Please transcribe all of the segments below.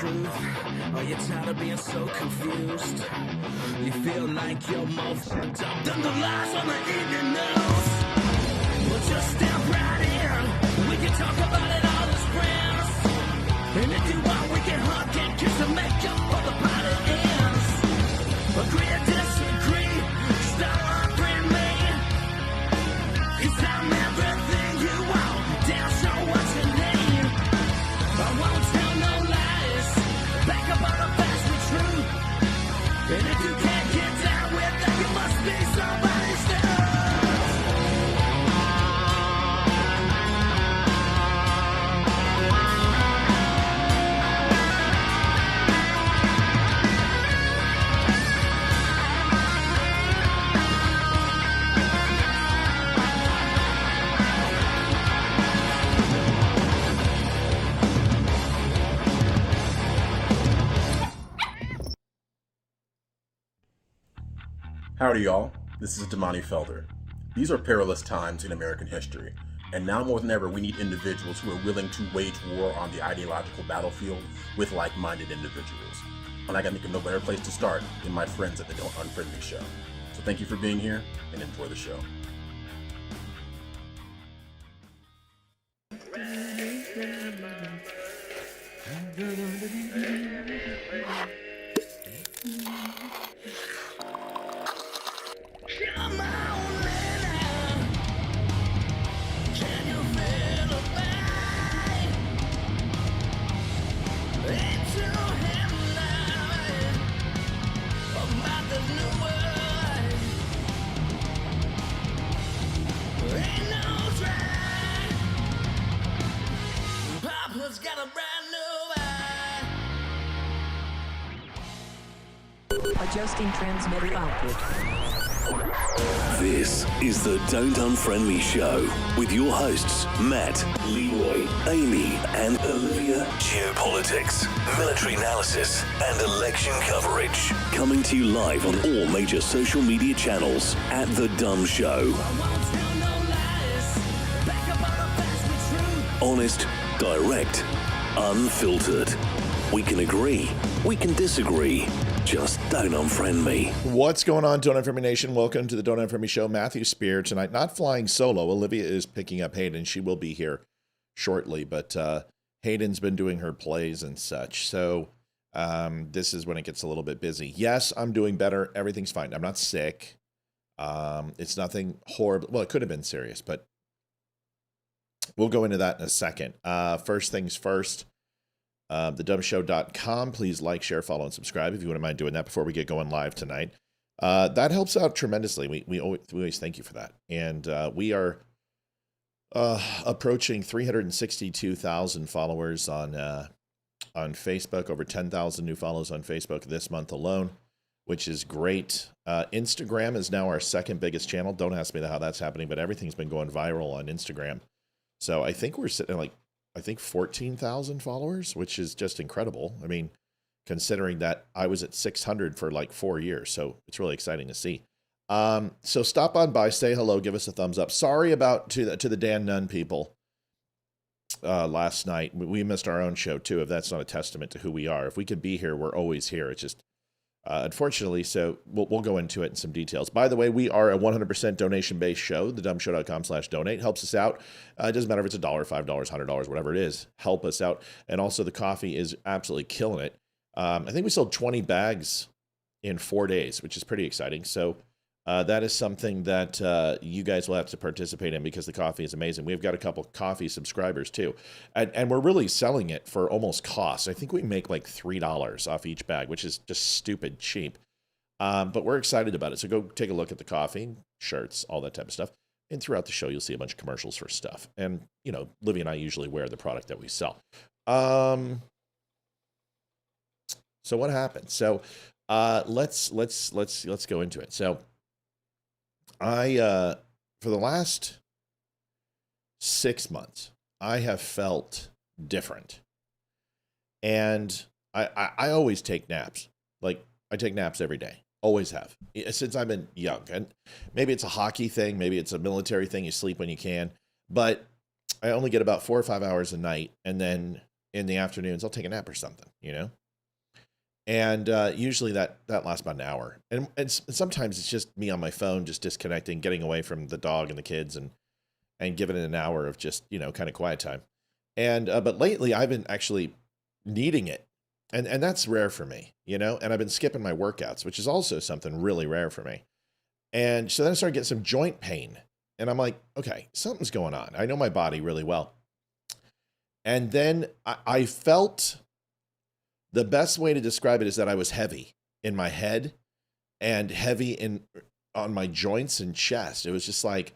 truth? Are you tired of being so confused? You feel like you're more fucked up than the lies on the evening news. Well, just step right in. We can talk about it all as friends. And if you want, we can hug and kiss and make up for the party ends. Agree or disagree, stop offering me. 'Cause I'm everything you want, damn sure what you need. I won't tell no lies, back up all the facts with truth. And if you can't get down with that, you must be somebody's dog. Howdy y'all, this is Damani Felder. These are perilous times in American history, and now more than ever we need individuals who are willing to wage war on the ideological battlefield with like-minded individuals. And I can think of no better place to start than my friends at the Don't Unfriend Me show. So thank you for being here, and enjoy the show. Come on, man. Can you feel the pain? Into him now. About the new world. Ain't no train. Papa's got a brand new eye. Adjusting transmitter output. This is the Don't Unfriend Me show with your hosts Matt, Leroy, Amy, and Olivia. Geopolitics, military analysis, and election coverage. Coming to you live on all major social media channels at The Dumb Show. Honest, direct, unfiltered. We can agree, we can disagree. Just don't unfriend me. What's going on, Don't Unfriend Me Nation? Welcome to the Don't Unfriend Me show. Matthew Spear tonight, not flying solo. Olivia is picking up Hayden. She will be here shortly, but Hayden's been doing her plays and such. So this is when it gets a little bit busy. Yes, I'm doing better. Everything's fine. I'm not sick. It's nothing horrible. Well, it could have been serious, but we'll go into that in a second. First things first. TheDumbShow.com. Please like, share, follow, and subscribe if you wouldn't mind doing that before we get going live tonight. That helps out tremendously. We always thank you for that. And we are approaching 362,000 followers on Facebook, over 10,000 new follows on Facebook this month alone, which is great. Instagram is now our second biggest channel. Don't ask me how that's happening, but everything's been going viral on Instagram. So I think we're sitting at 14,000 followers, which is just incredible. I mean, considering that I was at 600 for like 4 years. So it's really exciting to see. So stop on by, say hello, give us a thumbs up. Sorry about to the Dan Nunn people last night. We missed our own show too, if that's not a testament to who we are. If we could be here, we're always here. It's just, unfortunately, so we'll go into it in some details. By the way, we are a 100% donation-based show. TheDumbShow.com/donate helps us out. It doesn't matter if it's $1, $5, $100, whatever it is. Help us out. And also, the coffee is absolutely killing it. I think we sold 20 bags in 4 days, which is pretty exciting. So that is something that you guys will have to participate in because the coffee is amazing. We've got a couple coffee subscribers too. And we're really selling it for almost cost. I think we make like $3 off each bag, which is just stupid cheap. But we're excited about it. So go take a look at the coffee, shirts, all that type of stuff. And throughout the show, you'll see a bunch of commercials for stuff. And, you know, Livy and I usually wear the product that we sell. So what happened? So let's go into it. So I for the last 6 months, I have felt different. And I always take naps. Like, I take naps every day. Always have. Since I've been young. And maybe it's a hockey thing. Maybe it's a military thing. You sleep when you can. But I only get about 4 or 5 hours a night. And then in the afternoons, I'll take a nap or something, And usually that lasts about an hour. And sometimes it's just me on my phone, just disconnecting, getting away from the dog and the kids and giving it an hour of just, kind of quiet time. And but lately I've been actually needing it. And that's rare for me, and I've been skipping my workouts, which is also something really rare for me. And so then I started getting some joint pain. And I'm like, okay, something's going on. I know my body really well. And then I felt, the best way to describe it is that I was heavy in my head and heavy on my joints and chest. It was just like,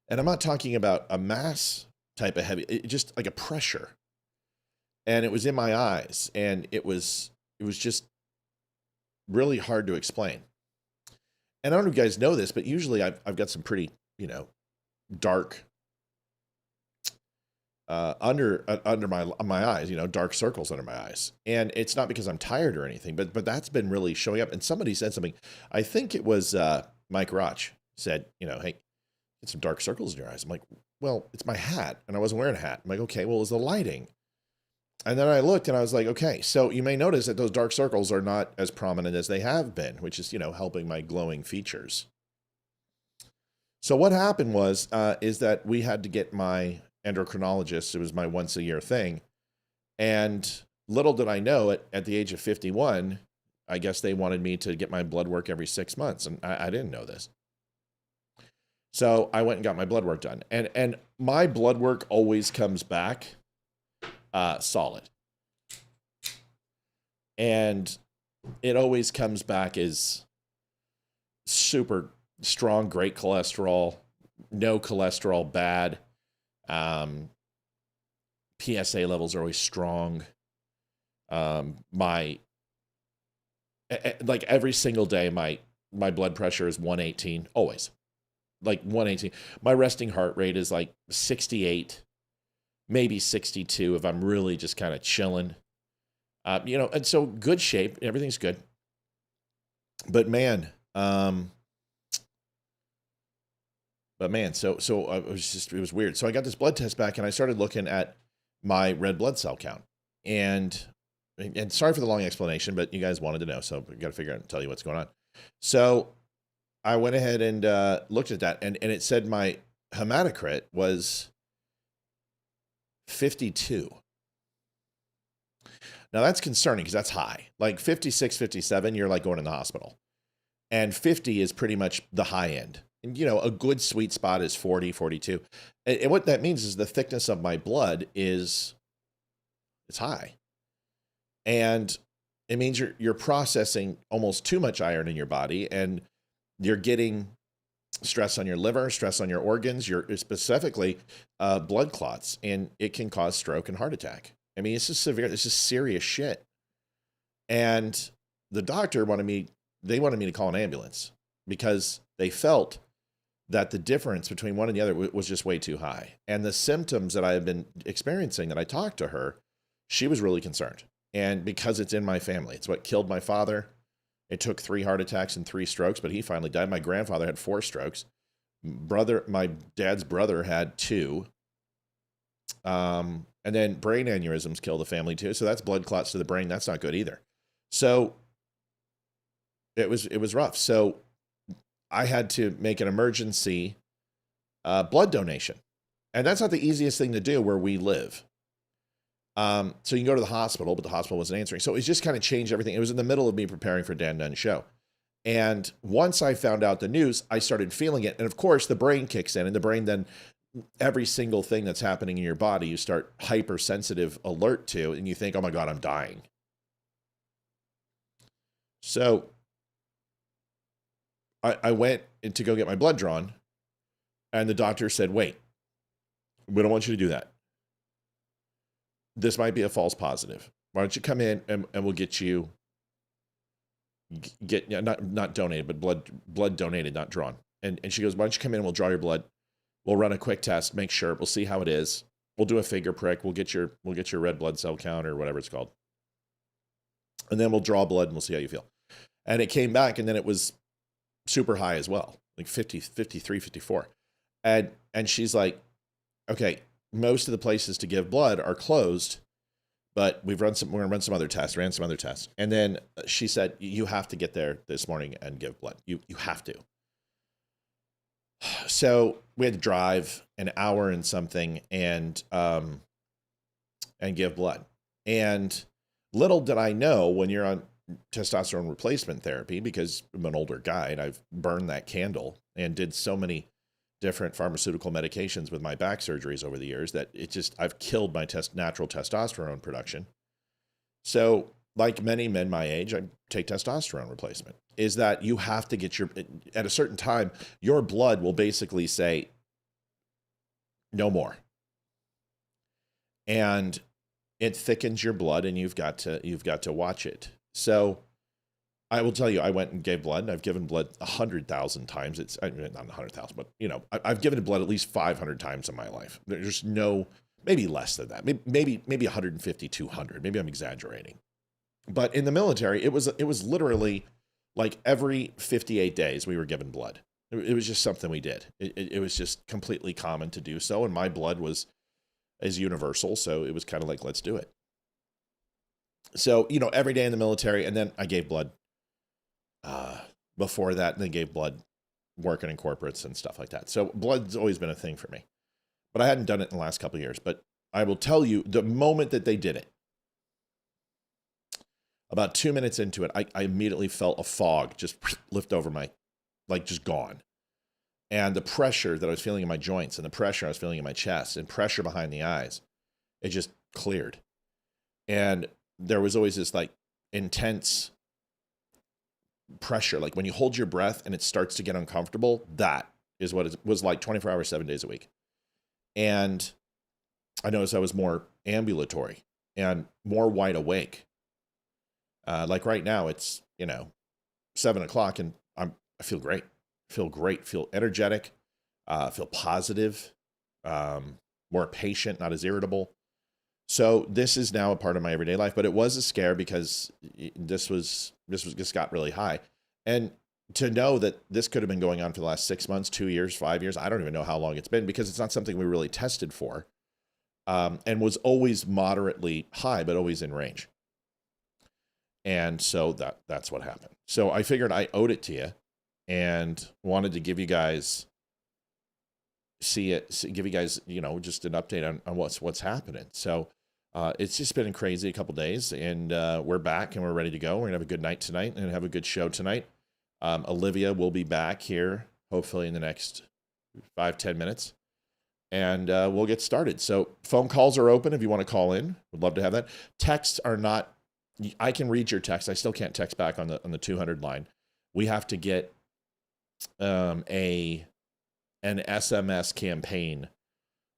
and I'm not talking about a mass type of heavy, just like a pressure. And it was in my eyes, and it was just really hard to explain. And I don't know if you guys know this, but usually I've got some pretty, dark under my eyes, dark circles under my eyes. And it's not because I'm tired or anything, but that's been really showing up. And somebody said something, I think it was Mike Roch said, hey, get some dark circles in your eyes. I'm like, well, it's my hat, and I wasn't wearing a hat. I'm like, okay, well, it was the lighting. And then I looked and I was like, okay, so you may notice that those dark circles are not as prominent as they have been, which is, helping my glowing features. So what happened was, is that we had to get my endocrinologist. It was my once a year thing. And little did I know at the age of 51, I guess they wanted me to get my blood work every 6 months. And I didn't know this. So I went and got my blood work done. And my blood work always comes back solid. And it always comes back as super strong, great cholesterol, no cholesterol, bad. PSA levels are always strong. Like every single day, my blood pressure is 118, always. Like 118. My resting heart rate is like 68, maybe 62 if I'm really just kind of chilling. And so good shape, everything's good. But man, so it was weird. So I got this blood test back and I started looking at my red blood cell count. And sorry for the long explanation, but you guys wanted to know, so we got to figure out and tell you what's going on. So I went ahead and looked at that, and it said my hematocrit was 52. Now that's concerning because that's high. Like 56, 57, you're like going in the hospital. And 50 is pretty much the high end. And, a good sweet spot is 40, 42. And what that means is the thickness of my blood it's high. And it means you're processing almost too much iron in your body, and you're getting stress on your liver, stress on your organs, specifically blood clots, and it can cause stroke and heart attack. I mean, it's just severe. This is serious shit. And the doctor wanted me to call an ambulance because they felt that the difference between one and the other was just way too high. And the symptoms that I have been experiencing, that I talked to her, she was really concerned. And because it's in my family, it's what killed my father. It took 3 heart attacks and 3 strokes, but he finally died. My grandfather had 4 strokes. My dad's brother had 2. And then brain aneurysms kill the family too. So that's blood clots to the brain. That's not good either. So it was rough. So I had to make an emergency blood donation. And that's not the easiest thing to do where we live. So you can go to the hospital, but the hospital wasn't answering. So it just kind of changed everything. It was in the middle of me preparing for Dan Dunn's show. And once I found out the news, I started feeling it. And of course, the brain kicks in, and the brain then, every single thing that's happening in your body, you start hypersensitive alert to, and you think, oh my God, I'm dying. So I went to go get my blood drawn, and the doctor said, wait, we don't want you to do that. This might be a false positive. Why don't you come in and we'll get you not donated, but blood donated, not drawn. And she goes, why don't you come in and we'll draw your blood. We'll run a quick test, make sure, we'll see how it is. We'll do a finger prick. We'll get your red blood cell count or whatever it's called. And then we'll draw blood and we'll see how you feel. And it came back, and then it was super high as well, like 50, 53, 54. And she's like, okay, most of the places to give blood are closed but we're going to run some other tests, ran some other tests. And then she said, you have to get there this morning and give blood. You have to. So we had to drive an hour and something and give blood. And little did I know, when you're on testosterone replacement therapy, because I'm an older guy and I've burned that candle and did so many different pharmaceutical medications with my back surgeries over the years, that I've killed my natural testosterone production. So like many men my age, I take testosterone replacement. Is that you have to get at a certain time, your blood will basically say, no more. And it thickens your blood, and you've got to watch it. So I will tell you, I went and gave blood, and I've given blood 100,000 times. It's not 100,000, but I've given blood at least 500 times in my life. There's maybe less than that, maybe 150, 200. Maybe I'm exaggerating. But in the military, it was literally like every 58 days we were given blood. It was just something we did. It was just completely common to do so, and my blood is universal, so it was kind of like, let's do it. So, every day in the military, and then I gave blood before that, and then gave blood working in corporates and stuff like that. So blood's always been a thing for me. But I hadn't done it in the last couple of years. But I will tell you, the moment that they did it, about 2 minutes into it, I immediately felt a fog just lift over just gone. And the pressure that I was feeling in my joints, and the pressure I was feeling in my chest, and pressure behind the eyes, it just cleared. And there was always this intense pressure. Like when you hold your breath and it starts to get uncomfortable, that is what it was like 24 hours, 7 days a week. And I noticed I was more ambulatory and more wide awake. Like right now, it's 7 o'clock, and I feel great. Feel energetic, feel positive, more patient, not as irritable. So this is now a part of my everyday life, but it was a scare because this just got really high. And to know that this could have been going on for the last 6 months, 2 years, 5 years, I don't even know how long it's been, because it's not something we really tested for, and was always moderately high, but always in range. And so that's what happened. So I figured I owed it to you and wanted to give you guys just an update on what's happening. So it's just been crazy a couple days, and we're back and we're ready to go. We're gonna have a good night tonight and have a good show tonight. Olivia will be back here hopefully in the next 5-10 minutes, and we'll get started. So phone calls are open if you want to call in. Would love to have that. Texts are not. I can read your text. I still can't text back on the 200 line. We have to get an SMS campaign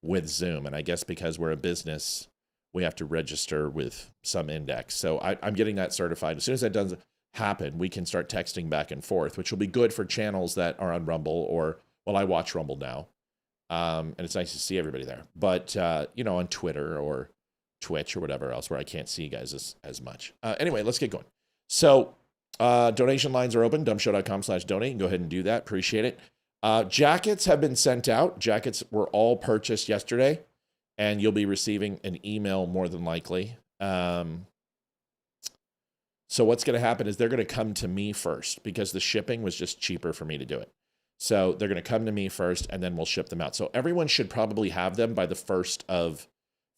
with Zoom, and I guess because we're a business, we have to register with some index. So I'm getting that certified. As soon as that does happen, we can start texting back and forth, which will be good for channels that are on Rumble, or, well, I watch Rumble now, and it's nice to see everybody there. But on Twitter or Twitch or whatever else where I can't see you guys as much. Anyway, let's get going. So donation lines are open, dumbshow.com/donate. You can go ahead and do that. Appreciate it. Jackets have been sent out. Jackets were all purchased yesterday, and you'll be receiving an email more than likely. So what's going to happen is they're going to come to me first, because the shipping was just cheaper for me to do it. So they're going to come to me first, and then we'll ship them out. So everyone should probably have them by the 1st of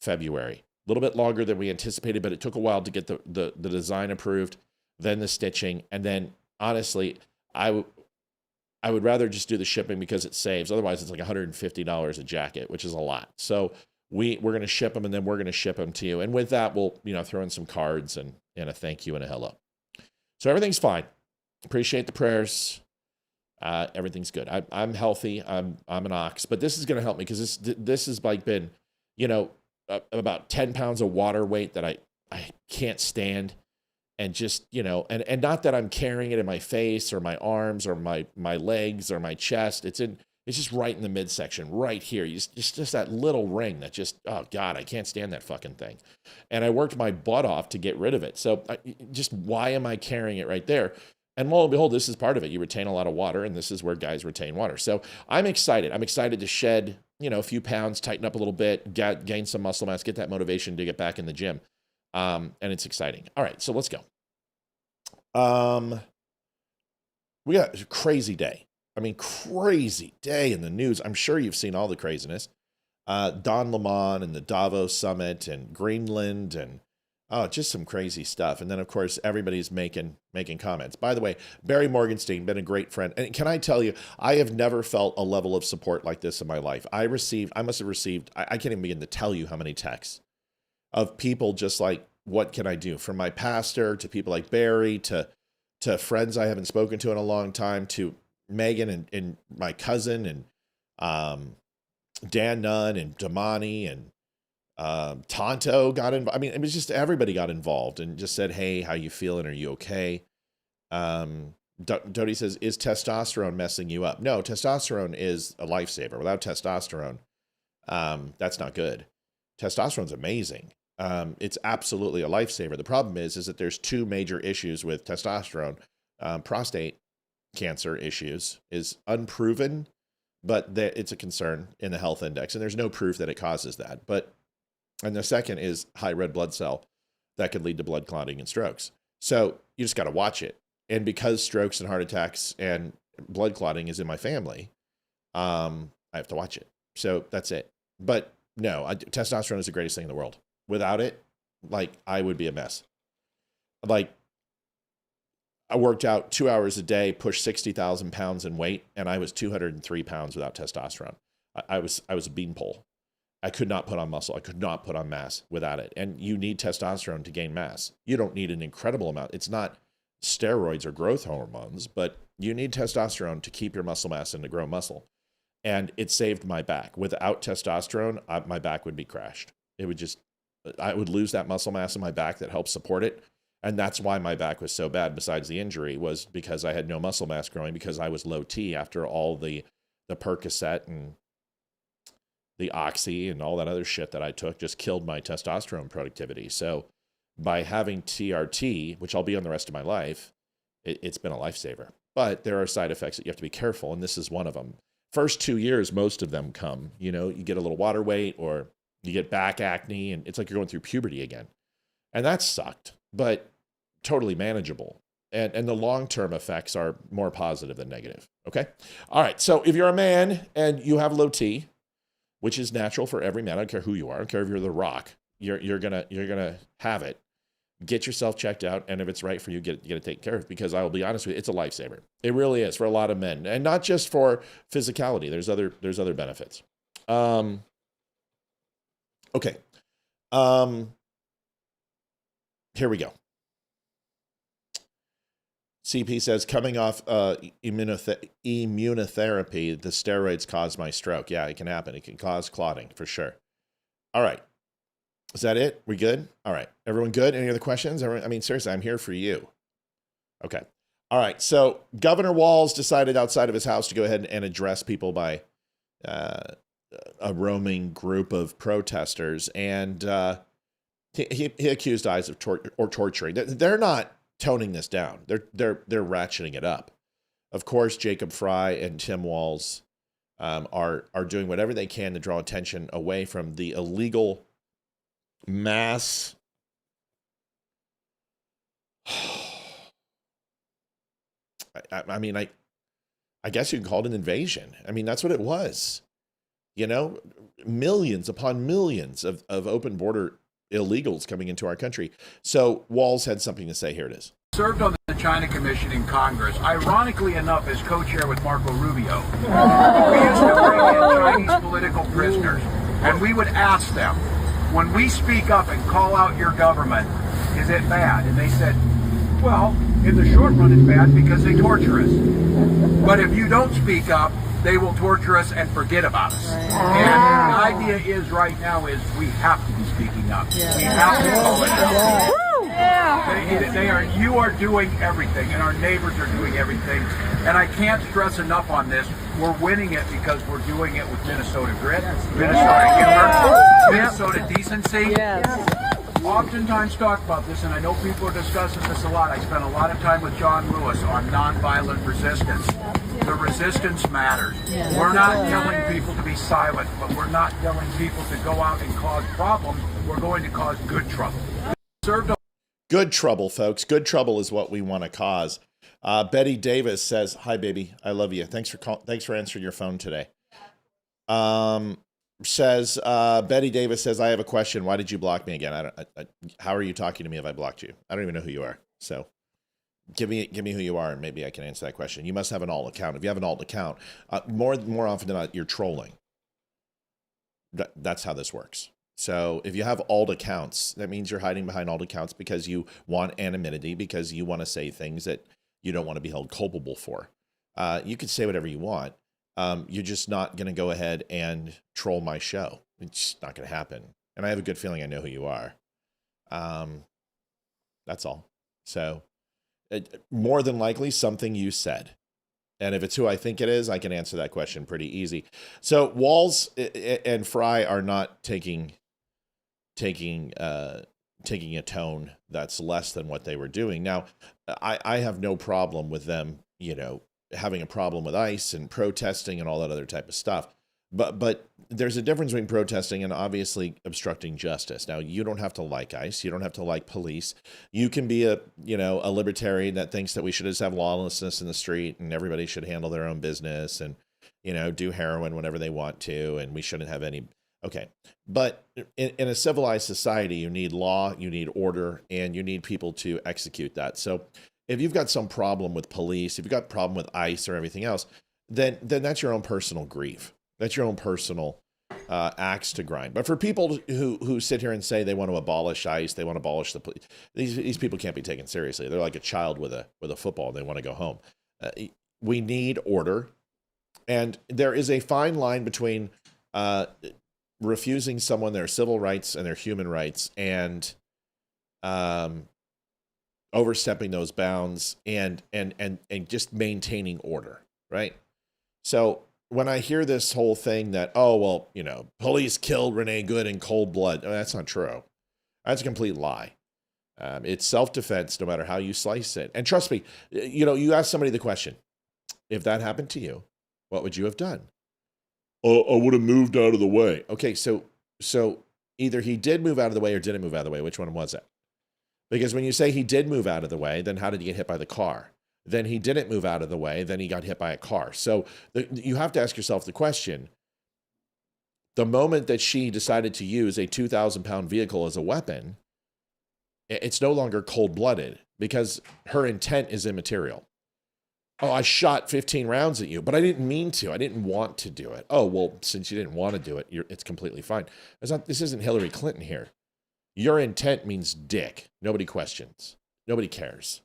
February. A little bit longer than we anticipated, but it took a while to get the design approved, then the stitching, and then honestly, I would rather just do the shipping because it saves. Otherwise, it's like $150 a jacket, which is a lot. So we're going to ship them, and then we're going to ship them to you. And with that, we'll throw in some cards and a thank you and a hello. So everything's fine. Appreciate the prayers. Everything's good. I'm healthy. I'm an ox, but this is going to help me, because this has been about 10 pounds of water weight that I can't stand. And just, and not that I'm carrying it in my face or my arms or my legs or my chest. It's just right in the midsection, right here. Just that little ring that just, oh God, I can't stand that fucking thing. And I worked my butt off to get rid of it. So why am I carrying it right there? And lo and behold, this is part of it. You retain a lot of water, and this is where guys retain water. So I'm excited. I'm excited to shed, a few pounds, tighten up a little bit, gain some muscle mass, get that motivation to get back in the gym. And it's exciting. All right, so let's go. We got a crazy day. I mean, crazy day in the news. I'm sure you've seen all the craziness. Don Lemon and the Davos summit and Greenland and just some crazy stuff. And then, of course, everybody's making comments. By the way, Barry Morgenstein, been a great friend. And can I tell you, I have never felt a level of support like this in my life. I must have received, I can't even begin to tell you how many texts of people just like, what can I do? From my pastor to people like Barry to friends I haven't spoken to in a long time, to Megan and my cousin and Dan Nunn and Damani and Tonto got involved. I mean, it was just everybody got involved and just said, hey, how you feeling? Are you okay? Dodie says, is testosterone messing you up? No, testosterone is a lifesaver. Without testosterone, that's not good. Testosterone's amazing. It's absolutely a lifesaver. The problem is that there's two major issues with testosterone. Prostate cancer issues is unproven, but it's a concern in the health index, and there's no proof that it causes that. And the second is high red blood cell that could lead to blood clotting and strokes. So you just got to watch it. And because strokes and heart attacks and blood clotting is in my family, I have to watch it. So that's it. But no, testosterone is the greatest thing in the world. Without it, like, I would be a mess. Like, I worked out 2 hours a day, pushed 60,000 pounds in weight, and I was 203 pounds without testosterone. I was a beanpole. I could not put on muscle. I could not put on mass without it. And you need testosterone to gain mass. You don't need an incredible amount. It's not steroids or growth hormones, but you need testosterone to keep your muscle mass and to grow muscle. And it saved my back. Without testosterone, my back would be crashed. I would lose that muscle mass in my back that helps support it. And that's why my back was so bad, besides the injury, was because I had no muscle mass growing, because I was low T after all the Percocet and the Oxy and all that other shit that I took just killed my testosterone productivity. So by having TRT, which I'll be on the rest of my life, it's been a lifesaver. But there are side effects that you have to be careful, and this is one of them. First 2 years, most of them come. You know, you get a little water weight, or you get back acne, and it's like you're going through puberty again. And that sucked, but totally manageable. And the long-term effects are more positive than negative, okay? All right, so if you're a man and you have low T, which is natural for every man, I don't care who you are, I don't care if you're The Rock, you're gonna have it. Get yourself checked out, and if it's right for you, get it taken care of, because I will be honest with you, it's a lifesaver. It really is for a lot of men, and not just for physicality. There's other benefits. Okay. Here we go. CP says, coming off immunotherapy, the steroids caused my stroke. Yeah, it can happen. It can cause clotting for sure. All right. Is that it? We good? All right. Everyone good? Any other questions? I mean, seriously, I'm here for you. Okay. All right. So Governor Walz decided outside of his house to go ahead and address people by a roaming group of protesters. And he accused ICE of torturing. They're not toning this down. They're ratcheting it up. Of course, Jacob Fry and Tim Walz are doing whatever they can to draw attention away from the illegal mass I mean, I guess you can call it an invasion. I mean, that's what it was. You know, millions upon millions of open border illegals coming into our country. So Walz had something to say. Here it is. Served on the China Commission in Congress, ironically enough, as co-chair with Marco Rubio. We used to bring in Chinese political prisoners, and we would ask them, when we speak up and call out your government, is it bad? And they said, well, in the short run it's bad because they torture us. But if you don't speak up, they will torture us and forget about us. And the idea is right now is we have to be speaking up. We have to call it out. You are doing everything, and our neighbors are doing everything. And I can't stress enough on this. We're winning it because we're doing it with Minnesota grit, Minnesota humor, Minnesota decency. Oftentimes talk about this, and I know people are discussing this a lot. I spent a lot of time with John Lewis on nonviolent resistance. The resistance matters. We're not telling people to be silent, but we're not telling people to go out and cause problems. We're going to cause good trouble. served a Good trouble, folks. Good trouble is what we want to cause. Betty Davis says, "Hi, baby. I love you. Thanks for answering your phone today." Betty Davis says, "I have a question. Why did you block me again? How are you talking to me if I blocked you? I don't even know who you are. So give me who you are, and maybe I can answer that question. You must have an alt account. If you have an alt account, more often than not, you're trolling. That's how this works. So if you have alt accounts, that means you're hiding behind alt accounts because you want anonymity, because you want to say things that you don't want to be held culpable for. You can say whatever you want. You're just not going to go ahead and troll my show. It's just not going to happen. And I have a good feeling I know who you are. That's all. So more than likely something you said. And if it's who I think it is, I can answer that question pretty easy. So Walls and Fry are not taking a tone that's less than what they were doing. Now, I have no problem with them, having a problem with ICE and protesting and all that other type of stuff. But there's a difference between protesting and obviously obstructing justice. Now, you don't have to like ICE. You don't have to like police. You can be a libertarian that thinks that we should just have lawlessness in the street and everybody should handle their own business and, do heroin whenever they want to, and we shouldn't have any. Okay. But in a civilized society, you need law, you need order, and you need people to execute that. So if you've got some problem with police, if you've got a problem with ICE or everything else, then that's your own personal grief. That's your own personal axe to grind. But for people who sit here and say they want to abolish ICE, they want to abolish the police, these people can't be taken seriously. They're like a child with a football. They want to go home. We need order. And there is a fine line between refusing someone their civil rights and their human rights and overstepping those bounds and just maintaining order, right? So when I hear this whole thing that, police killed Renee Good in cold blood, that's not true. That's a complete lie. It's self-defense no matter how you slice it. And trust me, you ask somebody the question, if that happened to you, what would you have done? I would have moved out of the way. Okay, so either he did move out of the way or didn't move out of the way. Which one was it? Because when you say he did move out of the way, then how did he get hit by the car? Then he didn't move out of the way, then he got hit by a car. So you have to ask yourself the question, the moment that she decided to use a 2,000-pound vehicle as a weapon, it's no longer cold-blooded because her intent is immaterial. Oh, I shot 15 rounds at you, but I didn't mean to. I didn't want to do it. Oh, well, since you didn't want to do it, it's completely fine. This isn't Hillary Clinton here. Your intent means dick. Nobody questions. Nobody cares.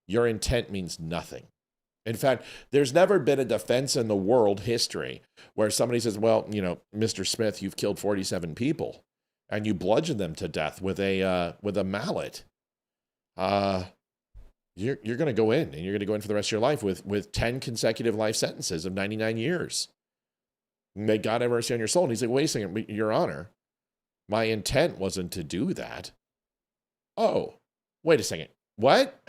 Your intent means nothing. In fact, there's never been a defense in the world history where somebody says, well, Mr. Smith, you've killed 47 people and you bludgeoned them to death with a mallet. You're going to go in, and you're going to go in for the rest of your life with 10 consecutive life sentences of 99 years. May God have mercy on your soul. And he's like, wait a second, Your Honor, my intent wasn't to do that. Oh, wait a second. What?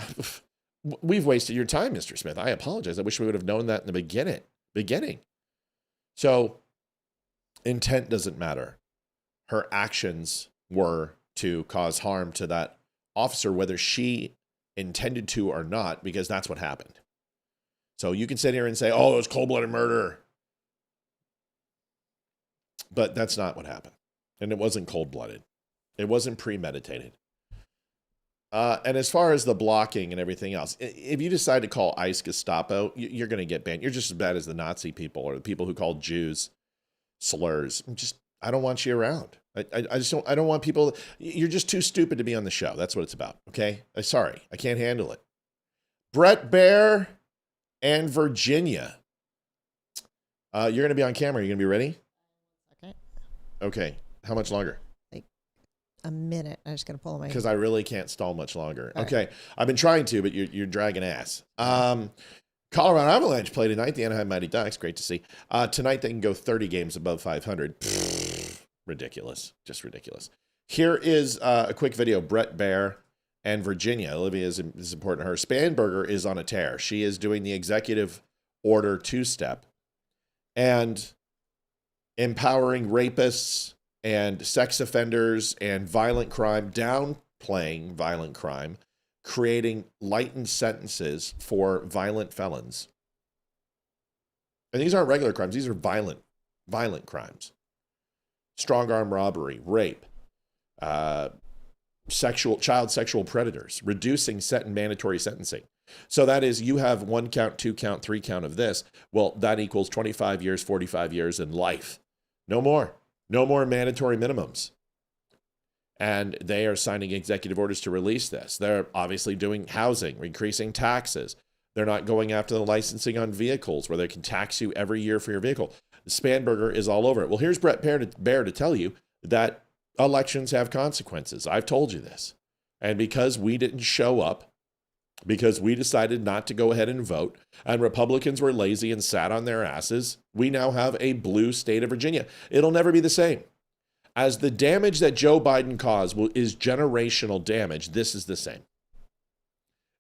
We've wasted your time, Mr. Smith. I apologize. I wish we would have known that in the beginning. So intent doesn't matter. Her actions were to cause harm to that officer, whether she intended to or not, because that's what happened. So you can sit here and say, oh, it was cold-blooded murder. But that's not what happened. And it wasn't cold-blooded. It wasn't premeditated. And as far as the blocking and everything else, if you decide to call ICE Gestapo, you're going to get banned. You're just as bad as the Nazi people or the people who called Jews slurs. I don't want you around. I don't want people. You're just too stupid to be on the show. That's what it's about. Okay. Sorry. I can't handle it. Brett Baer and Virginia. You're going to be on camera. You're going to be ready? Okay. How much longer? Like a minute. I just got to pull my. Because I really can't stall much longer. All okay. right. I've been trying to, but you're dragging ass. Colorado Avalanche play tonight. The Anaheim Mighty Ducks. Great to see. Tonight they can go 30 games above 500. Ridiculous. Just ridiculous. Here is a quick video. Brett Baer and Virginia. Olivia is important to her. Spanberger is on a tear. She is doing the executive order 2-step and empowering rapists and sex offenders and violent crime down playing violent crime, creating lightened sentences for violent felons. And these aren't regular crimes. These are violent crimes. Strong arm robbery, rape, child sexual predators, reducing set and mandatory sentencing. So that is, you have 1 count, 2 count, 3 count of this. Well, that equals 25 years, 45 years, and life. No more mandatory minimums. And they are signing executive orders to release this. They're obviously doing housing, increasing taxes. They're not going after the licensing on vehicles where they can tax you every year for your vehicle. Spanberger is all over it. Well, here's Brett Baer to tell you that elections have consequences. I've told you this. And because we didn't show up, because we decided not to go ahead and vote, and Republicans were lazy and sat on their asses, we now have a blue state of Virginia. It'll never be the same. As the damage that Joe Biden caused is generational damage, this is the same.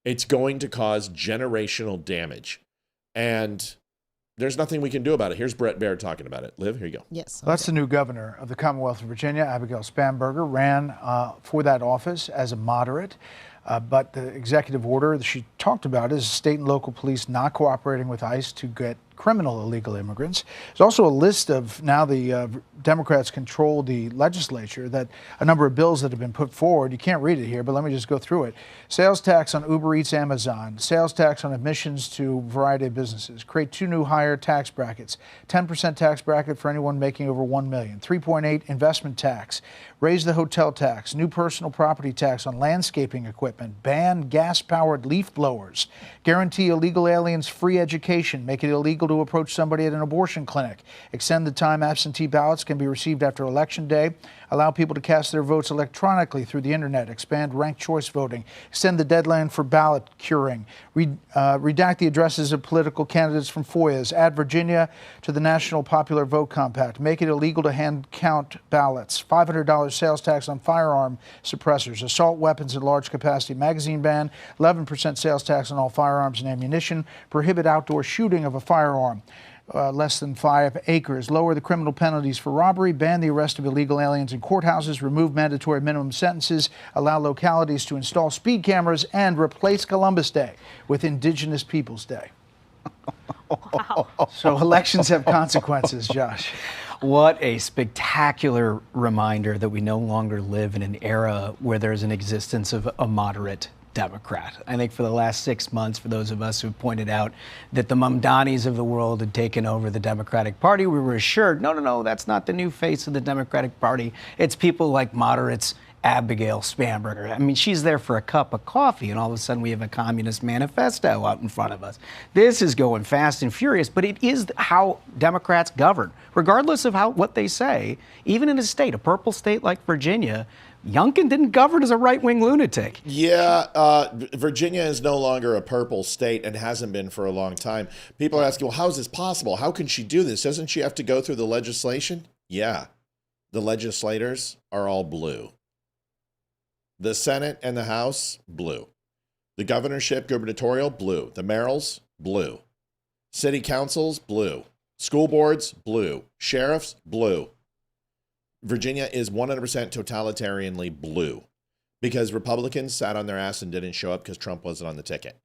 It's going to cause generational damage. And there's nothing we can do about it. Here's Brett Baer talking about it. Liv, here you go. Yes. Well, that's the new governor of the Commonwealth of Virginia. Abigail Spanberger ran for that office as a moderate. But the executive order that she talked about is state and local police not cooperating with ICE to get criminal illegal immigrants. There's also a list of, now the Democrats control the legislature, that a number of bills that have been put forward. You can't read it here, but let me just go through it. Sales tax on Uber Eats, Amazon. Sales tax on admissions to a variety of businesses. Create 2 new higher tax brackets. 10% tax bracket for anyone making over $1 million. 3.8 investment tax. Raise the hotel tax. New personal property tax on landscaping equipment. Ban gas-powered leaf blowers. Guarantee illegal aliens free education. Make it illegal to approach somebody at an abortion clinic. Extend the time absentee ballots can be received after Election Day. Allow people to cast their votes electronically through the internet. Expand ranked choice voting. Extend the deadline for ballot curing. Redact the addresses of political candidates from FOIAs. Add Virginia to the National Popular Vote Compact. Make it illegal to hand count ballots. $500 sales tax on firearm suppressors. Assault weapons and large capacity magazine ban. 11% sales tax on all firearms and ammunition. Prohibit outdoor shooting of a firearm less than 5 acres. Lower the criminal penalties for robbery. Ban the arrest of illegal aliens in courthouses. Remove mandatory minimum sentences. Allow localities to install speed cameras. And replace Columbus Day with Indigenous Peoples Day. Wow. So elections have consequences, Josh. What a spectacular reminder that we no longer live in an era where there's an existence of a moderate Democrat. I think for the last 6 months, for those of us who pointed out that the Mamdanis of the world had taken over the Democratic Party, we were assured, no, that's not the new face of the Democratic Party. It's people like moderates Abigail Spanberger. I mean, she's there for a cup of coffee, and all of a sudden we have a communist manifesto out in front of us. This is going fast and furious, but it is how Democrats govern. Regardless of what they say, even in a purple state like Virginia, Youngkin didn't govern as a right-wing lunatic. Yeah, Virginia is no longer a purple state and hasn't been for a long time. People are asking, well, how is this possible? How can she do this? Doesn't she have to go through the legislation? Yeah, the legislators are all blue. The Senate and the House, blue. The governorship, gubernatorial, blue. The mayors, blue. City councils, blue. School boards, blue. Sheriffs, blue. Virginia is 100% totalitarianly blue because Republicans sat on their ass and didn't show up because Trump wasn't on the ticket.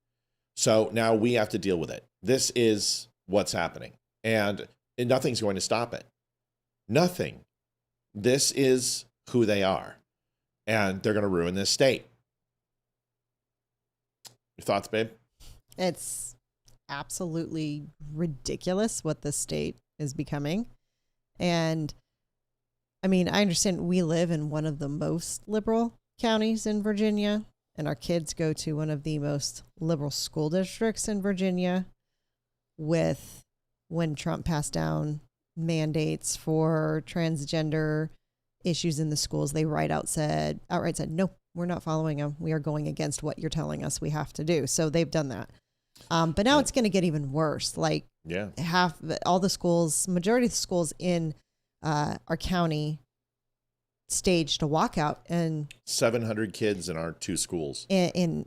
So now we have to deal with it. This is what's happening, and nothing's going to stop it. Nothing. This is who they are, and they're going to ruin this state. Your thoughts, babe? It's absolutely ridiculous what the state is becoming. And I mean, I understand we live in one of the most liberal counties in Virginia, and our kids go to one of the most liberal school districts in Virginia. With when Trump passed down mandates for transgender issues in the schools, they outright said, no, we're not following them. We are going against what you're telling us we have to do. So they've done that. But now it's going to get even worse. Like all the schools, majority of the schools in our county staged a walkout, and 700 kids in our 2 schools in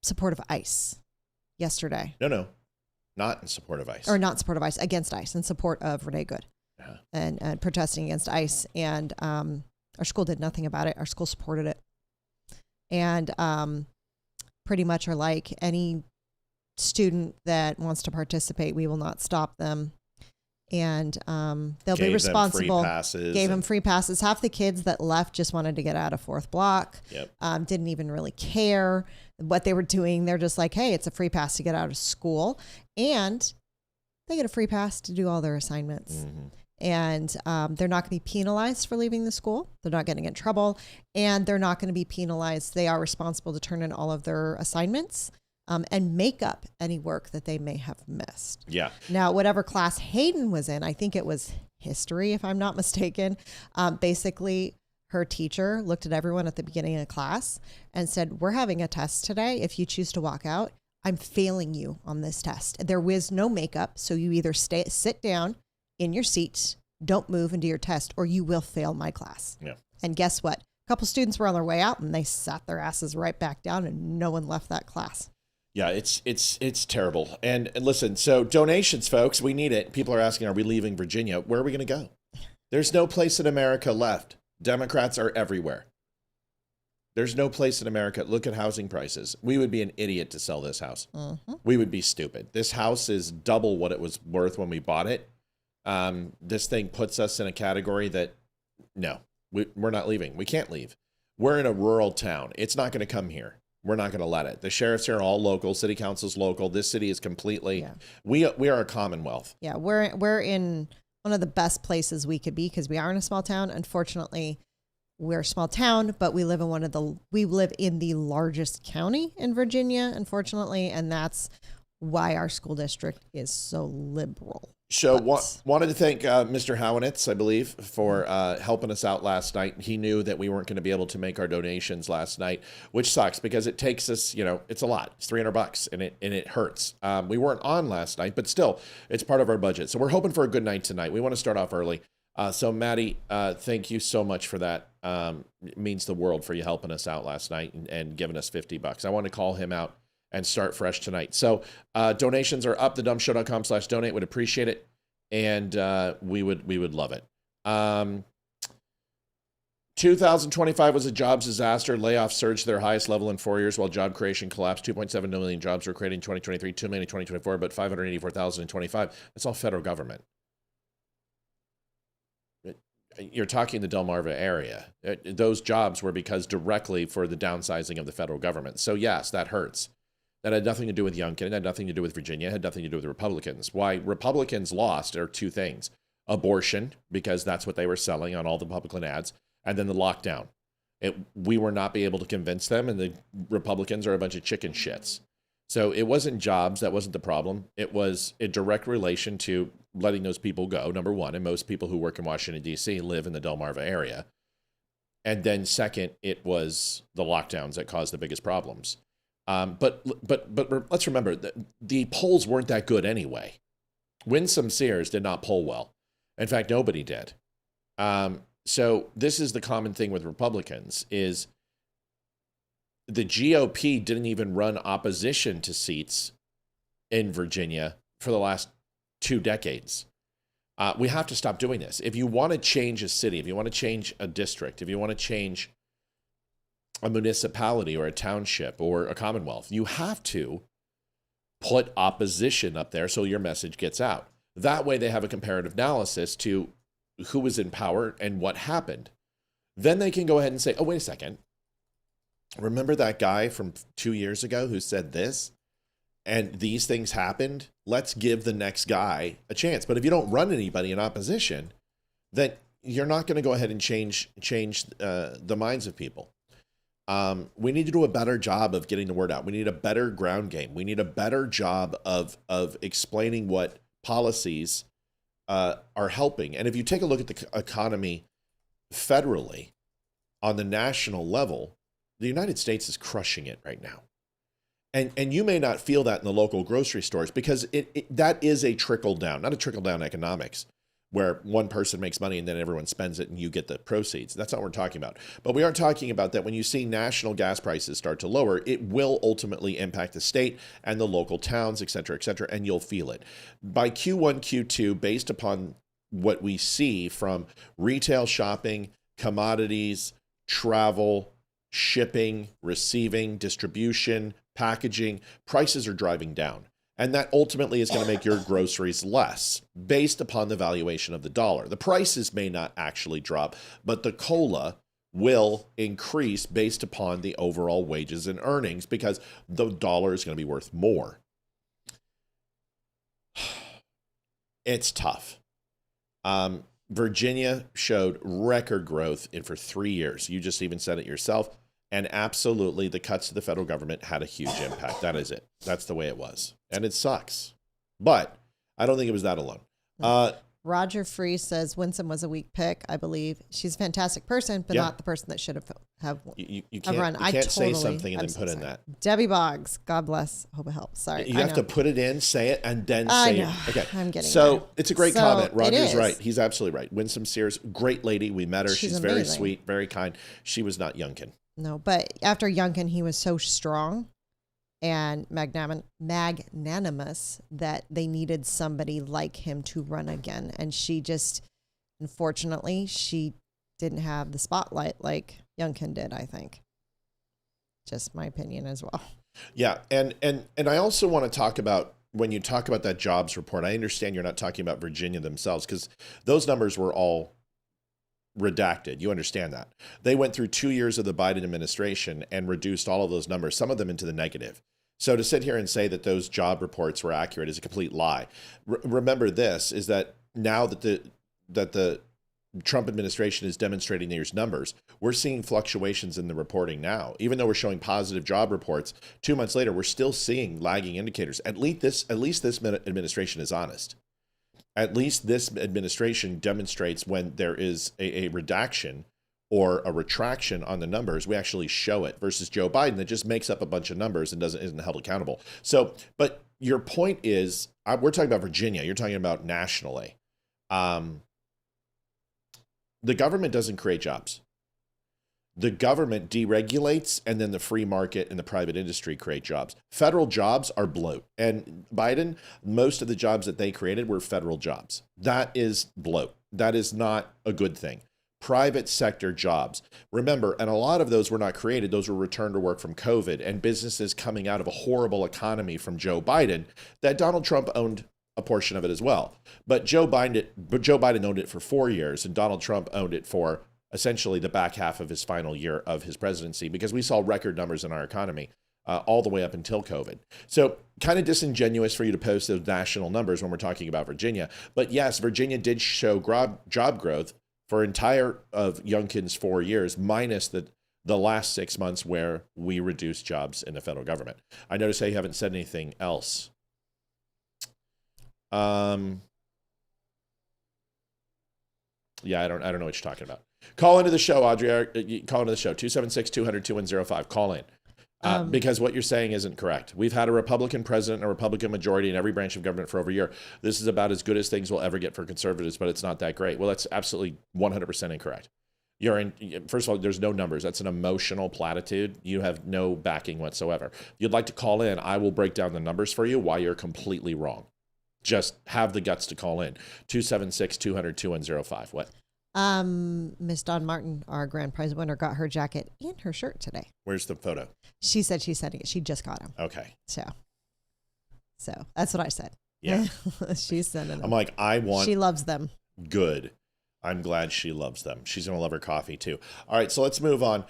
support of ICE yesterday. No, not in support of ICE. Or not support of ICE, against ICE, in support of Renee Good. Yeah. And protesting against ICE. And our school did nothing about it. Our school supported it. and pretty much are like, any student that wants to participate, we will not stop them. And they'll be responsible. Gave them free passes. Half the kids that left just wanted to get out of fourth block. Yep. Didn't even really care what they were doing. They're just like, hey, it's a free pass to get out of school. And they get a free pass to do all their assignments. Mm-hmm. And they're not going to be penalized for leaving the school. They're not getting in trouble. And they're not going to be penalized. They are responsible to turn in all of their assignments and make up any work that they may have missed. Yeah. Now, whatever class Hayden was in, I think it was history, if I'm not mistaken, basically her teacher looked at everyone at the beginning of class and said, we're having a test today. If you choose to walk out, I'm failing you on this test. There was no makeup. So you either sit down in your seats, don't move and do your test, or you will fail my class. Yeah. And guess what? A couple students were on their way out and they sat their asses right back down and no one left that class. Yeah, it's terrible. And listen, so donations, folks, we need it. People are asking, are we leaving Virginia? Where are we going to go? There's no place in America left. Democrats are everywhere. There's no place in America. Look at housing prices. We would be an idiot to sell this house. Mm-hmm. We would be stupid. This house is double what it was worth when we bought it. This thing puts us in a category that, no, we're not leaving. We can't leave. We're in a rural town. It's not going to come here. We're not going to let it. The sheriffs here are all local. City council's local. This city is completely, we are a commonwealth. Yeah, we're in one of the best places we could be because we are in a small town. Unfortunately, we're a small town, but we live in the largest county in Virginia, unfortunately, and that's why our school district is so liberal. So wanted to thank Mr. Howenitz, I believe, for helping us out last night. He knew that we weren't going to be able to make our donations last night, which sucks because it takes us, it's a lot. It's $300 and it hurts. We weren't on last night, but still, it's part of our budget. So we're hoping for a good night tonight. We want to start off early. So Maddie, thank you so much for that. It means the world for you helping us out last night and giving us $50. I want to call him out and start fresh tonight. So donations are up, thedumbshow.com/donate. Would appreciate it. And we would love it. 2025 was a jobs disaster. Layoffs surged to their highest level in 4 years while job creation collapsed. 2.7 million jobs were created in 2023, 2 million in 2024, but 584,000 in 25. That's all federal government. You're talking the Delmarva area. Those jobs were because directly for the downsizing of the federal government. So yes, that hurts. That had nothing to do with Youngkin. It had nothing to do with Virginia. It had nothing to do with the Republicans. Why Republicans lost are two things. Abortion, because that's what they were selling on all the Republican ads, and then the lockdown. We were not be able to convince them, and the Republicans are a bunch of chicken shits. So it wasn't jobs. That wasn't the problem. It was a direct relation to letting those people go, number one, and most people who work in Washington, D.C. live in the Delmarva area. And then second, it was the lockdowns that caused the biggest problems. But let's remember that the polls weren't that good anyway. Winsome Sears did not poll well. In fact, nobody did. So this is the common thing with Republicans is the GOP didn't even run opposition to seats in Virginia for the last 2 decades. We have to stop doing this. If you want to change a city, if you want to change a district, if you want to change a municipality or a township or a commonwealth, you have to put opposition up there so your message gets out. That way they have a comparative analysis to who was in power and what happened. Then they can go ahead and say, oh, wait a second. Remember that guy from 2 years ago who said this? And these things happened? Let's give the next guy a chance. But if you don't run anybody in opposition, then you're not going to go ahead and change the minds of people. We need to do a better job of getting the word out. We need a better ground game. We need a better job of explaining what policies are helping. And if you take a look at the economy federally, on the national level, the United States is crushing it right now. And you may not feel that in the local grocery stores because that is a trickle down, not a trickle down economics where one person makes money and then everyone spends it and you get the proceeds. That's not what we're talking about. But we are talking about that when you see national gas prices start to lower, it will ultimately impact the state and the local towns, et cetera, and you'll feel it. By Q1, Q2, based upon what we see from retail shopping, commodities, travel, shipping, receiving, distribution, packaging, prices are driving down. And that ultimately is going to make your groceries less based upon the valuation of the dollar. The prices may not actually drop, but the COLA will increase based upon the overall wages and earnings because the dollar is going to be worth more. It's tough. Virginia showed record growth for 3 years. You just even said it yourself. And absolutely, the cuts to the federal government had a huge impact. That is it. That's the way it was. And it sucks. But I don't think it was that alone. Roger Free says Winsome was a weak pick. I believe she's a fantastic person, but not the person that should have you run. You can't say something and then put in that. Debbie Boggs, God bless. Hope it helps. Sorry. You have to put it in, say it, and then say it. Okay. I'm getting so there. It's a great comment. Roger's is. right. He's absolutely right. Winsome Sears, great lady. We met her. She's very sweet, very kind. She was not Youngkin. No, but after Youngkin, he was so strong and magnanimous that they needed somebody like him to run again. And she just, unfortunately, she didn't have the spotlight like Youngkin did, I think. Just my opinion as well. Yeah. And I also want to talk about, when you talk about that jobs report, I understand you're not talking about Virginia themselves because those numbers were all redacted. You understand that. They went through 2 years of the Biden administration and reduced all of those numbers, some of them into the negative. So to sit here and say that those job reports were accurate is a complete lie. Remember this, is that now that the Trump administration is demonstrating these numbers, we're seeing fluctuations in the reporting now. Even though we're showing positive job reports, 2 months later, we're still seeing lagging indicators. At least this administration is honest. At least this administration demonstrates when there is a redaction or a retraction on the numbers, we actually show it, versus Joe Biden that just makes up a bunch of numbers and isn't held accountable. So, but your point is, we're talking about Virginia. You're talking about nationally. The government doesn't create jobs. The government deregulates, and then the free market and the private industry create jobs. Federal jobs are bloat. And Biden, most of the jobs that they created were federal jobs. That is bloat. That is not a good thing. Private sector jobs. Remember, and a lot of those were not created. Those were returned to work from COVID and businesses coming out of a horrible economy from Joe Biden that Donald Trump owned a portion of it as well. But Joe Biden owned it for 4 years, and Donald Trump owned it for essentially the back half of his final year of his presidency, because we saw record numbers in our economy all the way up until COVID. So kind of disingenuous for you to post those national numbers when we're talking about Virginia. But yes, Virginia did show job growth for entire of Youngkin's 4 years, minus the last 6 months where we reduced jobs in the federal government. I notice you haven't said anything else. Yeah, I don't know what you're talking about. Call into the show, Audrey. Call into the show, 276-200-2105. Call in. Because what you're saying isn't correct. We've had a Republican president and a Republican majority in every branch of government for over a year. This is about as good as things will ever get for conservatives, but it's not that great. Well, that's absolutely 100% incorrect. First of all, there's no numbers. That's an emotional platitude. You have no backing whatsoever. If you'd like to call in, I will break down the numbers for you why you're completely wrong. Just have the guts to call in. 276-200-2105. What? Miss Dawn Martin, our grand prize winner, got her jacket and her shirt today. Where's the photo? She said she's sending it. She just got them. Okay. So that's what I said. Yeah. She's sending them. I'm like, she loves them. Good. I'm glad she loves them. She's going to love her coffee too. All right. So let's move on.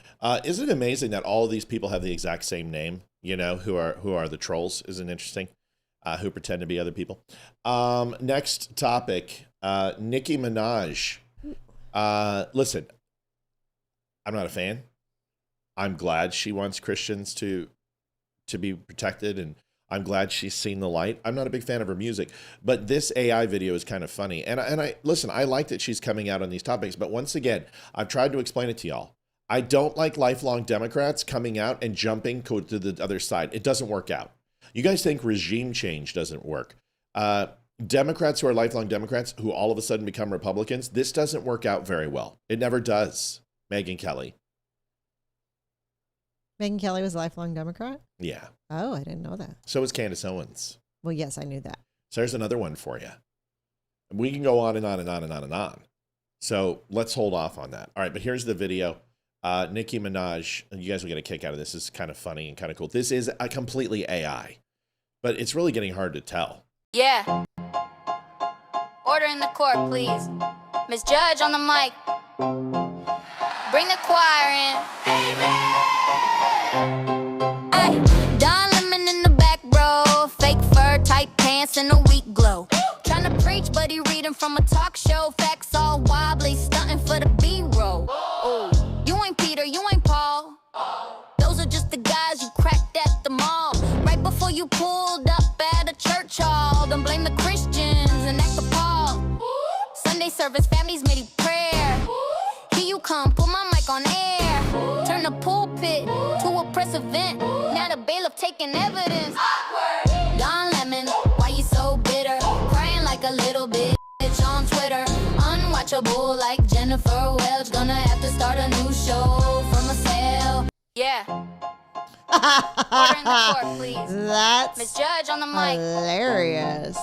Isn't it amazing that all of these people have the exact same name, who are the trolls? Isn't it interesting? Who pretend to be other people. Next topic, Nicki Minaj. Listen, I'm not a fan. I'm glad she wants Christians to be protected, and I'm glad she's seen the light. I'm not a big fan of her music, but this AI video is kind of funny. And I listen, I like that she's coming out on these topics, but once again, I've tried to explain it to y'all. I don't like lifelong Democrats coming out and jumping to the other side. It doesn't work out. You guys think regime change doesn't work. Democrats who are lifelong Democrats who all of a sudden become Republicans, this doesn't work out very well. It never does. Megyn Kelly. Megyn Kelly was a lifelong Democrat? Yeah. Oh, I didn't know that. So was Candace Owens. Well, yes, I knew that. So there's another one for you. We can go on and on and on and on and on. So let's hold off on that. All right, but here's the video. Nicki Minaj, you guys will get a kick out of this. This is kind of funny and kind of cool. This is a completely AI, but it's really getting hard to tell. Yeah. Order in the court, please. Miss Judge on the mic. Bring the choir in. Hey, Don Lemon in the back row. Fake fur, tight pants, and a weak glow. Trying to preach, but he reading from a talk show. Facts all wobbly, stunting for the B-roll. Oh, you ain't Peter, you ain't Paul. Those are just the guys you cracked at the mall. Right before you pulled up at a church hall. Don't blame the Christians and act appalled. Sunday service, families made prayer. Here you come, put my mic on air. Turn the pulpit to a press event. Now the bailiff taking evidence. Awkward. Don Lemon, why you so bitter? Crying like a little bitch on Twitter. Unwatchable like Jennifer Welch. Gonna have to start a new show from a cell. Yeah. Order in the court, please. That's Miss Judge on the mic. hilarious.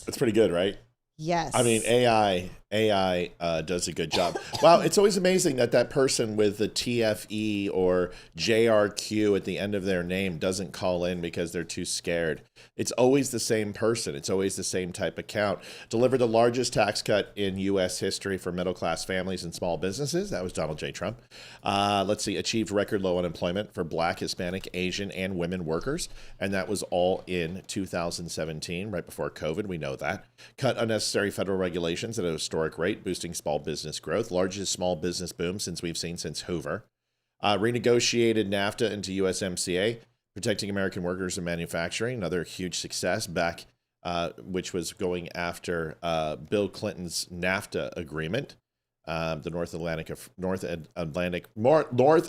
That's pretty good, right? Yes. I mean, AI does a good job. Wow, it's always amazing that person with the TFE or JRQ at the end of their name doesn't call in because they're too scared. It's always the same person. It's always the same type of count. Delivered the largest tax cut in U.S. history for middle-class families and small businesses. That was Donald J. Trump. Let's see, achieved record low unemployment for Black, Hispanic, Asian, and women workers. And that was all in 2017, right before COVID. We know that. Cut unnecessary federal regulations at a historic rate, boosting small business growth. Largest small business boom we've seen since Hoover. Renegotiated NAFTA into USMCA, protecting American workers and manufacturing. Another huge success back, which was going after Bill Clinton's NAFTA agreement, the North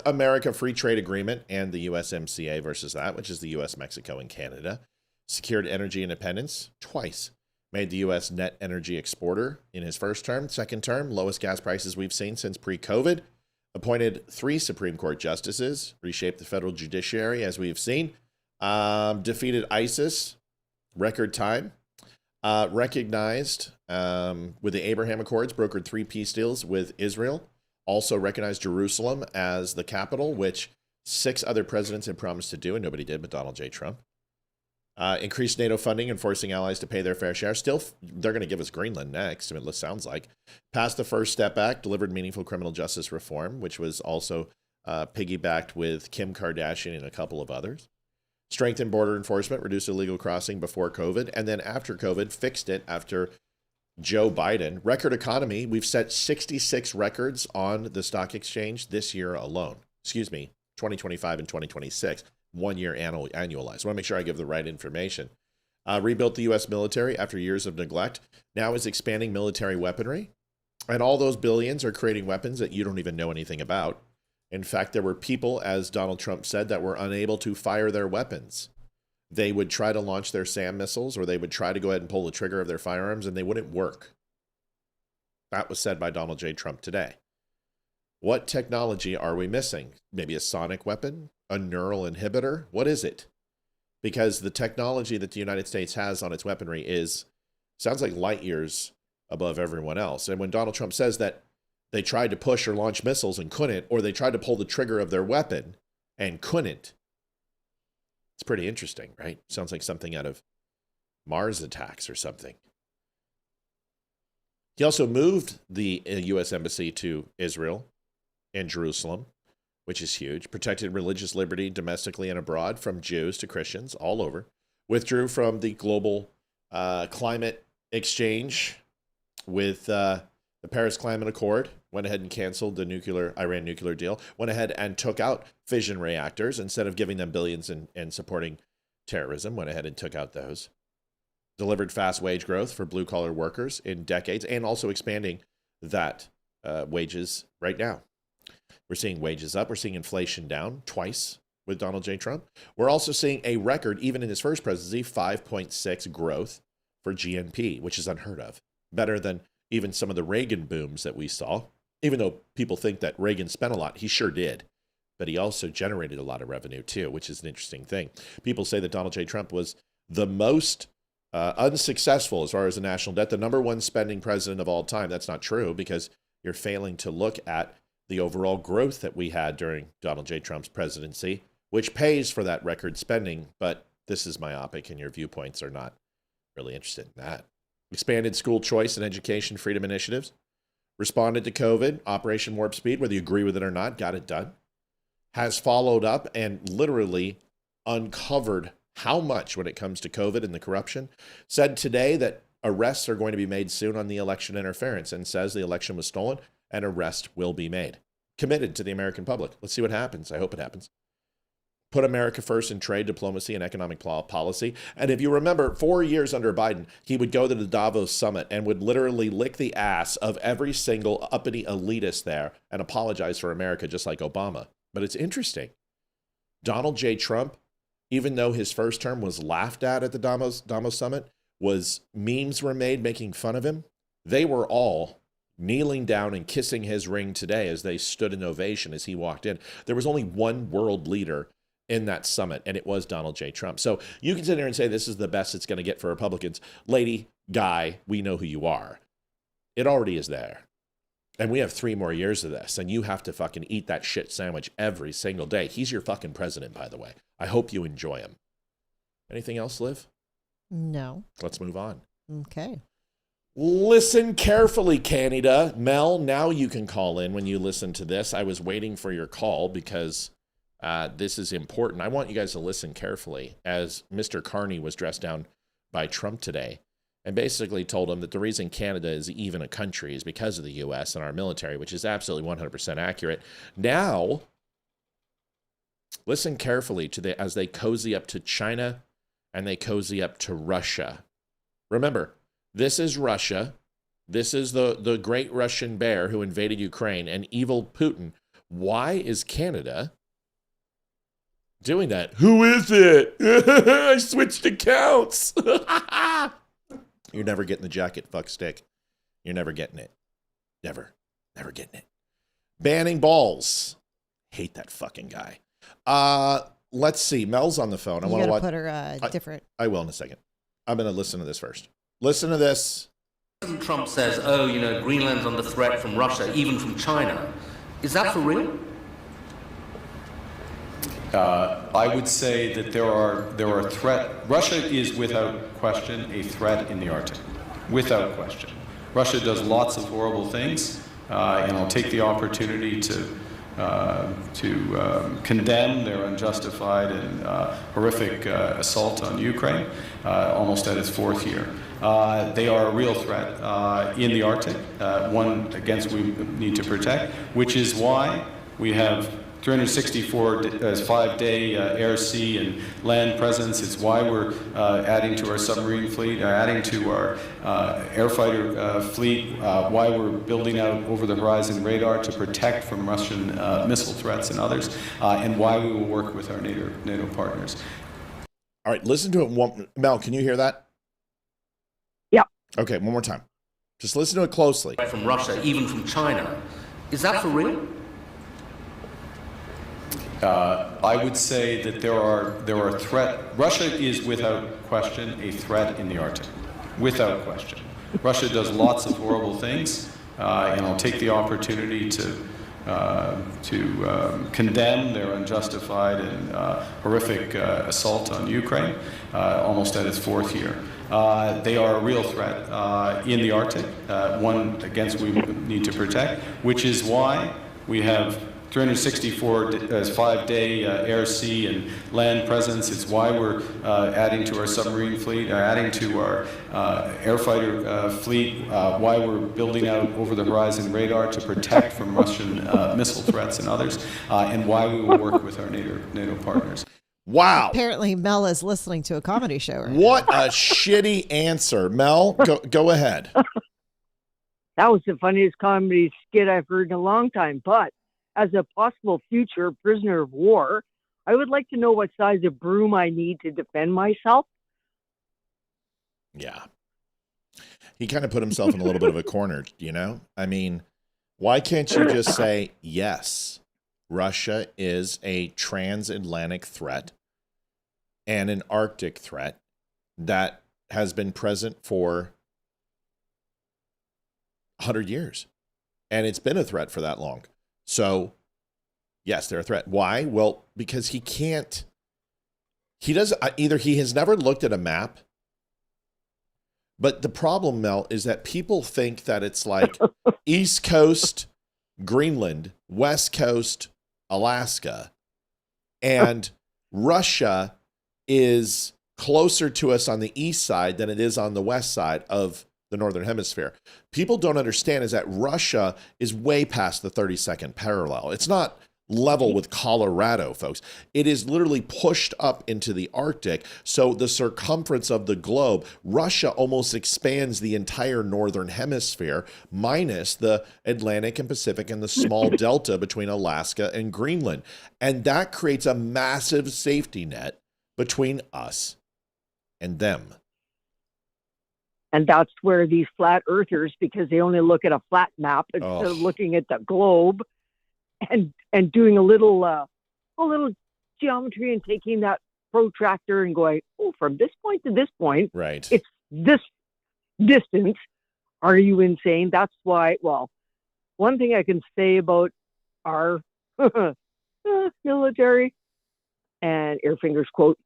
America Free Trade Agreement, and the USMCA versus that, which is the U.S., Mexico, and Canada. Secured energy independence twice. Made the U.S. net energy exporter in his first term. Second term, lowest gas prices we've seen since pre-COVID. Appointed 3 Supreme Court justices. Reshaped the federal judiciary, as we've seen. Defeated ISIS. Record time. Recognized with the Abraham Accords. Brokered 3 peace deals with Israel. Also recognized Jerusalem as the capital, which 6 other presidents had promised to do, and nobody did but Donald J. Trump. Increased NATO funding and forcing allies to pay their fair share. Still, they're going to give us Greenland next, I mean, it sounds like. Passed the First Step Act, delivered meaningful criminal justice reform, which was also piggybacked with Kim Kardashian and a couple of others. Strengthened border enforcement, reduced illegal crossing before COVID, and then after COVID, fixed it after Joe Biden. Record economy, we've set 66 records on the stock exchange this year alone. 2025 and 2026. 1 year annualized. I want to make sure I give the right information. Rebuilt the U.S. military after years of neglect. Now is expanding military weaponry. And all those billions are creating weapons that you don't even know anything about. In fact, there were people, as Donald Trump said, that were unable to fire their weapons. They would try to launch their SAM missiles, or they would try to go ahead and pull the trigger of their firearms, and they wouldn't work. That was said by Donald J. Trump today. What technology are we missing? Maybe a sonic weapon? A neural inhibitor? What is it? Because the technology that the United States has on its weaponry sounds like light years above everyone else. And when Donald Trump says that they tried to push or launch missiles and couldn't, or they tried to pull the trigger of their weapon and couldn't, it's pretty interesting, right? Sounds like something out of Mars Attacks or something. He also moved the U.S. Embassy to Israel and Jerusalem, which is huge. Protected religious liberty domestically and abroad, from Jews to Christians all over. Withdrew from the global climate exchange with the Paris Climate Accord. Went ahead and canceled the Iran nuclear deal. Went ahead and took out fission reactors instead of giving them billions and supporting terrorism. Went ahead and took out those. Delivered fast wage growth for blue-collar workers in decades, and also expanding that wages right now. We're seeing wages up. We're seeing inflation down twice with Donald J. Trump. We're also seeing a record, even in his first presidency, 5.6 growth for GNP, which is unheard of. Better than even some of the Reagan booms that we saw. Even though people think that Reagan spent a lot, he sure did. But he also generated a lot of revenue too, which is an interesting thing. People say that Donald J. Trump was the most unsuccessful as far as the national debt, the #1 spending president of all time. That's not true, because you're failing to look at the overall growth that we had during Donald J. Trump's presidency, which pays for that record spending, but this is myopic and your viewpoints are not really interested in that. Expanded school choice and education freedom initiatives. Responded to COVID, Operation Warp Speed, whether you agree with it or not, got it done. Has followed up and literally uncovered how much when it comes to COVID and the corruption. Said today that arrests are going to be made soon on the election interference and says the election was stolen and arrest will be made. Committed to the American public. Let's see what happens. I hope it happens. Put America first in trade, diplomacy, and economic policy. And if you remember, 4 years under Biden, he would go to the Davos summit and would literally lick the ass of every single uppity elitist there and apologize for America just like Obama. But it's interesting. Donald J. Trump, even though his first term was laughed at the Davos summit, memes were made making fun of him. They were all kneeling down and kissing his ring today as they stood in ovation as he walked in. There was only one world leader in that summit, and it was Donald J. Trump. So you can sit there and say this is the best it's going to get for Republicans. Lady, guy, we know who you are. It already is there. And we have 3 more years of this, and you have to fucking eat that shit sandwich every single day. He's your fucking president, by the way. I hope you enjoy him. Anything else, Liv? No. Let's move on. Okay. Listen carefully, Canada. Mel, now you can call in when you listen to this. I was waiting for your call because this is important. I want you guys to listen carefully as Mr. Carney was dressed down by Trump today and basically told him that the reason Canada is even a country is because of the U.S. and our military, which is absolutely 100% accurate. Now, listen carefully to as they cozy up to China and they cozy up to Russia. Remember, this is Russia. This is the great Russian bear who invaded Ukraine and evil Putin. Why is Canada doing that? Who is it? I switched accounts. You're never getting the jacket, fuck stick. You're never getting it. Never getting it. Banning balls. Hate that fucking guy. Let's see. Mel's on the phone. I want to put her different. I will in a second. I'm going to listen to this first. Listen to this. President Trump says, Greenland's under threat from Russia, even from China. Is that for real? I would say that there are threats. Russia is without question a threat in the Arctic, without question. Russia does lots of horrible things, and I'll take the opportunity to condemn their unjustified and horrific assault on Ukraine, almost at its 4th year. They are a real threat in the Arctic, one against we need to protect, which is why we have 364 5-day air, sea, and land presence. It's why we're adding to our submarine fleet, adding to our air fighter fleet, why we're building out over-the-horizon radar to protect from Russian missile threats and others, and why we will work with our NATO partners. All right, listen to it. Mel, can you hear that? Yeah. Okay, one more time. Just listen to it closely. From Russia, even from China. Is that for real? I would say that there are threats. Russia is without question a threat in the Arctic, without question. Russia does lots of horrible things, and I'll take the opportunity to condemn their unjustified and horrific assault on Ukraine, almost at its 4th year. They are a real threat in the Arctic, one against we need to protect, which is why we have 364 5-day air, sea, and land presence. It's why we're adding to our submarine fleet, adding to our air fighter fleet, why we're building out over-the-horizon radar to protect from Russian missile threats and others, and why we will work with our NATO partners. Wow. Apparently Mel is listening to a comedy show right What a shitty answer. Mel, go ahead. That was the funniest comedy skit I've heard in a long time, but as a possible future prisoner of war, I would like to know what size of broom I need to defend myself. Yeah. He kind of put himself in a little bit of a corner, you know? I mean, why can't you just say, yes, Russia is a transatlantic threat and an Arctic threat that has been present for 100 years. And it's been a threat for that long. So, yes, they're a threat. Why? Well, because he has never looked at a map. But the problem, Mel, is that people think that it's like East Coast, Greenland, West Coast, Alaska, and Russia is closer to us on the east side than it is on the west side of the Northern Hemisphere. People don't understand is that Russia is way past the 32nd parallel. It's not level with Colorado, folks. It is literally pushed up into the Arctic. So the circumference of the globe, Russia almost expands the entire Northern Hemisphere, minus the Atlantic and Pacific and the small delta between Alaska and Greenland. And that creates a massive safety net between us and them. And that's where these flat earthers, because they only look at a flat map instead of looking at the globe and doing a little geometry and taking that protractor and going, oh, from this point to this point, right? It's this distance. Are you insane? That's why. Well, one thing I can say about our military, and air fingers quote,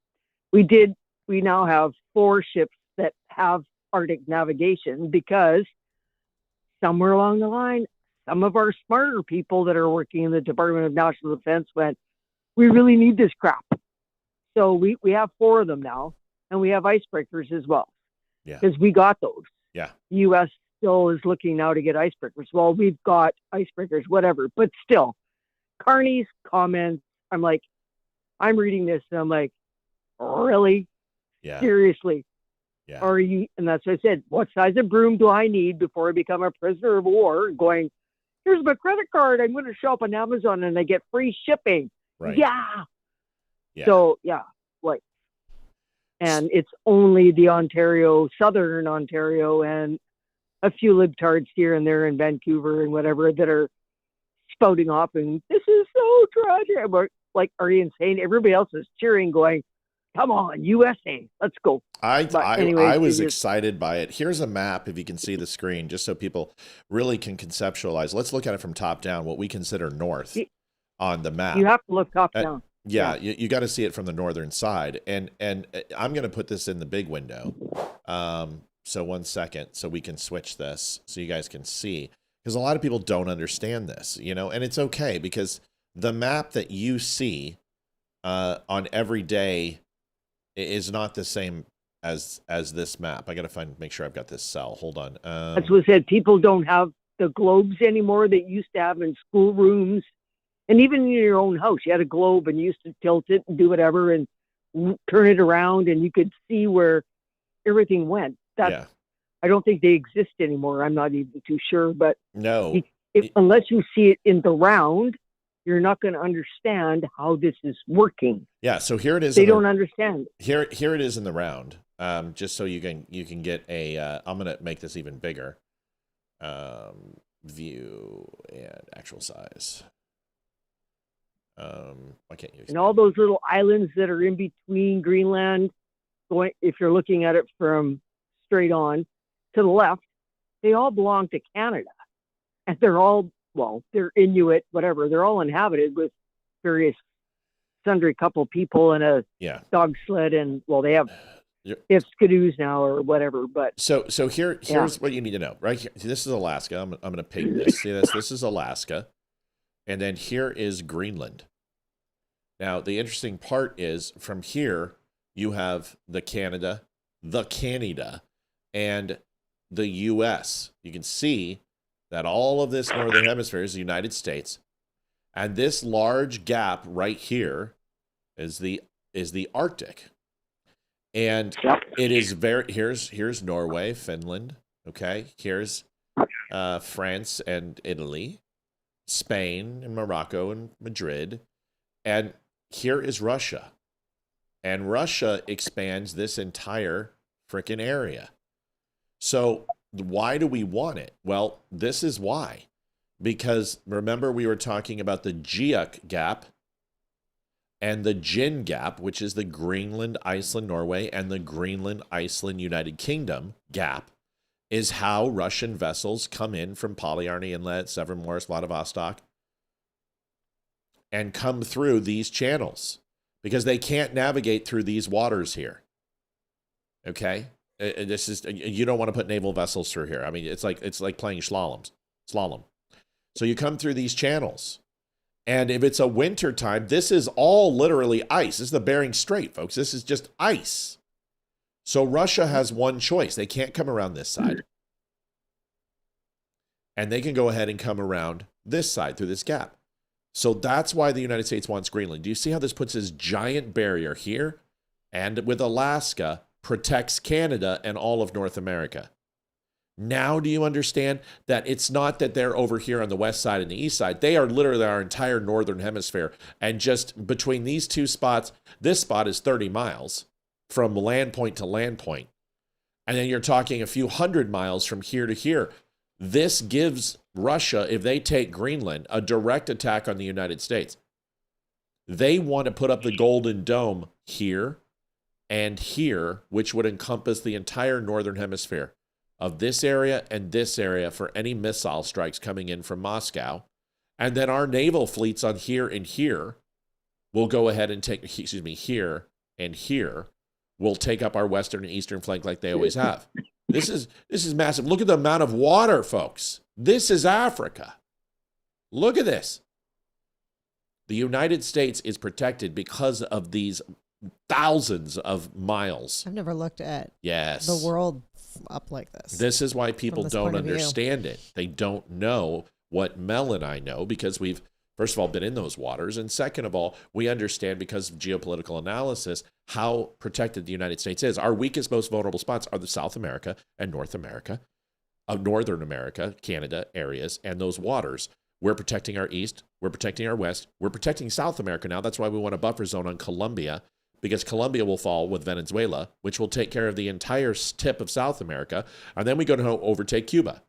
we now have 4 ships that have Arctic navigation, because somewhere along the line, some of our smarter people that are working in the Department of National Defense went, we really need this crap. So we have 4 of them now, and we have icebreakers as well. Yeah. Because we got those. Yeah. The U.S. still is looking now to get icebreakers. Well, we've got icebreakers, whatever. But still, Carney's comments, I'm reading this, and I'm like, really? Yeah. Seriously? Yeah. Are you? And that's what I said. What size of broom do I need before I become a prisoner of war? Going, here's my credit card. I'm going to shop on Amazon and I get free shipping. Right. Yeah. So, and it's only the Southern Ontario, and a few libtards here and there in Vancouver and whatever that are spouting off. And this is so tragic. But, are you insane? Everybody else is cheering, going, come on, USA, let's go. I was excited by it. Here's a map, if you can see the screen, just so people really can conceptualize. Let's look at it from top down, what we consider north on the map. You have to look top down. Yeah, you got to see it from the northern side. And I'm going to put this in the big window. So 1 second, so we can switch this so you guys can see. Because a lot of people don't understand this, and it's okay, because the map that you see on every day is not the same as this map. I got to make sure I've got this cell. Hold on. That's what I said. People don't have the globes anymore that you used to have in schoolrooms, and even in your own house. You had a globe and you used to tilt it and do whatever and turn it around, and you could see where everything went. I don't think they exist anymore. I'm not even too sure, but no, unless you see it in the round, you're not going to understand how this is working. Yeah, so here it is. They don't understand. Here it is in the round. Just so you can get a. I'm going to make this even bigger. View and actual size. Why can't you? And all those little islands that are in between Greenland, if you're looking at it from straight on to the left, they all belong to Canada, and they're all. Well, they're Inuit, whatever. They're all inhabited with various sundry couple people and a dog sled, and they have skidoos now or whatever. But so here's what you need to know, right here. This is Alaska. I'm going to ping this. See this? This is Alaska, and then here is Greenland. Now the interesting part is from here you have the Canada, and the U.S. You can see that all of this northern hemisphere is the United States, and this large gap right here is the Arctic, and it is here's Norway, Finland, okay, here's France and Italy, Spain and Morocco and Madrid, and here is Russia, and Russia expands this entire frickin' area. So why do we want it? Well, this is why. Because remember, we were talking about the Geoc gap and the Gin gap, which is the Greenland, Iceland, Norway, and the Greenland, Iceland, United Kingdom gap, is how Russian vessels come in from Polyarny Inlet, Severomorsk, Vladivostok, and come through these channels because they can't navigate through these waters here. Okay? This is, you don't want to put naval vessels through here. I mean, it's like playing slalom. So you come through these channels. And if it's a winter time, this is all literally ice. This is the Bering Strait, folks. This is just ice. So Russia has one choice. They can't come around this side. And they can go ahead and come around this side through this gap. So that's why the United States wants Greenland. Do you see how this puts this giant barrier here? And with Alaska, protects Canada and all of North America. Now do you understand that it's not that they're over here on the west side and the east side. They are literally our entire northern hemisphere. And just between these two spots, this spot is 30 miles from land point to land point. And then you're talking a few hundred miles from here to here. This gives Russia, if they take Greenland, a direct attack on the United States. They want to put up the Golden Dome here and here, which would encompass the entire northern hemisphere of this area and this area for any missile strikes coming in from Moscow. And then our naval fleets on here and here will go ahead and take, here and here will take up our western and eastern flank like they always have. This is massive. Look at the amount of water, folks. This is Africa. Look at this. The United States is protected because of these thousands of miles. I've never looked at yes. the world up like this. This is why people don't understand it. They don't know what Mel and I know because we've, first of all, been in those waters. And second of all, we understand because of geopolitical analysis how protected the United States is. Our weakest, most vulnerable spots are the South America and North America, Northern America, Canada areas, and those waters. We're protecting our east. We're protecting our west. We're protecting South America now. That's why we want a buffer zone on Colombia, because Colombia will fall with Venezuela, which will take care of the entire tip of South America. And then we go to overtake Cuba.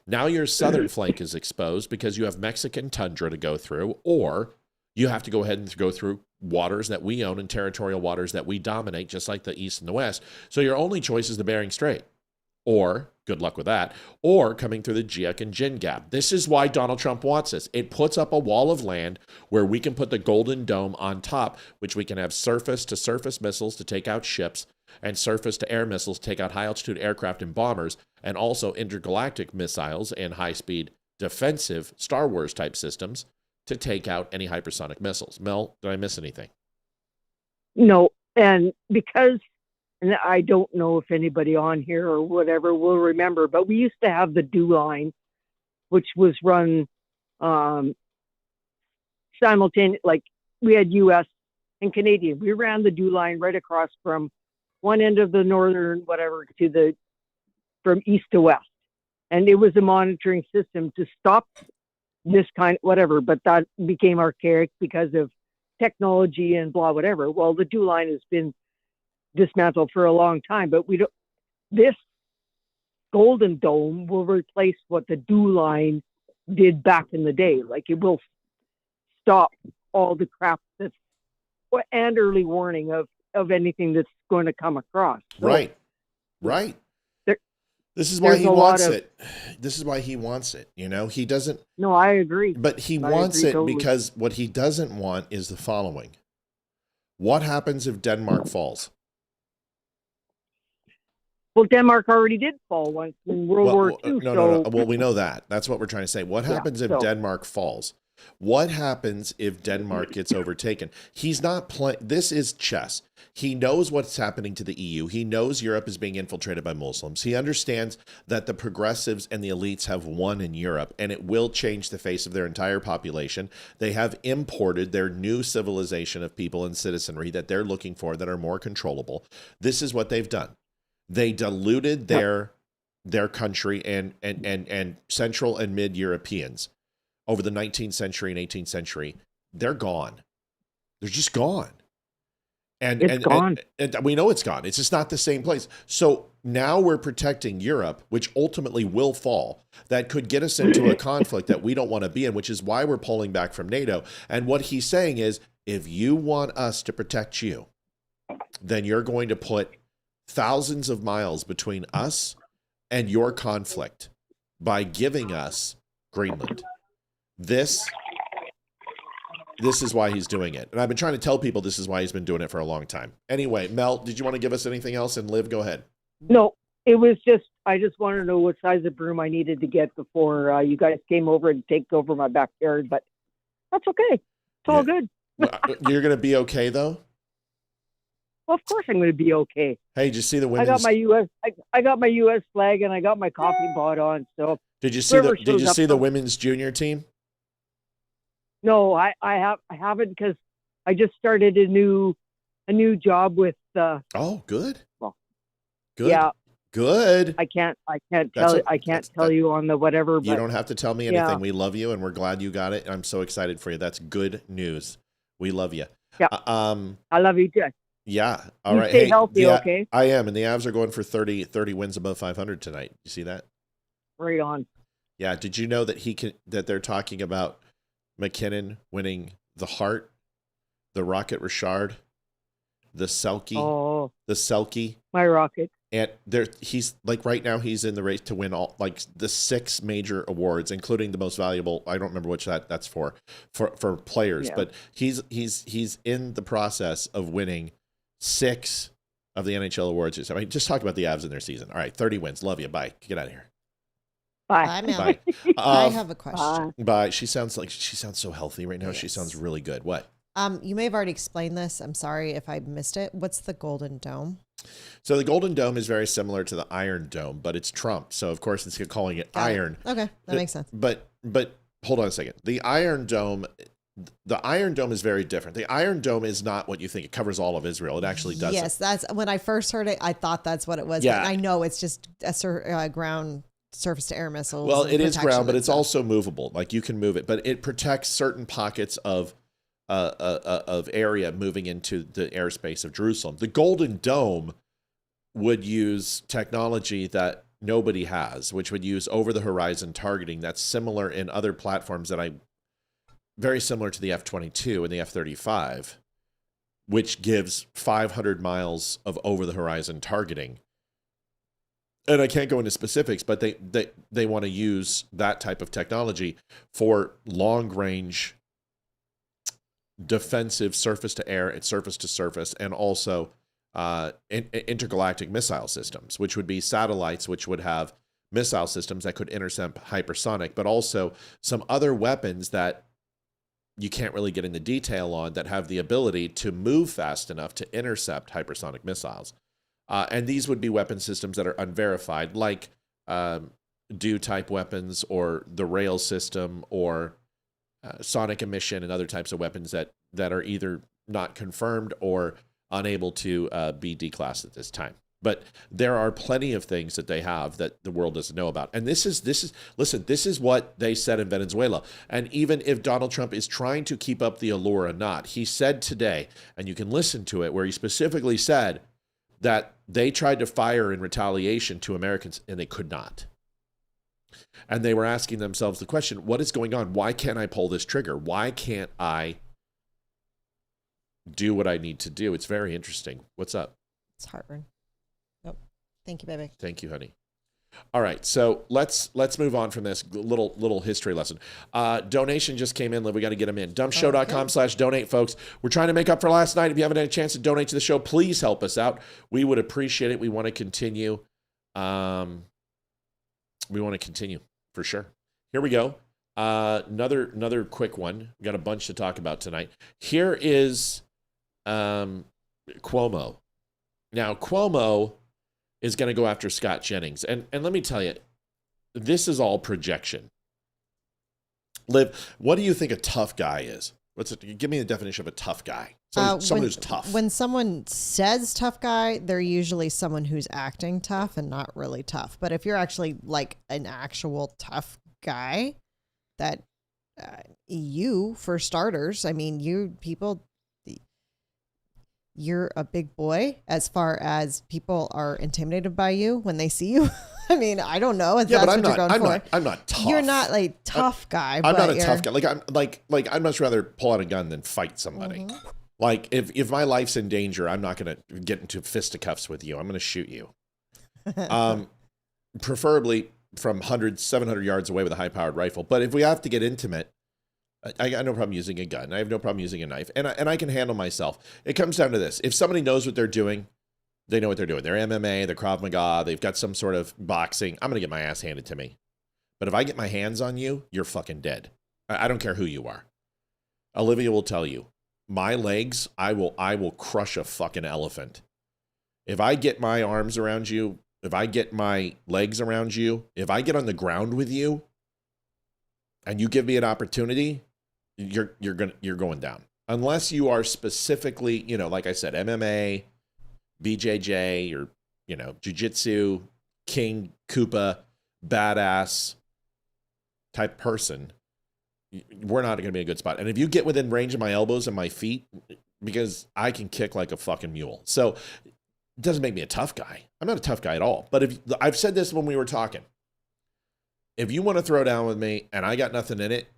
Now your southern flank is exposed because you have Mexican tundra to go through, or you have to go ahead and go through waters that we own and territorial waters that we dominate, just like the east and the west. So your only choice is the Bering Strait, or good luck with that, or coming through the Jiak and Jin Gap. This is why Donald Trump wants this. It puts up a wall of land where we can put the Golden Dome on top, which we can have surface-to-surface missiles to take out ships and surface-to-air missiles to take out high-altitude aircraft and bombers, and also intergalactic missiles and high-speed defensive Star Wars-type systems to take out any hypersonic missiles. Mel, did I miss anything? No, and because, and I don't know if anybody on here or whatever will remember, but we used to have the DEW line, which was run simultaneously, like we had U.S. and Canadian. We ran the DEW line right across from one end of the northern whatever to from east to west. And it was a monitoring system to stop this kind of whatever, but that became archaic because of technology and blah, whatever. Well, the DEW line has been dismantled for a long time, but this Golden Dome will replace what the DEW line did back in the day. Like it will stop all the crap and early warning of anything that's going to come across. So, right. This is why he wants it. This is why he wants it. You know, he doesn't. No, I agree. But he wants it totally. Because what he doesn't want is the following. What happens if Denmark falls? Well, Denmark already did fall once in World War II. No. Well, we know that. That's what we're trying to say. What happens if Denmark falls? What happens if Denmark gets overtaken? He's not playing. This is chess. He knows what's happening to the EU. He knows Europe is being infiltrated by Muslims. He understands that the progressives and the elites have won in Europe, and it will change the face of their entire population. They have imported their new civilization of people and citizenry that they're looking for that are more controllable. This is what they've done. They diluted their country and Central and Mid Europeans over the 19th century and 18th century. They're gone. They're just gone. And we know it's gone. It's just not the same place. So now we're protecting Europe, which ultimately will fall. That could get us into a conflict that we don't want to be in, which is why we're pulling back from NATO. And what he's saying is, if you want us to protect you, then you're going to put thousands of miles between us and your conflict by giving us Greenland. This this is why he's doing it. And I've been trying to tell people this is why he's been doing it for a long time. Anyway, Mel, did you want to give us anything else? And Liv, go ahead. No, it was just, I just wanted to know what size of broom I needed to get before you guys came over and take over my backyard, but that's okay. It's all good. You're going to be okay, though? Well, of course I'm going to be okay. Hey, did you see the women's... I got my U.S. flag and I got my coffee pot on, so... Did you see the women's junior team? No, I haven't, because I just started a new job with. Oh, good. Well, good. Yeah. Good. I can't tell you on the whatever. But, you don't have to tell me anything. Yeah. We love you, and we're glad you got it. I'm so excited for you. That's good news. We love you. Yeah. I love you too. Yeah. All you right. Stay healthy, okay? I am, and the Avs are going for 30 wins above 500 tonight. You see that? Right on. Yeah. Did you know that that they're talking about McKinnon winning the Hart, the Rocket Richard, the Selke, my Rocket, and he's like right now he's in the race to win all like the 6 major awards, including the most valuable. I don't remember which that's for players, but he's in the process of winning 6 of the NHL awards. I mean, just talk about the Avs in their season. All right, 30 wins. Love you. Bye. Get out of here. Bye. Bye. I have a question. Bye. She sounds so healthy right now. Yes. She sounds really good. What? You may have already explained this. I'm sorry if I missed it. What's the Golden Dome? So the Golden Dome is very similar to the Iron Dome, but it's Trump. So of course it's calling it Iron. Okay, that makes sense. But hold on a second. The Iron Dome is very different. The Iron Dome is not what you think. It covers all of Israel. It actually doesn't. Yes, that's when I first heard it. I thought that's what it was. Yeah. But I know it's just a ground surface to air missiles. Well, it is ground, but it's also movable. Like you can move it, but it protects certain pockets of area moving into the airspace of Jerusalem. The Golden Dome would use technology that nobody has, which would use over the horizon targeting that's similar in other platforms very similar to the F-22 and the F-35, which gives 500 miles of over the horizon targeting. And I can't go into specifics, but they want to use that type of technology for long range defensive surface to air and surface to surface, and also intergalactic missile systems, which would be satellites, which would have missile systems that could intercept hypersonic, but also some other weapons that you can't really get into detail on that have the ability to move fast enough to intercept hypersonic missiles. And these would be weapon systems that are unverified, like DEW-type weapons or the rail system or sonic emission and other types of weapons that are either not confirmed or unable to be declassed at this time. But there are plenty of things that they have that the world doesn't know about. And this is what they said in Venezuela. And even if Donald Trump is trying to keep up the allure or not, he said today, and you can listen to it, where he specifically said that they tried to fire in retaliation to Americans and they could not. And they were asking themselves the question, what is going on? Why can't I pull this trigger? Why can't I do what I need to do? It's very interesting. What's up? It's heartburn. Nope. Thank you, baby. Thank you, honey. All right, so let's move on from this little history lesson. Donation just came in, Liv. We got to get them in. Dumbshow.com/donate, folks. We're trying to make up for last night. If you haven't had a chance to donate to the show, please help us out. We would appreciate it. We want to continue. We want to continue for sure. Here we go. Another quick one. We got a bunch to talk about tonight. Here is Cuomo. Now, Cuomo is going to go after Scott Jennings. And let me tell you, this is all projection. Liv, what do you think a tough guy is? Give me the definition of a tough guy. Someone who's tough. When someone says tough guy, they're usually someone who's acting tough and not really tough. But if you're actually like an actual tough guy, that you, for starters, I mean, you're a big boy as far as people are intimidated by you when they see you. I mean, I don't know if that's what you're going for. I'm not tough. You're not like tough guy. I'm not a tough guy. I'd much rather pull out a gun than fight somebody. Mm-hmm. Like if my life's in danger, I'm not going to get into fisticuffs with you. I'm going to shoot you. Preferably from 700 yards away with a high-powered rifle. But if we have to get intimate, I got no problem using a gun. I have no problem using a knife, and I can handle myself. It comes down to this: if somebody knows what they're doing, they know what they're doing. They're MMA, they're Krav Maga, they've got some sort of boxing. I'm gonna get my ass handed to me. But if I get my hands on you, you're fucking dead. I don't care who you are. Olivia will tell you, my legs, I will crush a fucking elephant. If I get my arms around you, if I get my legs around you, if I get on the ground with you, and you give me an opportunity, you're going down. Unless you are specifically, like I said, MMA, BJJ, or jiu-jitsu, king, Koopa, badass type person, we're not going to be in a good spot. And if you get within range of my elbows and my feet, because I can kick like a fucking mule. So it doesn't make me a tough guy. I'm not a tough guy at all. But I've said this when we were talking. If you want to throw down with me and I got nothing in it,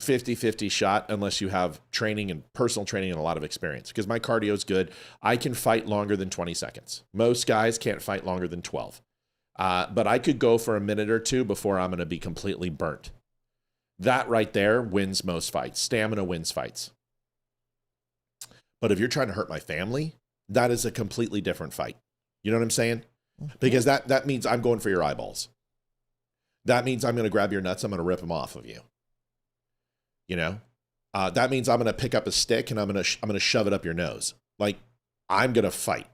50-50 shot, unless you have training and personal training and a lot of experience, because my cardio is good. I can fight longer than 20 seconds. Most guys can't fight longer than 12. But I could go for a minute or two before I'm going to be completely burnt. That right there wins most fights. Stamina wins fights. But if you're trying to hurt my family, that is a completely different fight. You know what I'm saying? Because that means I'm going for your eyeballs. That means I'm going to grab your nuts. I'm going to rip them off of you. That means I'm going to pick up a stick and I'm going to shove it up your nose. Like, I'm going to fight.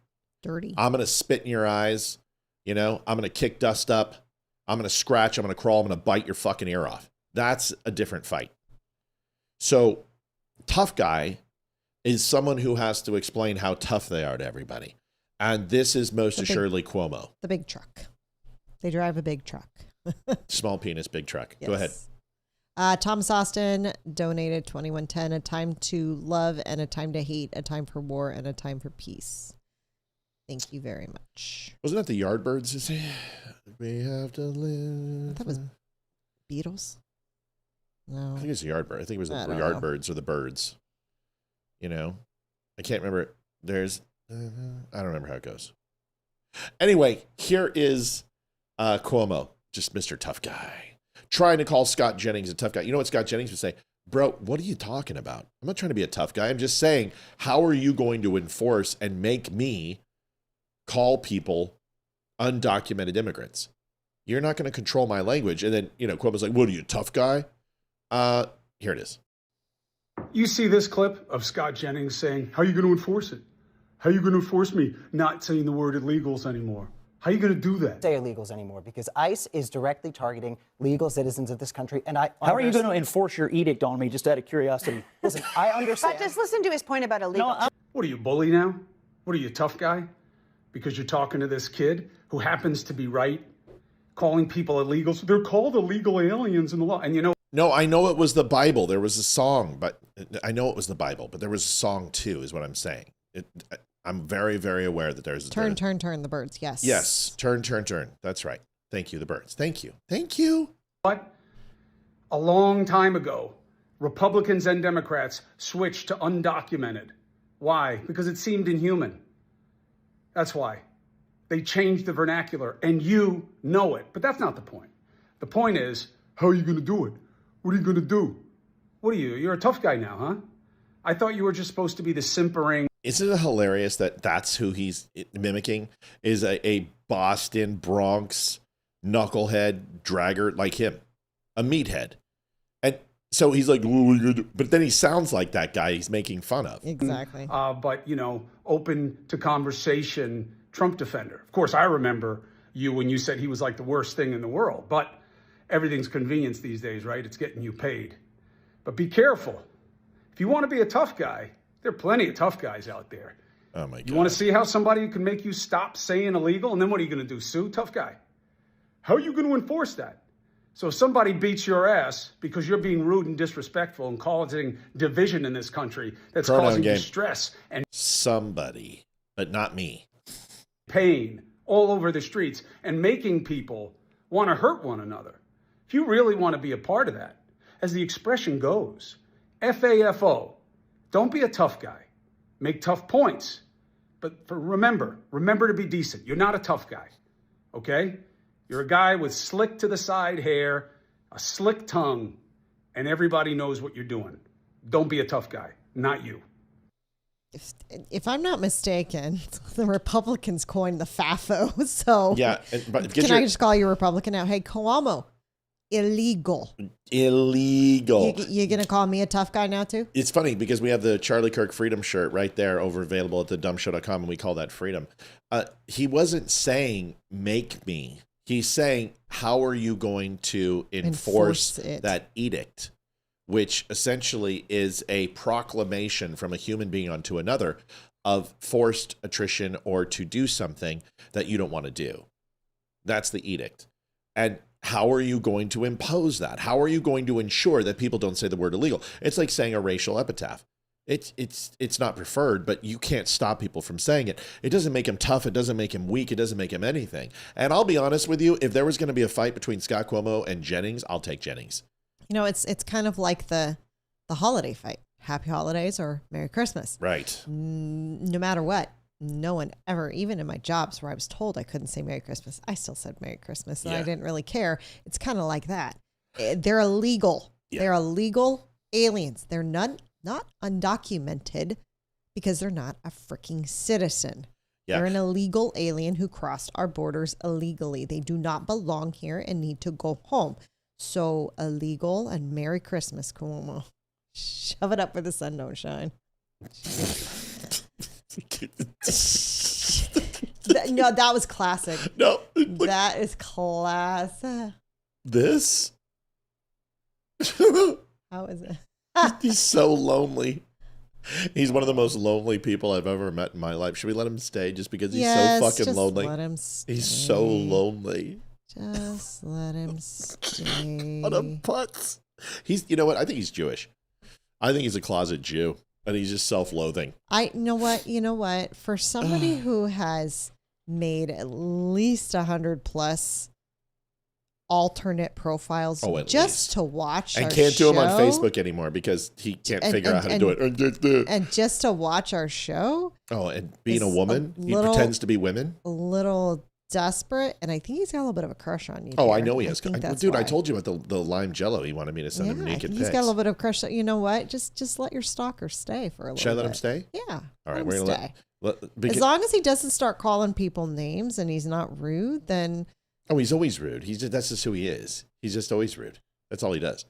Dirty. I'm going to spit in your eyes. I'm going to kick dust up. I'm going to scratch. I'm going to crawl. I'm going to bite your fucking ear off. That's a different fight. So, tough guy is someone who has to explain how tough they are to everybody. And this is most assuredly Cuomo. The big truck. They drive a big truck. Small penis, big truck. Yes. Go ahead. Thomas Austin donated 2110, a time to love and a time to hate, a time for war and a time for peace. Thank you very much. Wasn't that the Yardbirds? We have to live. That was Beatles. No. I think it's the Yardbirds. I think it was the Yardbirds or the Birds. I can't remember. There's, I don't remember how it goes. Anyway, here is Cuomo, just Mr. Tough Guy, trying to call Scott Jennings a tough guy. You know what Scott Jennings would say? Bro, what are you talking about? I'm not trying to be a tough guy. I'm just saying, how are you going to enforce and make me call people undocumented immigrants? You're not going to control my language. And then, Cuomo's like, what are you, a tough guy? Here it is. You see this clip of Scott Jennings saying, how are you going to enforce it? How are you going to enforce me not saying the word illegals anymore? How are you going to do that? Say illegals anymore, because ICE is directly targeting legal citizens of this country. And how are you going to enforce your edict on me, just out of curiosity? Listen, I understand. But just listen to his point about illegal. No, what are you, bully now? What are you, tough guy? Because you're talking to this kid who happens to be right, calling people illegals. They're called illegal aliens in the law. And No, I know it was the Bible. There was a song, but I know it was the Bible, but there was a song too, is what I'm saying. I'm very, very aware that there's turn, the birds. Yes. Yes. Turn. That's right. Thank you, the birds. Thank you. But a long time ago, Republicans and Democrats switched to undocumented. Why? Because it seemed inhuman. That's why. They changed the vernacular, and you know it. But that's not the point. The point is, how are you going to do it? What are you going to do? What are you? You're a tough guy now, huh? I thought you were just supposed to be the simpering. Isn't it hilarious that that's who he's mimicking? Is a Boston, Bronx, knucklehead dragger like him, a meathead. And so he's like, what are you gonna do? But then he sounds like that guy he's making fun of. Exactly. But, open to conversation Trump defender. Of course, I remember you when you said he was like the worst thing in the world. But everything's convenience these days, right? It's getting you paid. But be careful. If you want to be a tough guy, there are plenty of tough guys out there. Oh, my God. You want to see how somebody can make you stop saying illegal? And then what are you going to do, sue? Tough guy. How are you going to enforce that? So if somebody beats your ass because you're being rude and disrespectful and causing division in this country, that's causing distress and somebody, but not me, pain all over the streets and making people want to hurt one another. If you really want to be a part of that, as the expression goes, FAFO, don't be a tough guy. Make tough points. But remember to be decent. You're not a tough guy, okay? You're a guy with slick to the side hair, a slick tongue, and everybody knows what you're doing. Don't be a tough guy. Not you. If I'm not mistaken, the Republicans coined the FAFO. So yeah, but can I just call you Republican now? Hey, Cuomo, illegal. Illegal. You gonna call me a tough guy now too? It's funny because we have the Charlie Kirk Freedom shirt right there over available at thedumbshow.com, and we call that freedom. He wasn't saying make me. He's saying how are you going to enforce that edict, which essentially is a proclamation from a human being onto another of forced attrition or to do something that you don't want to do. That's the edict. And how are you going to impose that? How are you going to ensure that people don't say the word illegal? It's like saying a racial epitaph. It's not preferred, but you can't stop people from saying it. It doesn't make him tough. It doesn't make him weak. It doesn't make him anything. And I'll be honest with you, if there was going to be a fight between Scott Cuomo and Jennings, I'll take Jennings. You know, it's kind of like the holiday fight. Happy holidays or Merry Christmas. Right. No matter what, no one ever, even in my jobs where I was told I couldn't say Merry Christmas, I still said Merry Christmas, and I didn't really care. It's kind of like that. They're illegal. Yeah. They're illegal aliens. They're not undocumented because they're not a freaking citizen. Yeah. They're an illegal alien who crossed our borders illegally. They do not belong here and need to go home. So illegal and Merry Christmas, Cuomo. Shove it up where the sun don't shine. No, that was classic. No. That is classic. This? How is it? He's so lonely. He's one of the most lonely people I've ever met in my life. Should we let him stay just because he's so fucking lonely? Let him stay. He's so lonely. Just let him stay. What a putz. He's, you know what? I think he's Jewish. I think he's a closet Jew, and he's just self-loathing. You know what? For somebody who has made at least 100 plus alternate profiles just to watch and our can't show, do them on Facebook anymore because he can't figure out how to do it. And just to watch our show. Oh, and being a woman, he pretends to be women. A little desperate, and I think he's got a little bit of a crush on you. Oh, I know he has. Dude, I told you about the lime jello. He wanted me to send him naked pics. He's got a little bit of crush. You know what? Just let your stalker stay for a little bit. Should I let him stay? Yeah. All right, we're gonna let as long as he doesn't start calling people names and he's not rude, then. Oh, he's always rude. That's just who he is. He's just always rude. That's all he does.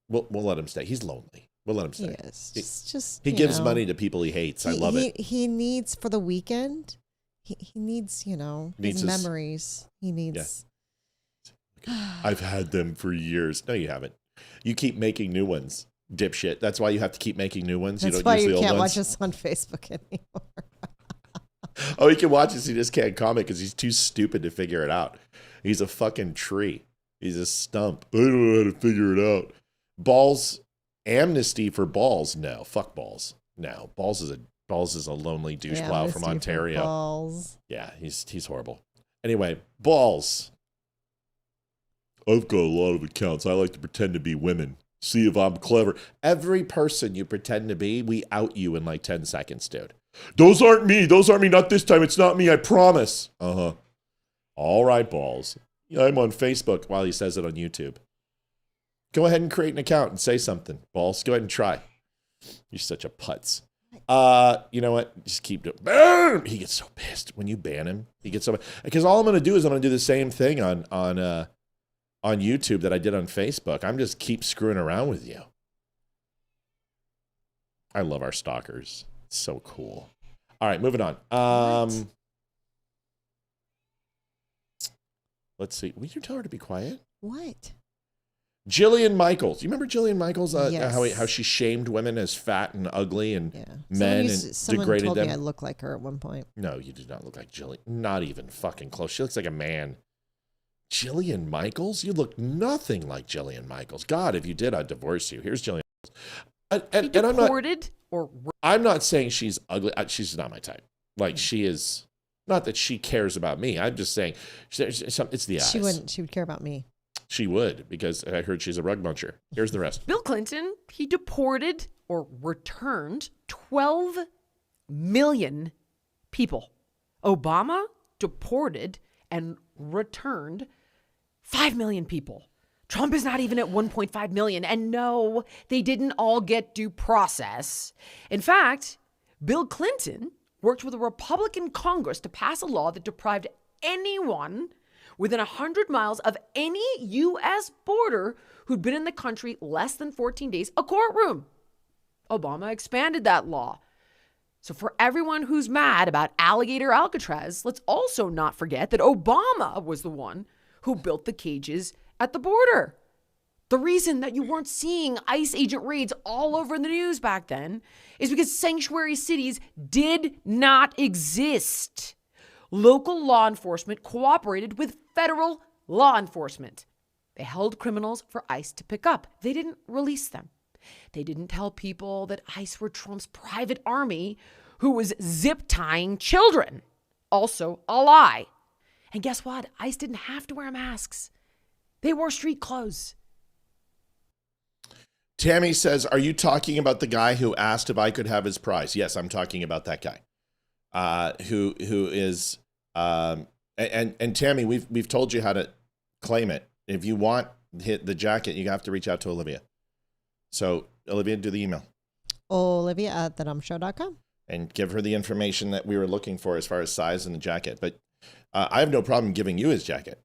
We'll let him stay. He's lonely. We'll let him stay. He is. He gives money to people he hates. I love it. He needs for the weekend. He needs, his memories. He needs. Yeah. I've had them for years. No, you haven't. You keep making new ones, dipshit. That's why you have to keep making new ones. That's you don't why use the you old can't ones. watch us on Facebook anymore. Oh, he can watch us. He just can't comment because he's too stupid to figure it out. He's a fucking tree. He's a stump. I don't know how to figure it out. Balls, amnesty for Balls. No, fuck Balls. No, Balls is a lonely douche plow from Ontario. Balls. Yeah, he's horrible. Anyway, Balls. I've got a lot of accounts. I like to pretend to be women. See if I'm clever. Every person you pretend to be, we out you in like 10 seconds, dude. Those aren't me. Not this time. It's not me. I promise. Uh-huh. All right, Balls. I'm on Facebook while he says it on YouTube. Go ahead and create an account and say something, Balls. Go ahead and try. You're such a putz. You know what? Just keep doing. Boom! He gets so pissed when you ban him. He gets so because all I'm going to do is I'm going to do the same thing on YouTube that I did on Facebook. I'm just keep screwing around with you. I love our stalkers. It's so cool. All right, moving on. Let's see. Will you tell her to be quiet? What? Jillian Michaels. You remember Jillian Michaels? Yes. How she shamed women as fat and ugly and men and degraded told them. Me I look like her at one point. No, you do not look like Jillian. Not even fucking close. She looks like a man. Jillian Michaels? You look nothing like Jillian Michaels. God, if you did, I'd divorce you. Here's Jillian Michaels. And I'm not saying she's ugly. She's not my type. Like she is. Not that she cares about me. I'm just saying it's the eyes. She would care about me. She would, because I heard she's a rug muncher. Here's the rest. Bill Clinton, he deported or returned 12 million people. Obama deported and returned 5 million people. Trump is not even at 1.5 million. And no, they didn't all get due process. In fact, Bill Clinton worked with a Republican Congress to pass a law that deprived anyone within 100 miles of any U.S. border who'd been in the country less than 14 days a courtroom. Obama expanded that law. So for everyone who's mad about Alligator Alcatraz, let's also not forget that Obama was the one who built the cages at the border. The reason that you weren't seeing ICE agent raids all over the news back then is because sanctuary cities did not exist. Local law enforcement cooperated with federal law enforcement. They held criminals for ICE to pick up. They didn't release them. They didn't tell people that ICE were Trump's private army who was zip tying children. Also a lie. And guess what? ICE didn't have to wear masks. They wore street clothes. Tammy says, are you talking about the guy who asked if I could have his prize? Yes, I'm talking about that guy. Who is and Tammy, we've told you how to claim it. If you want the jacket, you have to reach out to Olivia. So Olivia, do the email. Olivia@thedumbshow.com. And give her the information that we were looking for as far as size and the jacket. But I have no problem giving you his jacket.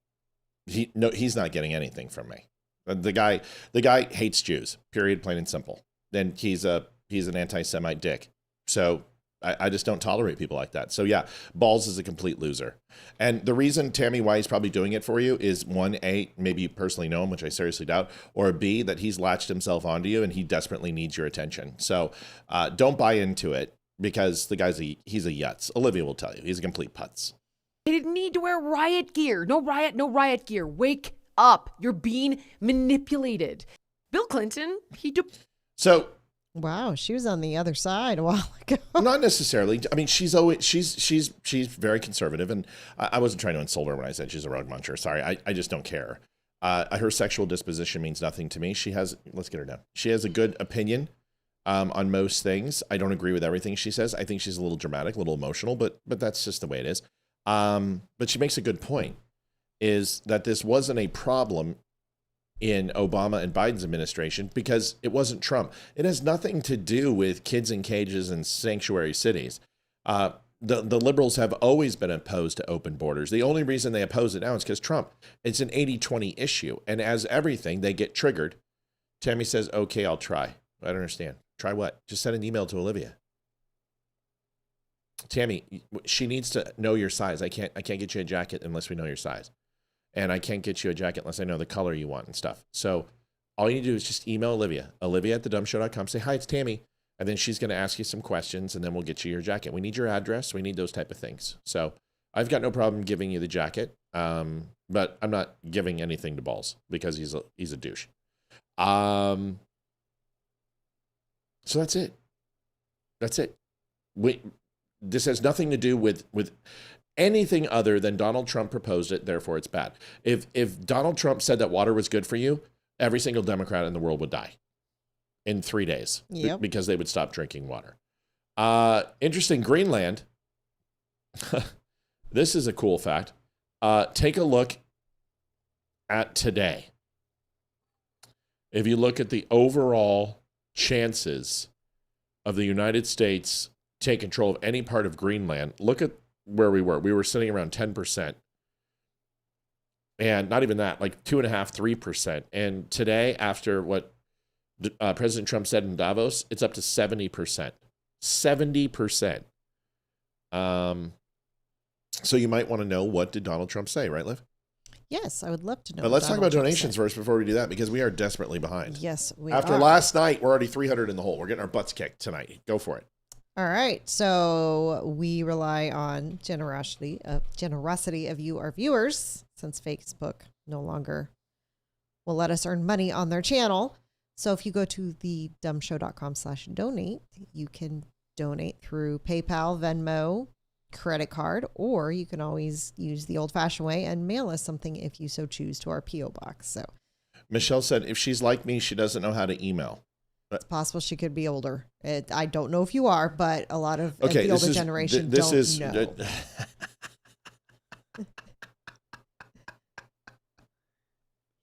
He's not getting anything from me. The guy hates Jews. Period. Plain and simple. Then he's an anti-Semite dick. So I just don't tolerate people like that. So yeah, Balls is a complete loser. And the reason, Tammy, why he's probably doing it for you is one, A, maybe you personally know him, which I seriously doubt, or B, that he's latched himself onto you and he desperately needs your attention. So don't buy into it because the guy's he's a yutz. Olivia will tell you. He's a complete putz. They didn't need to wear riot gear. No riot gear. Wake up. You're being manipulated. Bill Clinton, So wow, she was on the other side a while ago. Not necessarily. I mean, she's very conservative, and I wasn't trying to insult her when I said she's a rogue muncher. Sorry, I just don't care. Her sexual disposition means nothing to me. Let's get her down. She has a good opinion on most things. I don't agree with everything she says. I think she's a little dramatic, a little emotional, but that's just the way it is. But she makes a good point, is that this wasn't a problem in Obama and Biden's administration because it wasn't Trump. It has nothing to do with kids in cages and sanctuary cities. The liberals have always been opposed to open borders. The only reason they oppose it now is because Trump. It's an 80-20 issue. And as everything, they get triggered. Tammy says, okay, I'll try. I don't understand. Try what? Just send an email to Olivia. Tammy, she needs to know your size. I can't get you a jacket unless we know your size. And I can't get you a jacket unless I know the color you want and stuff. So all you need to do is just email Olivia. Olivia@thedumbshow.com. Say, hi, it's Tammy. And then she's going to ask you some questions, and then we'll get you your jacket. We need your address. We need those type of things. So I've got no problem giving you the jacket, but I'm not giving anything to Balls because he's a douche. So that's it. That's it. This has nothing to do with anything other than Donald Trump proposed it, therefore it's bad. If Donald Trump said that water was good for you, every single Democrat in the world would die in 3 days. Yep. Because they would stop drinking water. Interesting, Greenland. This is a cool fact. Take a look at today. If you look at the overall chances of the United States take control of any part of Greenland, look at where we were. We were sitting around 10%. And not even that, like 2.5%, 3%. And today, after what President Trump said in Davos, it's up to 70%. 70%. So you might want to know, what did Donald Trump say, right, Liv? Yes, I would love to know. But let's talk about donations first before we do that, because we are desperately behind. Yes, we After are. last night, we're already 300 in the hole. We're getting our butts kicked tonight. Go for it. All right, so we rely on generosity of you, our viewers, since Facebook no longer will let us earn money on their channel. So if you go to thedumbshow.com/donate, you can donate through PayPal, Venmo, credit card, or you can always use the old-fashioned way and mail us something if you so choose to our P.O. box. So Michelle said, if she's like me, she doesn't know how to email. It's possible she could be older. I don't know if you are, but a lot of the older generation don't know.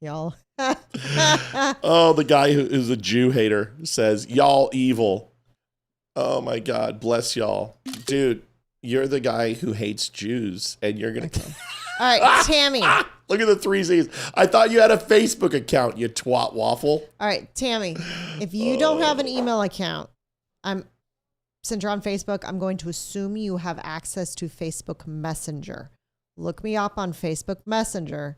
Y'all. Oh, the guy who is a Jew hater says, y'all evil. Oh my God. Bless y'all. Dude, you're the guy who hates Jews and you're going to come. All right, Tammy. Look at the 3 C's. I thought you had a Facebook account, you twat waffle. All right, Tammy, if you don't have an email account, since you're on Facebook, I'm going to assume you have access to Facebook Messenger. Look me up on Facebook Messenger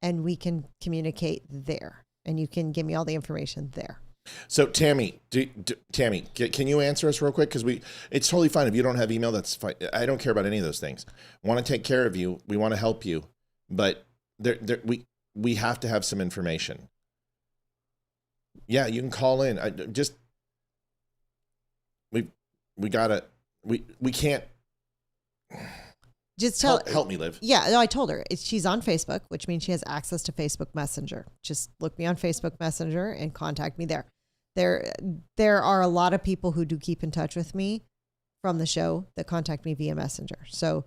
and we can communicate there. And you can give me all the information there. So Tammy, Tammy, can you answer us real quick? Because it's totally fine if you don't have email. That's fine. I don't care about any of those things. Want to take care of you. We want to help you, but we have to have some information. Yeah, you can call in. We can't. Just help me, Liv. Yeah, no, I told her she's on Facebook, which means she has access to Facebook Messenger. Just look me on Facebook Messenger and contact me there. There are a lot of people who do keep in touch with me from the show that contact me via Messenger. So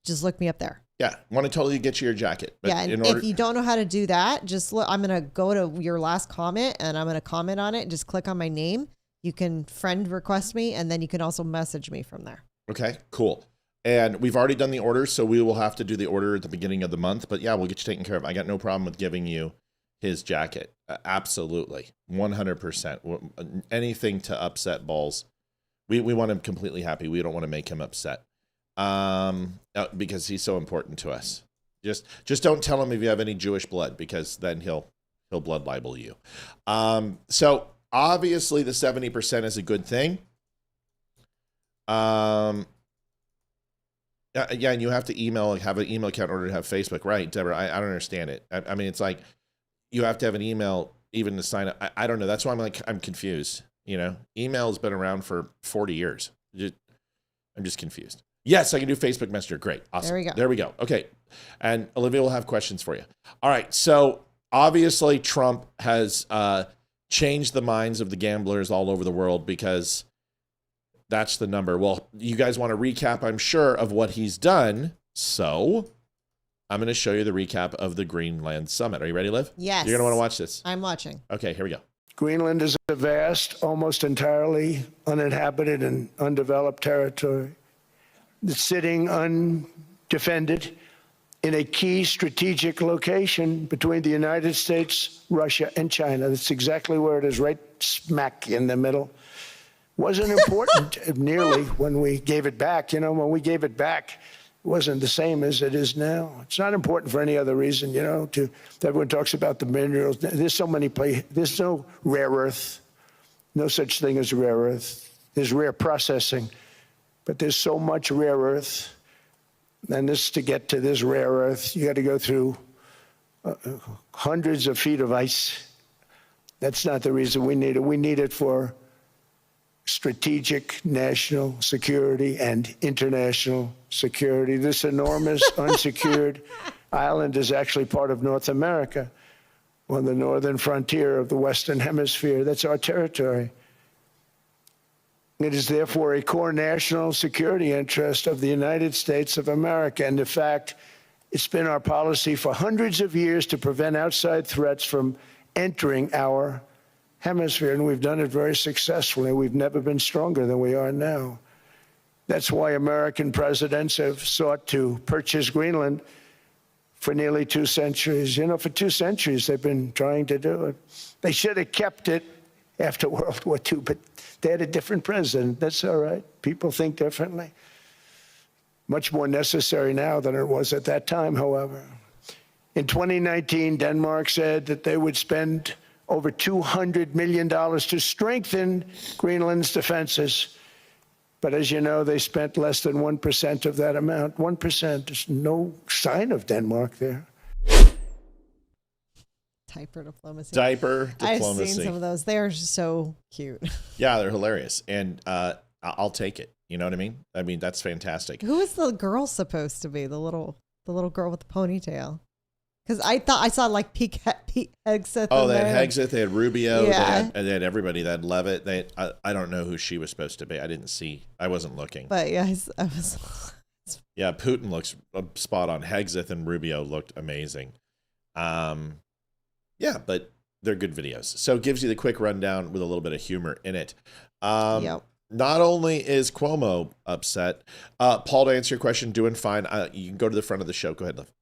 just look me up there. Yeah, want to totally get you your jacket. But yeah, and if you don't know how to do that, just look. I'm gonna go to your last comment and I'm gonna comment on it. Just click on my name. You can friend request me, and then you can also message me from there. Okay, cool. And we've already done the order, so we will have to do the order at the beginning of the month. But yeah, we'll get you taken care of. I got no problem with giving you his jacket. Absolutely. 100%. Anything to upset Balls. We want him completely happy. We don't want to make him upset. Because he's so important to us. Just don't tell him if you have any Jewish blood, because then he'll blood libel you. So obviously the 70% is a good thing. Yeah, and you have to have an email account in order to have Facebook, right, Deborah? I don't understand it. I mean, it's like you have to have an email even to sign up. I don't know. That's why I'm confused. You know, email has been around for 40 years. I'm just confused. Yes, I can do Facebook Messenger. Great, awesome. There we go. Okay, and Olivia will have questions for you. All right, so obviously Trump has changed the minds of the gamblers all over the world because that's the number. Well, you guys want a recap, I'm sure, of what he's done. So I'm going to show you the recap of the Greenland Summit. Are you ready, Liv? Yes. You're going to want to watch this. I'm watching. Okay, here we go. Greenland is a vast, almost entirely uninhabited and undeveloped territory that's sitting undefended in a key strategic location between the United States, Russia, and China. That's exactly where it is, right smack in the middle. Wasn't important nearly when we gave it back. You know, when we gave it back, it wasn't the same as it is now. It's not important for any other reason, you know, everyone talks about the minerals. There's so many places. There's no rare earth, no such thing as rare earth. There's rare processing, but there's so much rare earth. And to get to this rare earth, you got to go through hundreds of feet of ice. That's not the reason we need it. We need it for strategic national security and international security. This enormous unsecured island is actually part of North America, on the northern frontier of the Western Hemisphere. That's our territory. It is therefore a core national security interest of the United States of America. And in fact, it's been our policy for hundreds of years to prevent outside threats from entering our hemisphere, and we've done it very successfully. We've never been stronger than we are now. That's why American presidents have sought to purchase Greenland for nearly 2 centuries. You know, for 2 centuries they've been trying to do it. They should have kept it after World War II, but they had a different president. That's all right. People think differently. Much more necessary now than it was at that time, however. In 2019, Denmark said that they would spend over $200 million to strengthen Greenland's defenses. But as you know, they spent less than 1% of that amount. 1%. There's no sign of Denmark there. Diaper diplomacy. Diaper diplomacy. I've seen some of those. They are so cute. Yeah, they're hilarious. And I'll take it. You know what I mean? I mean, that's fantastic. Who is the girl supposed to be? The little girl with the ponytail. Because I thought I saw like Pete Hegseth. Oh, they had Hegseth, they had Rubio, yeah. They had everybody. They had Levitt. I don't know who she was supposed to be. I didn't see. I wasn't looking. But yeah, I was. Yeah, Putin looks spot on. Hegseth and Rubio looked amazing. Yeah, but they're good videos. So it gives you the quick rundown with a little bit of humor in it. Not only is Cuomo upset, Paul, to answer your question, doing fine. You can go to the front of the show. Go ahead, Liv.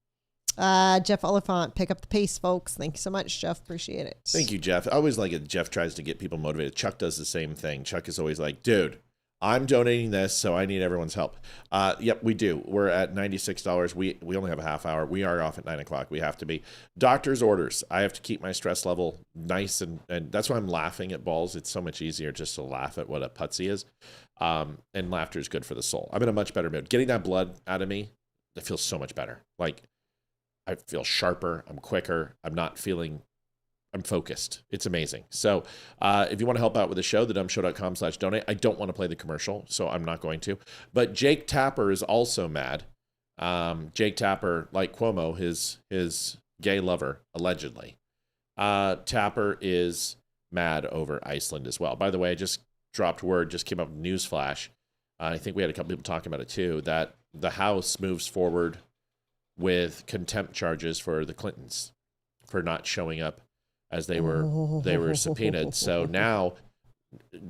Jeff Oliphant, pick up the pace, folks. Thank you so much, Jeff. Appreciate it. Thank you, Jeff. I always like it. Jeff tries to get people motivated. Chuck does the same thing. Chuck is always like, dude, I'm donating this, so I need everyone's help. Yep, we do. We're at $96. We only have a half hour. We are off at 9 o'clock. We have to be. Doctor's orders. I have to keep my stress level nice, and that's why I'm laughing at balls. It's so much easier just to laugh at what a putsy is. And laughter is good for the soul. I'm in a much better mood. Getting that blood out of me, it feels so much better. Like, I feel sharper. I'm quicker. I'm focused. It's amazing. So if you want to help out with the show, thedumbshow.com/donate. I don't want to play the commercial, so I'm not going to. But Jake Tapper is also mad. Jake Tapper, like Cuomo, his gay lover, allegedly. Tapper is mad over Iceland as well. By the way, I just dropped word, just came up with newsflash. I think we had a couple people talking about it too, that the House moves forward with contempt charges for the Clintons for not showing up as they were subpoenaed. So now,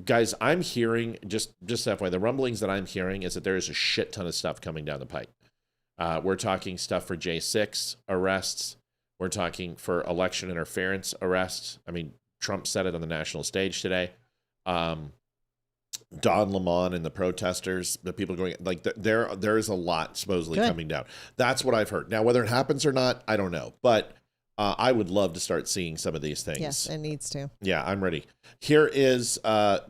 guys, I'm hearing, just FYI, the rumblings that I'm hearing is that there is a shit ton of stuff coming down the pipe. We're talking stuff for J6 arrests. We're talking for election interference arrests. I mean, Trump said it on the national stage today. Don Lemon and the protesters, the people going, like, there is a lot supposedly coming down. That's what I've heard. Now, whether it happens or not, I don't know. But I would love to start seeing some of these things. Yes, it needs to. Yeah, I'm ready. Here is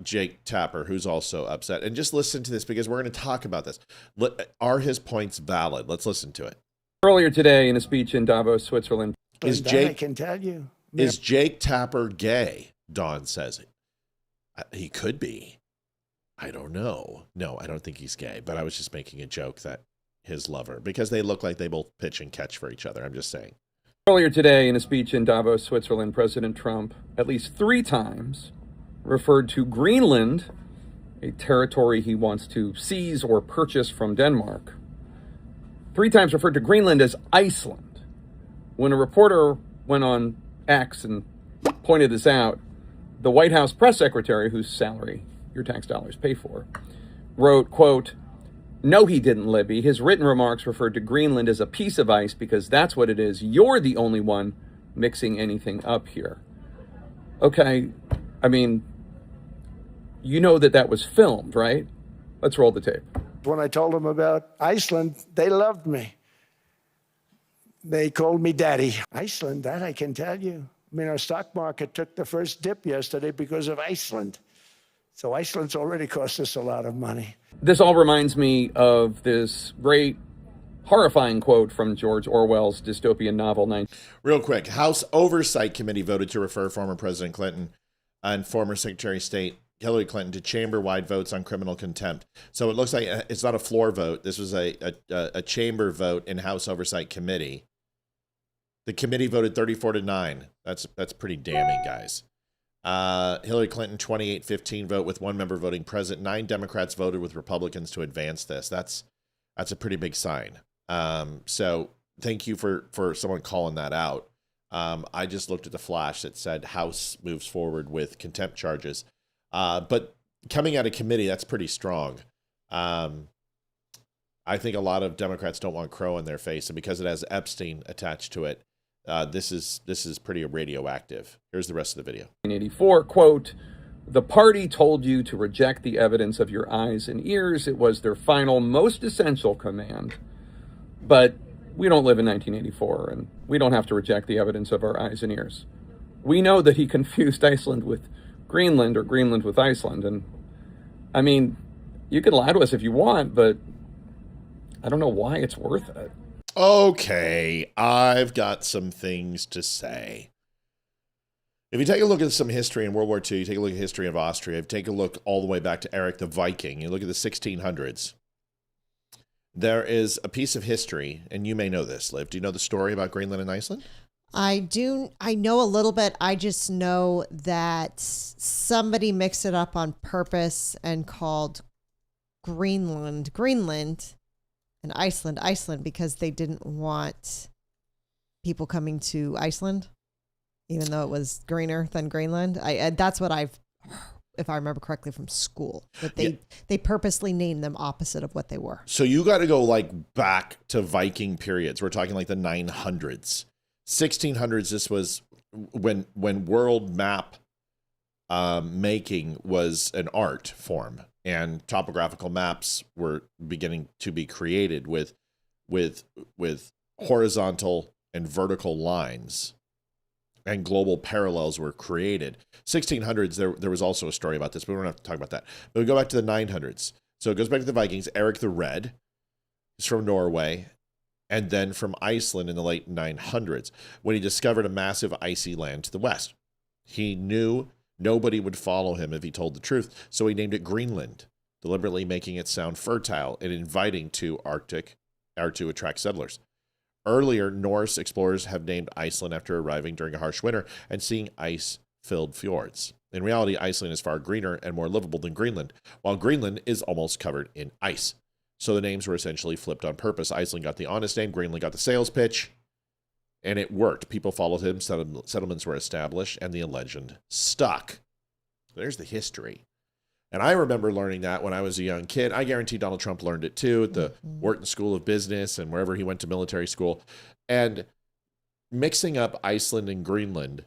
Jake Tapper, who's also upset. And just listen to this because we're going to talk about this. Are his points valid? Let's listen to it. Earlier today in a speech in Davos, Switzerland. I can tell you. Is Jake Tapper gay? Don says it. He could be. I don't know. No, I don't think he's gay, but I was just making a joke that his lover, because they look like they both pitch and catch for each other. I'm just saying. Earlier today in a speech in Davos, Switzerland, President Trump at least 3 times referred to Greenland, a territory he wants to seize or purchase from Denmark. 3 times referred to Greenland as Iceland. When a reporter went on X and pointed this out, the White House press secretary, whose salary your tax dollars pay for, wrote, quote, "No, he didn't, Libby. His written remarks referred to Greenland as a piece of ice because that's what it is. You're the only one mixing anything up here." Okay, I mean, you know that was filmed, right? Let's roll the tape. When I told them about Iceland, they loved me. They called me daddy. Iceland, that I can tell you. I mean, our stock market took the first dip yesterday because of Iceland. So Iceland's already cost us a lot of money. This all reminds me of this great, horrifying quote from George Orwell's dystopian novel, Real quick, House Oversight Committee voted to refer former President Clinton and former Secretary of State Hillary Clinton to chamber-wide votes on criminal contempt. So it looks like it's not a floor vote. This was a chamber vote in House Oversight Committee. The committee voted 34-9. That's pretty damning, guys. Hillary Clinton 28-15 vote with 1 member voting present. 9 Democrats voted with Republicans to advance this. That's a pretty big sign. So thank you for someone calling that out. I just looked at the flash that said House moves forward with contempt charges. But coming out of committee, that's pretty strong. I think a lot of Democrats don't want Crow in their face, and because it has Epstein attached to it, this is pretty radioactive. Here's the rest of the video. 1984, quote, "The party told you to reject the evidence of your eyes and ears. It was their final, most essential command. But we don't live in 1984, and we don't have to reject the evidence of our eyes and ears. We know that he confused Iceland with Greenland or Greenland with Iceland. And I mean, you can lie to us if you want, but I don't know why it's worth it." Okay, I've got some things to say. If you take a look at some history in World War II, you take a look at the history of Austria, take a look all the way back to Eric the Viking, you look at the 1600s, there is a piece of history, and you may know this, Liv. Do you know the story about Greenland and Iceland? I do. I know a little bit. I just know that somebody mixed it up on purpose and called Greenland, and Iceland, because they didn't want people coming to Iceland, even though it was greener than Greenland. That's what I've, if I remember correctly, from school, that they purposely named them opposite of what they were. So you got to go like back to Viking periods. We're talking like the 900s, 1600s. This was when world map making was an art form, and topographical maps were beginning to be created with horizontal and vertical lines, and global parallels were created. 1600s, there was also a story about this, but we don't have to talk about that. But we go back to the 900s. So it goes back to the Vikings. Eric the Red is from Norway, and then from Iceland in the late 900s, when he discovered a massive icy land to the west. He knew nobody would follow him if he told the truth, so he named it Greenland, deliberately making it sound fertile and inviting to Arctic, or to attract settlers. Earlier, Norse explorers have named Iceland after arriving during a harsh winter and seeing ice-filled fjords. In reality, Iceland is far greener and more livable than Greenland, while Greenland is almost covered in ice. So the names were essentially flipped on purpose. Iceland got the honest name, Greenland got the sales pitch, and it worked. People followed him, settlements were established, and the legend stuck. There's the history. And I remember learning that when I was a young kid. I guarantee Donald Trump learned it too at the Wharton School of Business and wherever he went to military school. And mixing up Iceland and Greenland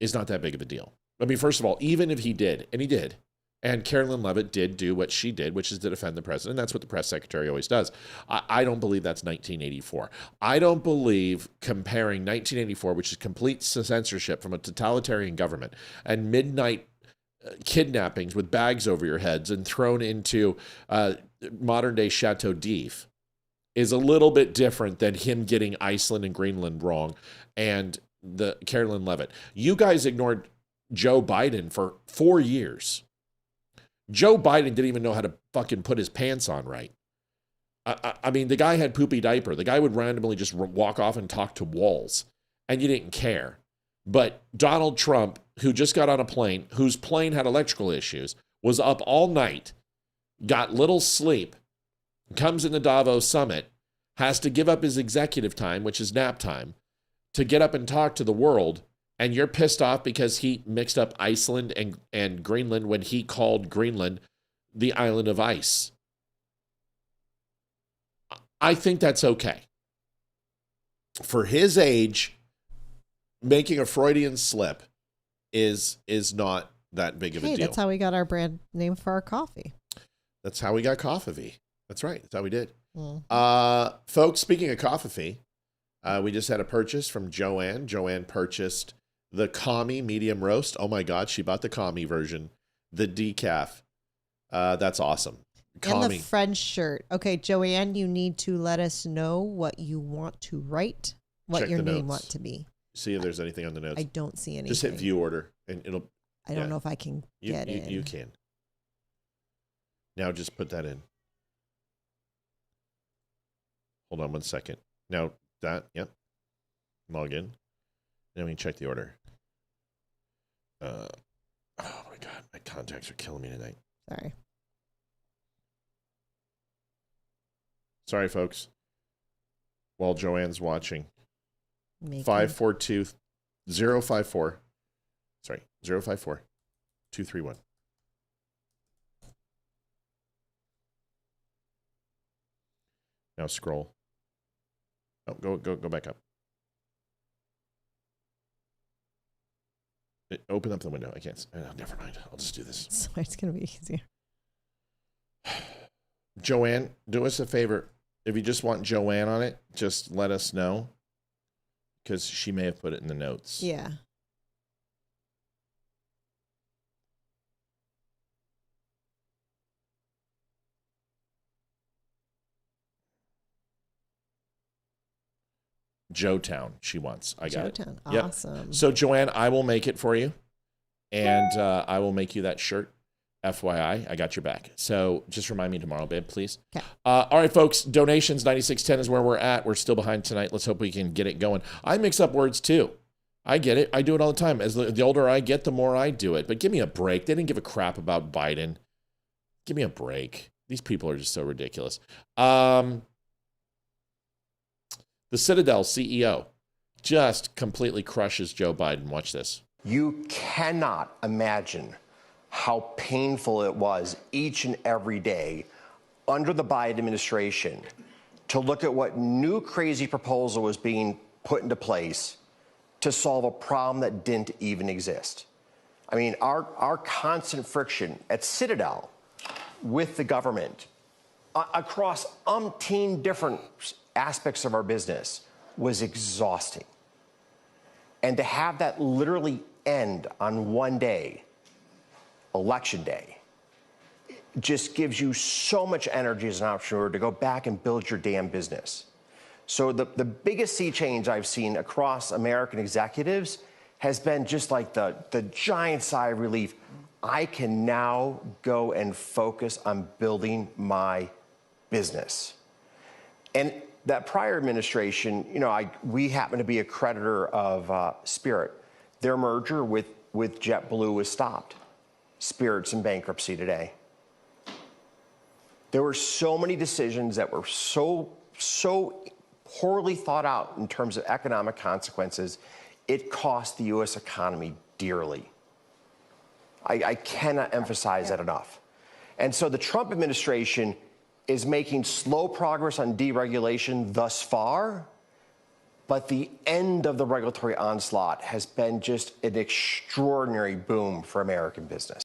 is not that big of a deal. I mean, first of all, even if he did, and he did, and Carolyn Leavitt did do what she did, which is to defend the president. That's what the press secretary always does. I don't believe that's 1984. I don't believe comparing 1984, which is complete censorship from a totalitarian government, and midnight kidnappings with bags over your heads and thrown into modern day Chateau d'If, is a little bit different than him getting Iceland and Greenland wrong and the Carolyn Leavitt. You guys ignored Joe Biden for 4 years. Joe Biden didn't even know how to fucking put his pants on right. I mean, the guy had poopy diaper. The guy would randomly just walk off and talk to walls, and you didn't care. But Donald Trump, who just got on a plane, whose plane had electrical issues, was up all night, got little sleep, comes in the Davos summit, has to give up his executive time, which is nap time, to get up and talk to the world, and you're pissed off because he mixed up Iceland and Greenland when he called Greenland the island of ice. I think that's okay. For his age, making a Freudian slip is not that big of a deal. That's how we got our brand name for our coffee. That's how we got Coffee. That's right. That's how we did. Mm. Folks, speaking of Coffee, we just had a purchase from Joanne. Joanne purchased the Kami medium roast. Oh my God, she bought the Kami version, the decaf. That's awesome. Kami. And the French shirt. Okay, Joanne, you need to let us know what you want to write, what Check your the name notes. want to be. See if there's anything on the notes. I don't see anything. Just hit view order and it'll. I don't know if I can get in. You can. Now just put that in. Hold on 1 second. Now that, yep. Log in. Then we can check the order. Oh my God, my contacts are killing me tonight. Sorry, folks. While Joanne's watching. 542-054. Sorry, 054-231. Now scroll. Oh, go back up. Open up the window. I can't. Oh, never mind. I'll just do this. So it's going to be easier. Joanne, do us a favor. If you just want Joanne on it, just let us know. Because she may have put it in the notes. Yeah. Joetown, she wants. I got Joetown. it. Yep. Awesome. So, Joanne, I will make it for you. And I will make you that shirt. FYI, I got your back. So just remind me tomorrow, babe, please. Okay. All right, folks. Donations, 9610 is where we're at. We're still behind tonight. Let's hope we can get it going. I mix up words, too. I get it. I do it all the time. As the older I get, the more I do it. But give me a break. They didn't give a crap about Biden. Give me a break. These people are just so ridiculous. The The Citadel CEO just completely crushes Joe Biden. Watch this. You cannot imagine how painful it was each and every day under the Biden administration to look at what new crazy proposal was being put into place to solve a problem that didn't even exist. I mean, our constant friction at Citadel with the government across umpteen different aspects of our business was exhausting. And to have that literally end on one day, Election Day, just gives you so much energy as an entrepreneur to go back and build your damn business. So the biggest sea change I've seen across American executives has been just like the giant sigh of relief. I can now go and focus on building my business. And that prior administration, you know, we happen to be a creditor of Spirit. Their merger with JetBlue was stopped. Spirit's in bankruptcy today. There were so many decisions that were so poorly thought out in terms of economic consequences. It cost the U.S. economy dearly. I cannot emphasize that enough. And so the Trump administration is making slow progress on deregulation thus far, but the end of the regulatory onslaught has been just an extraordinary boom for American business.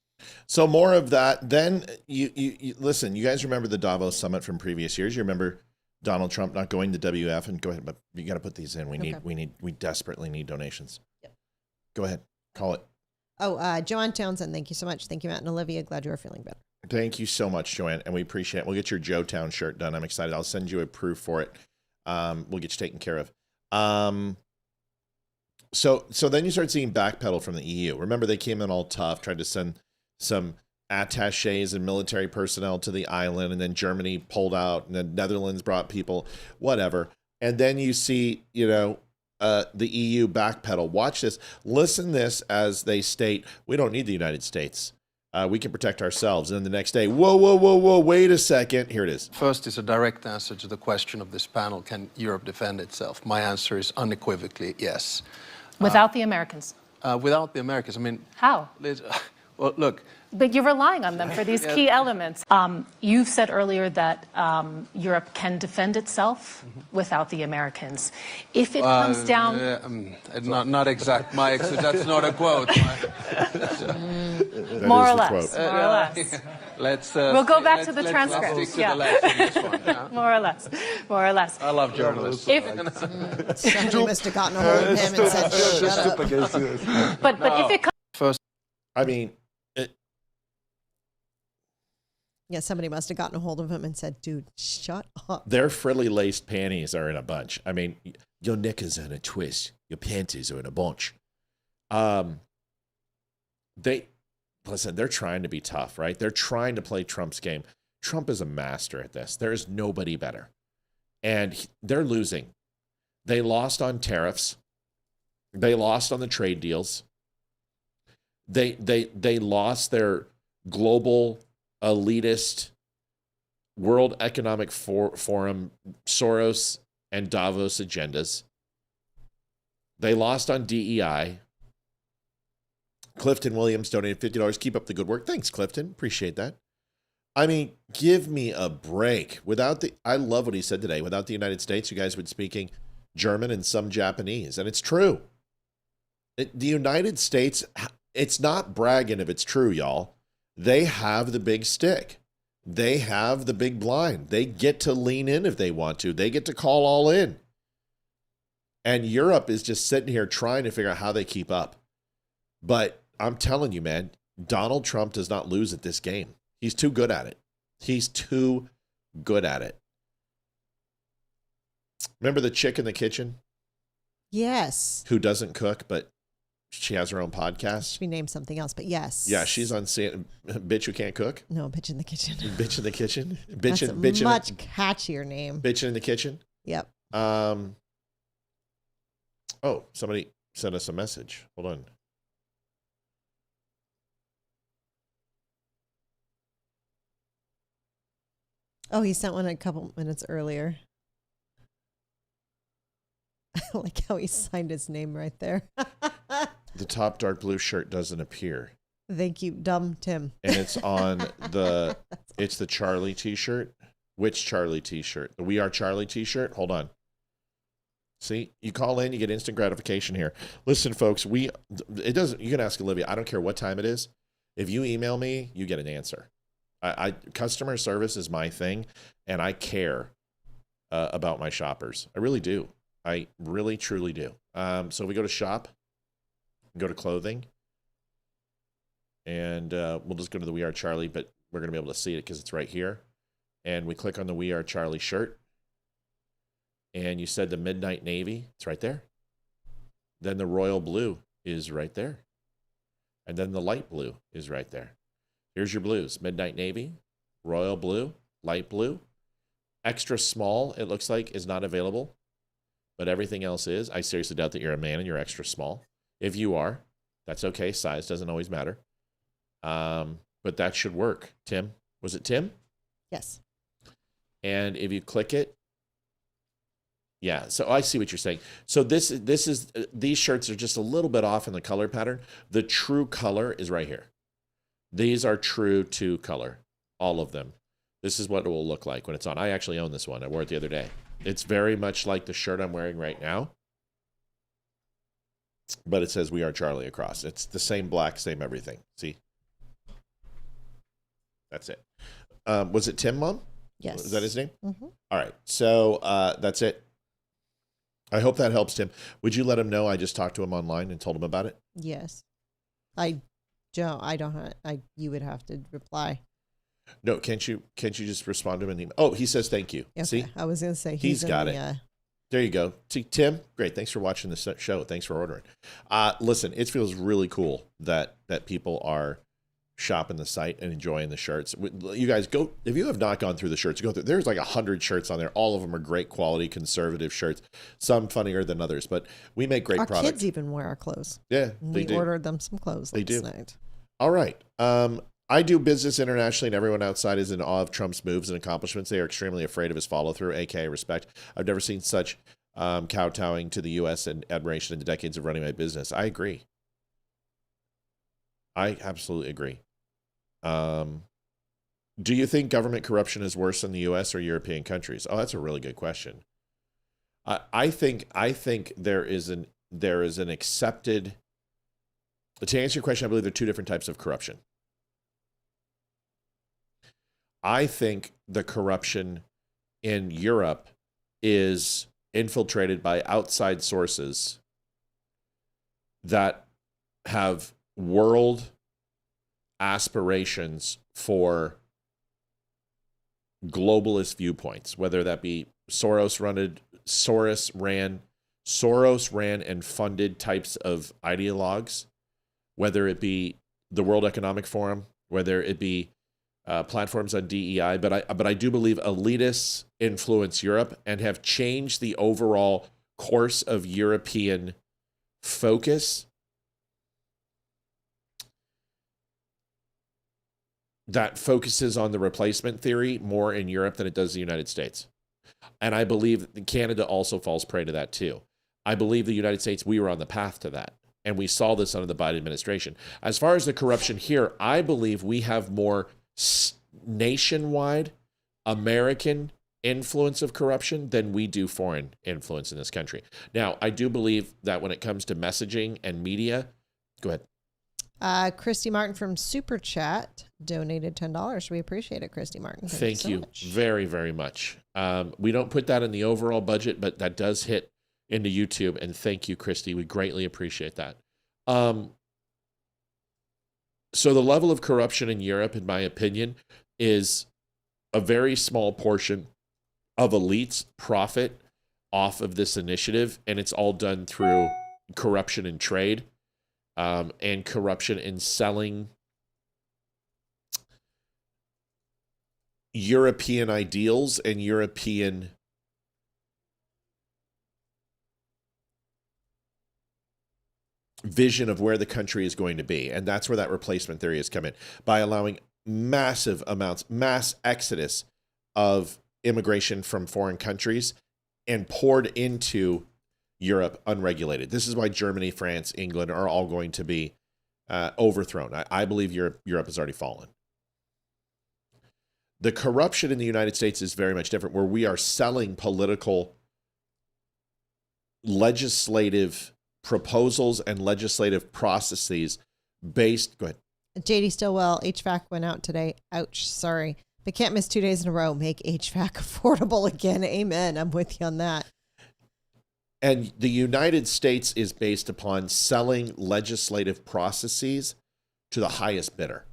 So more of that. Then you listen, you guys remember the Davos summit from previous years. You remember Donald Trump not going to WF, and go ahead, but you got to put these in. We desperately need donations. Yep. Go ahead. Call it. Oh, Joanne Townsend, thank you so much. Thank you, Matt and Olivia. Glad you are feeling better. Thank you so much, Joanne, and we appreciate it. We'll get your Joetown shirt done. I'm excited. I'll send you a proof for it. We'll get you taken care of. So then you start seeing backpedal from the EU. Remember, they came in all tough, tried to send some attaches and military personnel to the island, and then Germany pulled out, and then Netherlands brought people, whatever. And then you see, the EU backpedal. Watch this. Listen this as they state, we don't need the United States. We can protect ourselves. And then the next day, whoa, wait a second. Here it is. First is a direct answer to the question of this panel, can Europe defend itself? My answer is unequivocally yes. Without the Americans? Without the Americans. I mean... How? Well, look... But you're relying on them for these key elements. You've said earlier that Europe can defend itself without the Americans. If it comes down... not exact, Mike, so that's not a quote. More or less. Let's, we'll go back to the transcript. More or less. I love journalists. Somebody must have gotten a hold of him and said, shut up. But if it comes... First, I mean... Yeah, somebody must have gotten a hold of him and said, dude, shut up. Their frilly laced panties are in a bunch. I mean, your knickers are in a twist. Your panties are in a bunch. They're trying to be tough, right? They're trying to play Trump's game. Trump is a master at this. There is nobody better. And they're losing. They lost on tariffs. They lost on the trade deals. They lost their global elitist World Economic Forum, Soros, and Davos agendas. They lost on DEI. Clifton Williams donated $50. Keep up the good work. Thanks, Clifton. Appreciate that. I mean, give me a break. I love what he said today. Without the United States, you guys would be speaking German and some Japanese. And it's true. The United States, it's not bragging if it's true, y'all. They have the big stick. They have the big blind. They get to lean in if they want to. They get to call all in. And Europe is just sitting here trying to figure out how they keep up. But I'm telling you, man, Donald Trump does not lose at this game. He's too good at it. He's too good at it. Remember the chick in the kitchen? Yes. Who doesn't cook, but she has her own podcast. Should we name something else? But yes. Yeah, she's on Bitch Who Can't Cook. No, Bitch in the Kitchen. Bitch in the Kitchen. That's a much catchier name. Bitch in the Kitchen. Yep. Oh, somebody sent us a message. Hold on. Oh, he sent one a couple minutes earlier. like how he signed his name right there. The top dark blue shirt doesn't appear. Thank you, dumb Tim. And it's on it's the Charlie t-shirt. Which Charlie t-shirt? The We Are Charlie t-shirt? Hold on. See, you call in, you get instant gratification here. Listen, folks, you can ask Olivia. I don't care what time it is. If you email me, you get an answer. Customer service is my thing, and I care about my shoppers. I really do. I really, truly do. So we go to shop, go to clothing, and we'll just go to the We Are Charlie, but we're going to be able to see it because it's right here. And we click on the We Are Charlie shirt. And you said the Midnight Navy, it's right there. Then the Royal Blue is right there. And then the Light Blue is right there. Here's your blues. Midnight Navy, Royal Blue, Light Blue. Extra small, it looks like, is not available. But everything else is. I seriously doubt that you're a man and you're extra small. If you are, that's okay. Size doesn't always matter. But that should work. Tim, was it Tim? Yes. And if you click it, yeah, so I see what you're saying. So these shirts are just a little bit off in the color pattern. The true color is right here. These are true to color, all of them. This is what it will look like when it's on. I actually own this one. I wore it the other day. It's very much like the shirt I'm wearing right now, but it says We Are Charlie across. It's the same black, same everything. See? That's it. Was it Tim, Mom? Yes. Is that his name? Mm-hmm. All right. So that's it. I hope that helps, Tim. Would you let him know I just talked to him online and told him about it? Yes. You would have to reply. No, can't you just respond to him in the email? Oh, he says thank you. Okay. See? I was going to say he's got it. There you go. See, Tim, great. Thanks for watching this show. Thanks for ordering. Listen, it feels really cool that people are shopping the site and enjoying the shirts. You guys go, if you have not gone through the shirts, go through. There's like 100 shirts on there. All of them are great quality conservative shirts. Some funnier than others, but we make great products. Our kids even wear our clothes. Yeah, they do. We ordered them some clothes last night. All right. I do business internationally, and everyone outside is in awe of Trump's moves and accomplishments. They are extremely afraid of his follow-through, aka respect. I've never seen such kowtowing to the U.S. and admiration in the decades of running my business. I agree. I absolutely agree. Do you think government corruption is worse in the U.S. or European countries? Oh, that's a really good question. I think there is an accepted. To answer your question, I believe there are two different types of corruption. I think the corruption in Europe is infiltrated by outside sources that have world aspirations for globalist viewpoints, whether that be Soros ran and funded types of ideologues, whether it be the World Economic Forum, whether it be platforms on DEI, but I do believe elitists influence Europe and have changed the overall course of European focus that focuses on the replacement theory more in Europe than it does the United States. And I believe Canada also falls prey to that too. I believe the United States, we were on the path to that. And we saw this under the Biden administration. As far as the corruption here, I believe we have more nationwide American influence of corruption than we do foreign influence in this country. Now, I do believe that when it comes to messaging and media, go ahead. Christy Martin from Super Chat donated $10. We appreciate it, Christy Martin. Thank you so much. very, very much. We don't put that in the overall budget, but that does hit into YouTube. And thank you, Christy. We greatly appreciate that. So the level of corruption in Europe, in my opinion, is a very small portion of elites profit off of this initiative. And it's all done through corruption in trade and corruption in selling European ideals and European vision of where the country is going to be. And that's where that replacement theory has come in, by allowing massive amounts, mass exodus of immigration from foreign countries and poured into Europe unregulated. This is why Germany, France, England are all going to be overthrown. I believe Europe has already fallen. The corruption in the United States is very much different, where we are selling political legislative proposals and legislative processes based. Go ahead. JD Stillwell, HVAC went out today. Ouch, sorry. They can't miss 2 days in a row. Make HVAC affordable again. Amen. I'm with you on that. And the United States is based upon selling legislative processes to the highest bidder.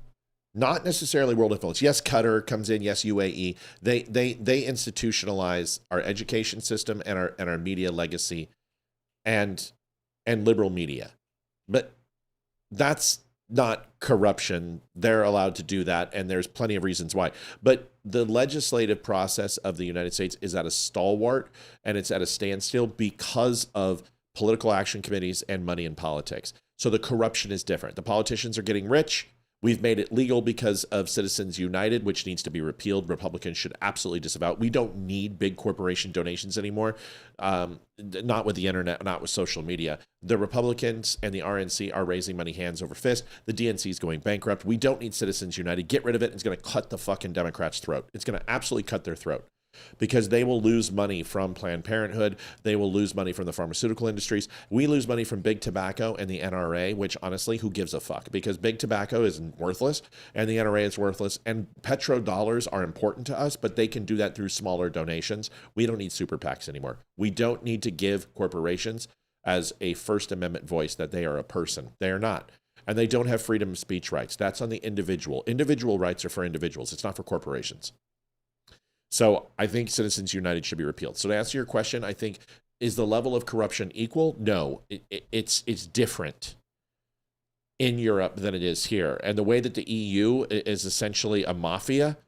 Not necessarily world influence. Yes, Qatar comes in. Yes, UAE. They institutionalize our education system and our media legacy and liberal media. But that's not corruption. They're allowed to do that, and there's plenty of reasons why. But the legislative process of the United States is at a stalwart, and it's at a standstill because of political action committees and money in politics. So the corruption is different. The politicians are getting rich. We've made it legal because of Citizens United, which needs to be repealed. Republicans should absolutely disavow. We don't need big corporation donations anymore. Not with the internet, not with social media. The Republicans and the RNC are raising money hands over fist. The DNC is going bankrupt. We don't need Citizens United. Get rid of it. It's going to cut the fucking Democrats' throat. It's going to absolutely cut their throat. Because they will lose money from Planned Parenthood. They will lose money from the pharmaceutical industries. We lose money from big tobacco and the NRA, which honestly, who gives a fuck? Because big tobacco is worthless and the NRA is worthless. And petrodollars are important to us, but they can do that through smaller donations. We don't need super PACs anymore. We don't need to give corporations as a First Amendment voice that they are a person. They are not. And they don't have freedom of speech rights. That's on the individual. Individual rights are for individuals. It's not for corporations. So I think Citizens United should be repealed. So to answer your question, I think, is the level of corruption equal? No, it's different in Europe than it is here. And the way that the EU is essentially a mafia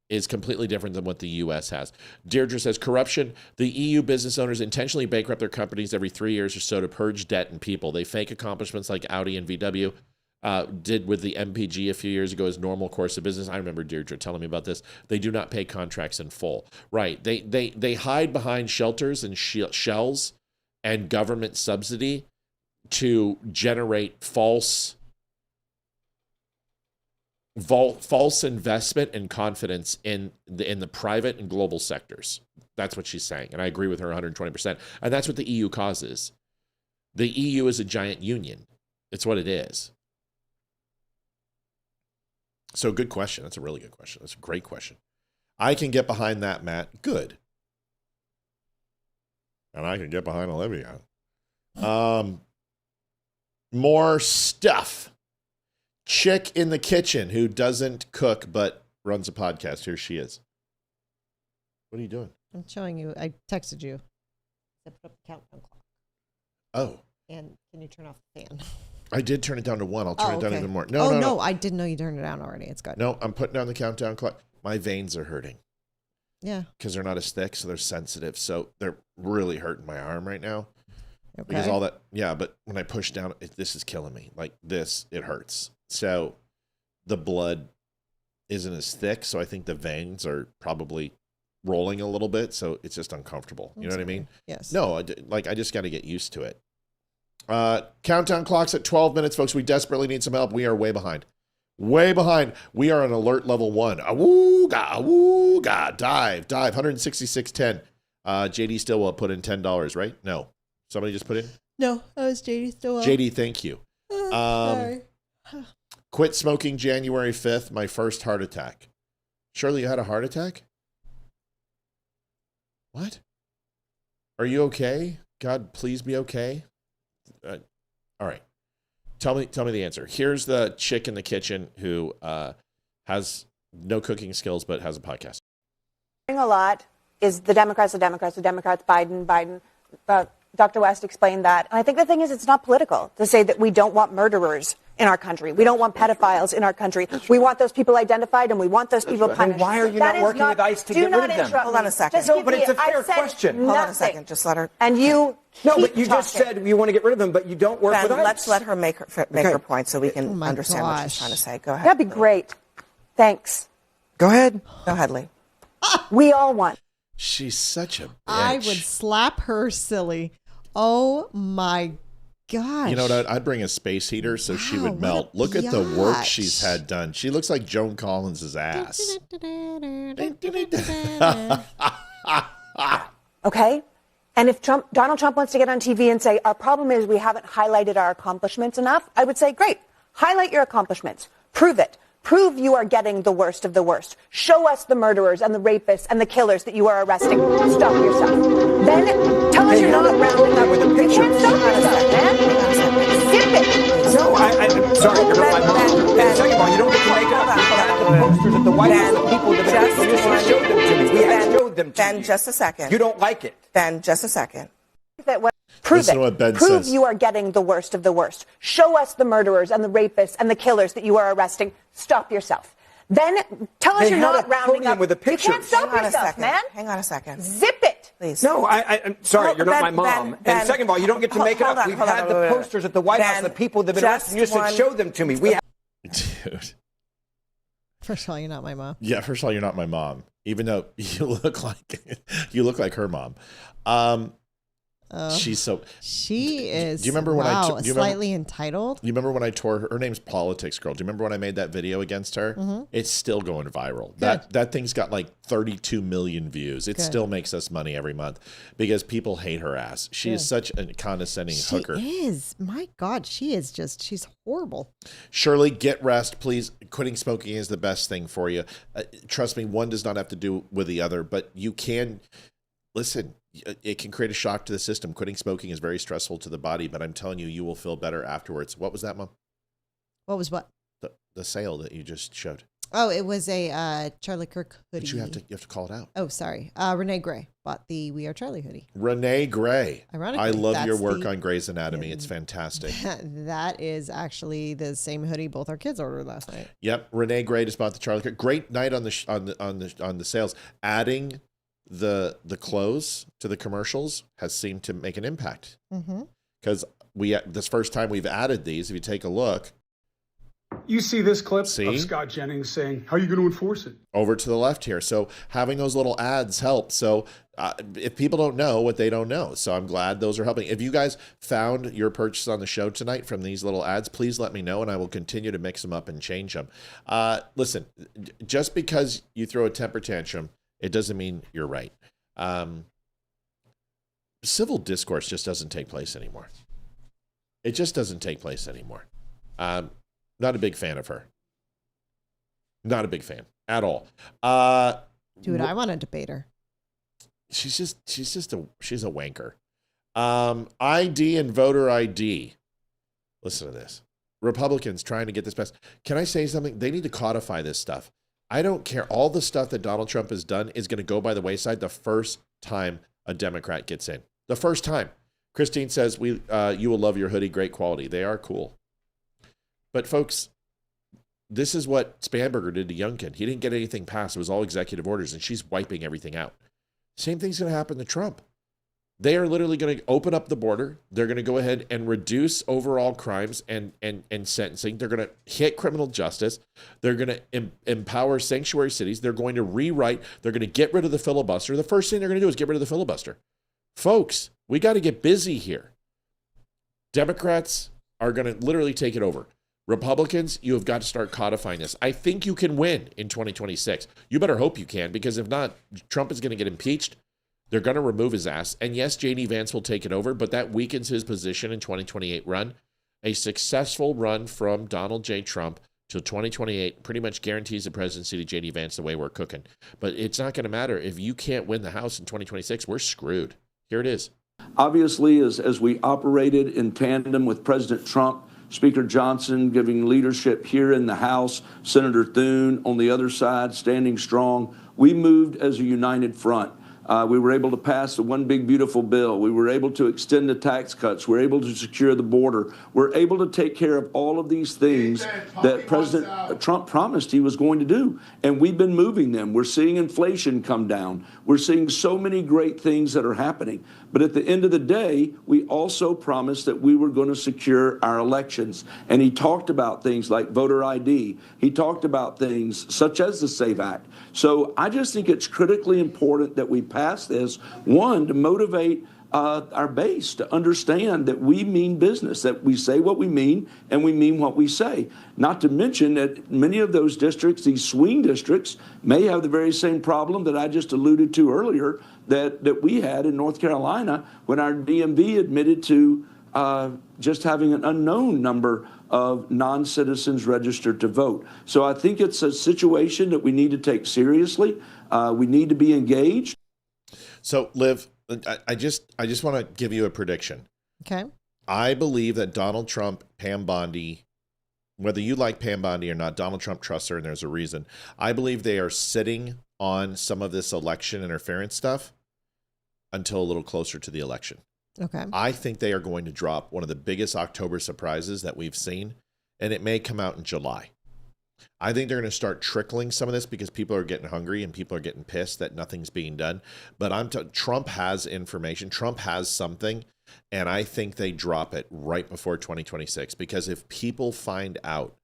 is completely different than what the U.S. has. Deirdre says, corruption, the EU business owners intentionally bankrupt their companies every 3 years or so to purge debt and people. They fake accomplishments like Audi and VW. Did with the MPG a few years ago as normal course of business. I remember Deirdre telling me about this. They do not pay contracts in full. Right. They hide behind shelters and shells and government subsidy to generate false investment and confidence in the private and global sectors. That's what she's saying. And I agree with her 120%. And that's what the EU causes. The EU is a giant union. It's what it is. So good question. That's a really good question. That's a great question. I can get behind that, Matt. Good. And I can get behind Olivia. More stuff. Chick in the kitchen who doesn't cook but runs a podcast. Here she is. What are you doing? I'm showing you. I texted you. I put up the countdown clock. Oh. And can you turn off the fan? I did turn it down to 1. I'll turn it down even more. No. I didn't know you turned it down already. It's good. No, I'm putting down the countdown clock. My veins are hurting. Yeah. Because they're not as thick, so they're sensitive. So they're really hurting my arm right now. Okay. Because all that, yeah, but when I push down, this is killing me. Like this, it hurts. So the blood isn't as thick, so I think the veins are probably rolling a little bit, so it's just uncomfortable. You know what I mean? Yes. No, I just got to get used to it. Countdown clock's at 12 minutes, folks. We desperately need some help. We are way behind. Way behind. We are on alert level 1. Awooga, dive, 166.10. JD Stillwell put in $10, right? No. Somebody just put in? No, that was JD Stillwell. JD, thank you. Sorry. Quit smoking January 5th, my first heart attack. Shirley, you had a heart attack? What? Are you okay? God, please be okay. All right. Tell me the answer. Here's the chick in the kitchen who has no cooking skills but has a podcast. A lot is the Democrats, Biden. Dr. West explained that. And I think the thing is, it's not political to say that we don't want murderers in our country. We don't want pedophiles in our country. We want those people identified and we want those people punished. Why are you not working with ICE to get rid of them? Hold on a second. No, but it's a fair question. Hold on a second. Just let her. And you No, but you just said you want to get rid of them, but you don't work with ICE. Let's let her make her point so we can understand what she's trying to say. Go ahead. That'd be great. Thanks. Go ahead. Go ahead, Lee. We all want. She's such a bitch. I would slap her silly. Oh my gosh. You know what? I'd bring a space heater so she would melt. Look at the work she's had done. She looks like Joan Collins' ass. Okay? And if Donald Trump wants to get on TV and say, our problem is we haven't highlighted our accomplishments enough, I would say, great, highlight your accomplishments. Prove it. Prove you are getting the worst of the worst. Show us the murderers and the rapists and the killers that you are arresting. Stop yourself. Then tell us you're not rounding up. You can't stop yourself, man. Zip it. No, I'm sorry, you're not my mom. And second of all, you don't get to make it up. We had the posters at the White House, the people that have showed them to me. We had showed them to Ben, you. just a second. You don't like it. Ben, just a second. Prove Listen to what Ben it. Prove says. you are getting the worst of the worst. Show us the murderers and the rapists and the killers that you are arresting. Stop yourself. Then tell us They you're had not a rounding podium up. with the You can't pictures. stop Hang on a yourself, second. man. Hang on a second. Zip it. Please. No, I'm sorry, you're not my mom. And second of all, you don't get to make it up. We've had the posters at the White House, the people that have been arrested. You said, show them to me. We have. Dude. First of all, you're not my mom. Yeah, first of all, you're not my mom, even though you look like her mom. She's so. She is. Do you remember when slightly entitled? You remember when I tore her name's Politics Girl? Do you remember when I made that video against her? Mhm. It's still going viral. Good. That thing's got like 32 million views. It Good. still makes us money every month because people hate her ass. She is such a condescending hooker. She is. My God, she is just. She's horrible. Shirley, get rest, please. Quitting smoking is the best thing for you. Trust me, one does not have to do with the other, but you can listen. It can create a shock to the system. Quitting smoking is very stressful to the body, but I'm telling you, you will feel better afterwards. What was that, Mom? What was what? The sale that you just showed. Oh, it was a Charlie Kirk hoodie. But you have to call it out. Oh, sorry. Renee Gray bought the We Are Charlie hoodie. Renee Gray. Ironically, I love your that's work the- on Grey's Anatomy. It's fantastic. That is actually the same hoodie both our kids ordered last night. Yep, Renee Gray just bought the Charlie Kirk. Great night on the sales. Adding the clothes to the commercials has seemed to make an impact. Because this first time we've added these, if you take a look. You see this clip of Scott Jennings saying, how are you going to enforce it? Over to the left here. So having those little ads help. So if people don't know what they don't know. So I'm glad those are helping. If you guys found your purchase on the show tonight from these little ads, please let me know and I will continue to mix them up and change them. Listen, just because you throw a temper tantrum, it doesn't mean you're right. Civil discourse just doesn't take place anymore. It just doesn't take place anymore. Not a big fan of her. Not a big fan at all. Dude, I want to debate her. She's a wanker. ID and voter ID. Listen to this. Republicans trying to get this passed. Can I say something? They need to codify this stuff. I don't care. All the stuff that Donald Trump has done is going to go by the wayside the first time a Democrat gets in. The first time. Christine says, you will love your hoodie. Great quality. They are cool. But folks, this is what Spanberger did to Youngkin. He didn't get anything passed. It was all executive orders, and she's wiping everything out. Same thing's going to happen to Trump. They are literally going to open up the border. They're going to go ahead and reduce overall crimes and sentencing. They're going to hit criminal justice. They're going to empower sanctuary cities. They're going to rewrite. They're going to get rid of the filibuster. The first thing they're going to do is get rid of the filibuster. Folks, we got to get busy here. Democrats are going to literally take it over. Republicans, you have got to start codifying this. I think you can win in 2026. You better hope you can, because if not, Trump is going to get impeached. They're going to remove his ass. And yes, J.D. Vance will take it over, but that weakens his position in 2028 run. A successful run from Donald J. Trump till 2028 pretty much guarantees the presidency to J.D. Vance the way we're cooking. But it's not going to matter. If you can't win the House in 2026, we're screwed. Here it is. Obviously, as we operated in tandem with President Trump, Speaker Johnson giving leadership here in the House, Senator Thune on the other side standing strong, we moved as a united front. We were able to pass the one big beautiful bill. We were able to extend the tax cuts. We're able to secure the border. We're able to take care of all of these things that President Trump promised he was going to do. And we've been moving them. We're seeing inflation come down. We're seeing so many great things that are happening. But at the end of the day, we also promised that we were going to secure our elections. And he talked about things like voter ID. He talked about things such as the SAVE Act. So I just think it's critically important that we pass this, one, to motivate our base to understand that we mean business, that we say what we mean and we mean what we say. Not to mention that many of those districts, these swing districts, may have the very same problem that I just alluded to earlier that we had in North Carolina when our DMV admitted to just having an unknown number of non-citizens registered to vote. So I think it's a situation that we need to take seriously. We need to be engaged. So, Liv, I just want to give you a prediction. Okay. I believe that Donald Trump, Pam Bondi, whether you like Pam Bondi or not, Donald Trump trusts her, and there's a reason. I believe they are sitting on some of this election interference stuff until a little closer to the election. Okay. I think they are going to drop one of the biggest October surprises that we've seen, and it may come out in July. I think they're going to start trickling some of this because people are getting hungry and people are getting pissed that nothing's being done. But Trump has information. Trump has something, and I think they drop it right before 2026 because if people find out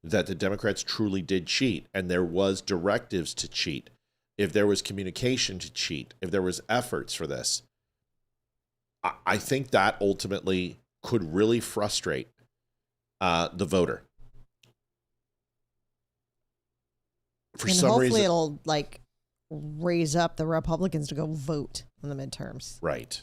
that the Democrats truly did cheat and there was directives to cheat, if there was communication to cheat, if there was efforts for this, I think that ultimately could really frustrate the voter. And hopefully it'll like raise up the Republicans to go vote in the midterms. Right.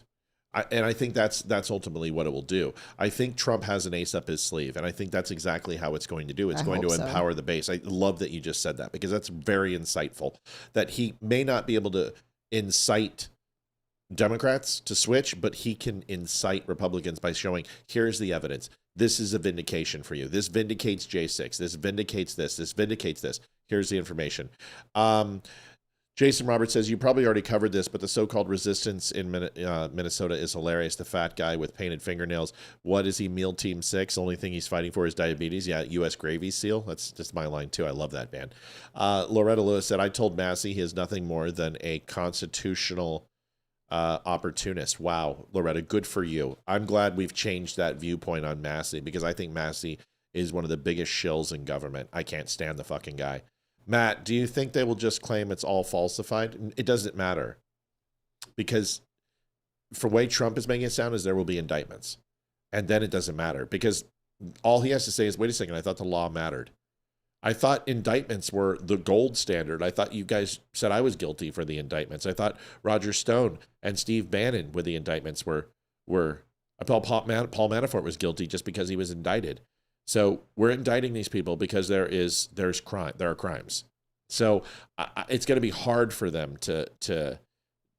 And I think that's ultimately what it will do. I think Trump has an ace up his sleeve, and I think that's exactly how it's going to do. It's going to empower the base. I love that you just said that because that's very insightful. That he may not be able to incite Democrats to switch, but he can incite Republicans by showing, here's the evidence. This is a vindication for you. This vindicates J6. This vindicates this. This vindicates this. Here's the information. Jason Roberts says, you probably already covered this, but the so-called resistance in Minnesota is hilarious. The fat guy with painted fingernails. What is he, Meal Team 6? Only thing he's fighting for is diabetes. Yeah, U.S. Gravy Seal. That's just my line, too. I love that band. Loretta Lewis said, I told Massey he is nothing more than a constitutional opportunist. Wow, Loretta, good for you. I'm glad we've changed that viewpoint on Massey because I think Massey is one of the biggest shills in government. I can't stand the fucking guy. Matt, do you think they will just claim it's all falsified? It doesn't matter because for the way Trump is making it sound is there will be indictments and then it doesn't matter because all he has to say is, wait a second, I thought the law mattered. I thought indictments were the gold standard. I thought you guys said I was guilty for the indictments. I thought Roger Stone and Steve Bannon with the indictments were I thought Paul Manafort was guilty just because he was indicted. So we're indicting these people because there are crimes. So it's going to be hard for them to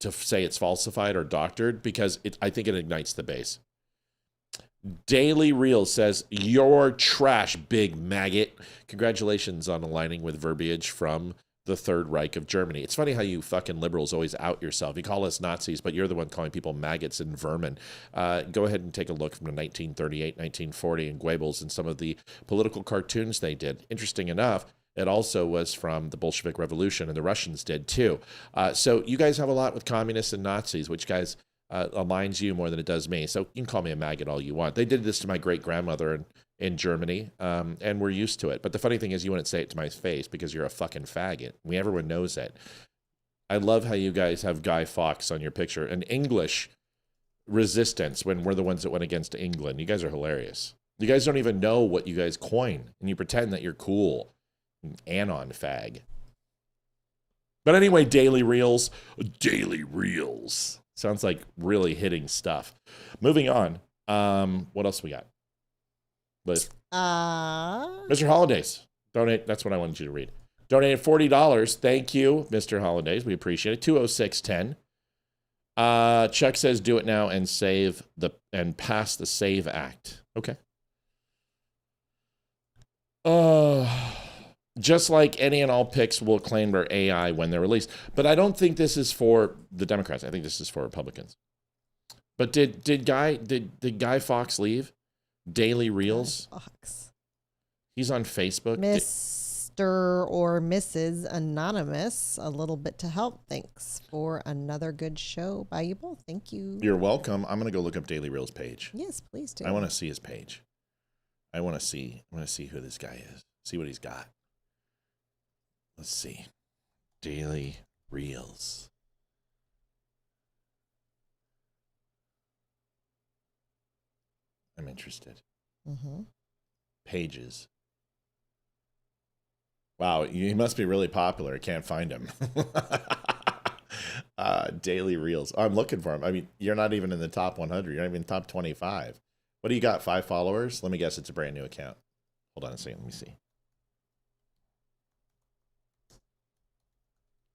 say it's falsified or doctored because I think it ignites the base. Daily Reel says, you're trash, big maggot. Congratulations on aligning with verbiage from the Third Reich of Germany. It's funny how you fucking liberals always out yourself. You call us Nazis, but you're the one calling people maggots and vermin. Go ahead and take a look from the 1938, 1940 and Goebbels and some of the political cartoons they did. Interesting enough, it also was from the Bolshevik Revolution, and the Russians did too. So you guys have a lot with communists and Nazis, which guys aligns you more than it does me. So you can call me a maggot all you want. They did this to my great-grandmother in Germany, and we're used to it. But the funny thing is you wouldn't say it to my face because you're a fucking faggot. Everyone knows it. I love how you guys have Guy Fawkes on your picture. An English resistance when we're the ones that went against England. You guys are hilarious. You guys don't even know what you guys coin, and you pretend that you're cool. Anon fag. But anyway, Daily Reels. Daily Reels. Sounds like really hitting stuff. Moving on. What else we got? Liz. Mr. Holidays. Donate. That's what I wanted you to read. Donated $40. Thank you, Mr. Holidays. We appreciate it. 20610. Chuck says, do it now and pass the SAVE Act. Okay. Just like any and all picks will claim their AI when they're released. But I don't think this is for the Democrats. I think this is for Republicans. But did Guy Fawkes leave? Daily Reels? Fox. He's on Facebook. Mr. or Mrs. Anonymous, a little bit to help. Thanks for another good show by you both. Thank you. You're welcome. I'm going to go look up Daily Reels' page. Yes, please do. I want to see his page. I want to see who this guy is. See what he's got. Let's see. Daily Reels. I'm interested. Mm-hmm. Pages. Wow, he must be really popular. I can't find him. Daily Reels. Oh, I'm looking for him. I mean, you're not even in the top 100. You're not even in the top 25. What do you got? 5 followers? Let me guess. It's a brand new account. Hold on a second. Let me see.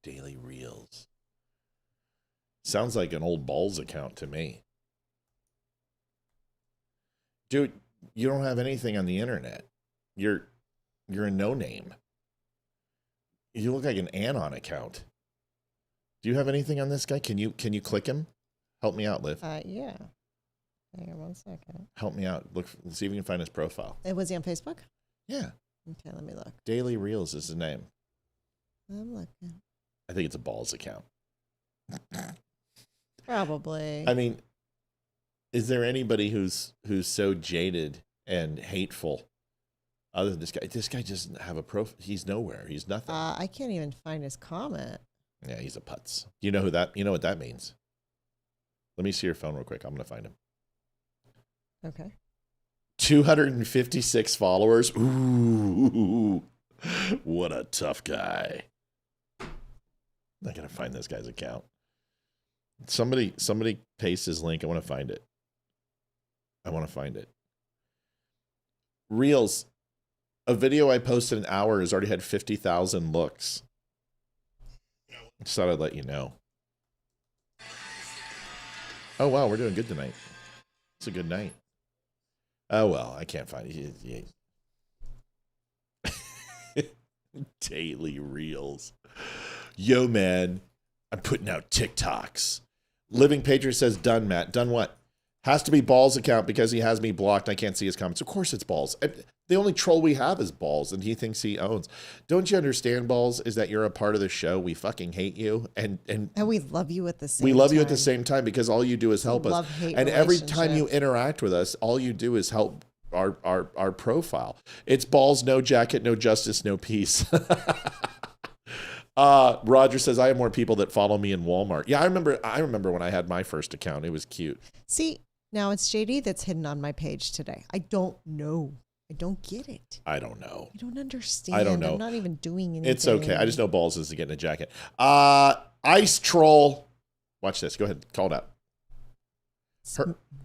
Daily Reels. Sounds like an old Balls account to me. Dude, you don't have anything on the internet. You're a no-name. You look like an Anon account. Do you have anything on this guy? Can you click him? Help me out, Liv. Yeah. Hang on 1 second. Help me out. Look, see if you can find his profile. Was he on Facebook? Yeah. Okay, let me look. Daily Reels is his name. I'm looking. I think it's a Balls account. Probably. I mean, is there anybody who's so jaded and hateful other than this guy? This guy doesn't have a profile. He's nowhere. He's nothing. I can't even find his comment. Yeah, he's a putz. You know what that means? Let me see your phone real quick. I'm gonna find him. Okay. 256 followers. Ooh, what a tough guy. Not gonna find this guy's account. Somebody paste his link. I want to find it. Reels. A video I posted an hour has already had 50,000 looks. Just thought I'd let you know. Oh, wow, we're doing good tonight. It's a good night. Oh, well, I can't find it. Daily Reels. Yo, man, I'm putting out TikToks. Living Patriot says, done, Matt. Done what? Has to be Balls account because he has me blocked. I can't see his comments. Of course it's Balls. The only troll we have is Balls, and he thinks he owns. Don't you understand, Balls, is that you're a part of the show? We fucking hate you. And we love you at the same time. We love you at the same time because all you do is help us. Love-hate And every time you relationship. interact with us, all you do is help our profile. It's Balls, no jacket, no justice, no peace. Roger says, I have more people that follow me in Walmart. Yeah, I remember when I had my first account. It was cute. See, now it's JD that's hidden on my page today. I don't know. I don't get it. I don't know. I don't understand. I don't know. I'm not even doing anything. It's okay. I just know Balls isn't getting a jacket. Ice Troll. Watch this. Go ahead. Call it out.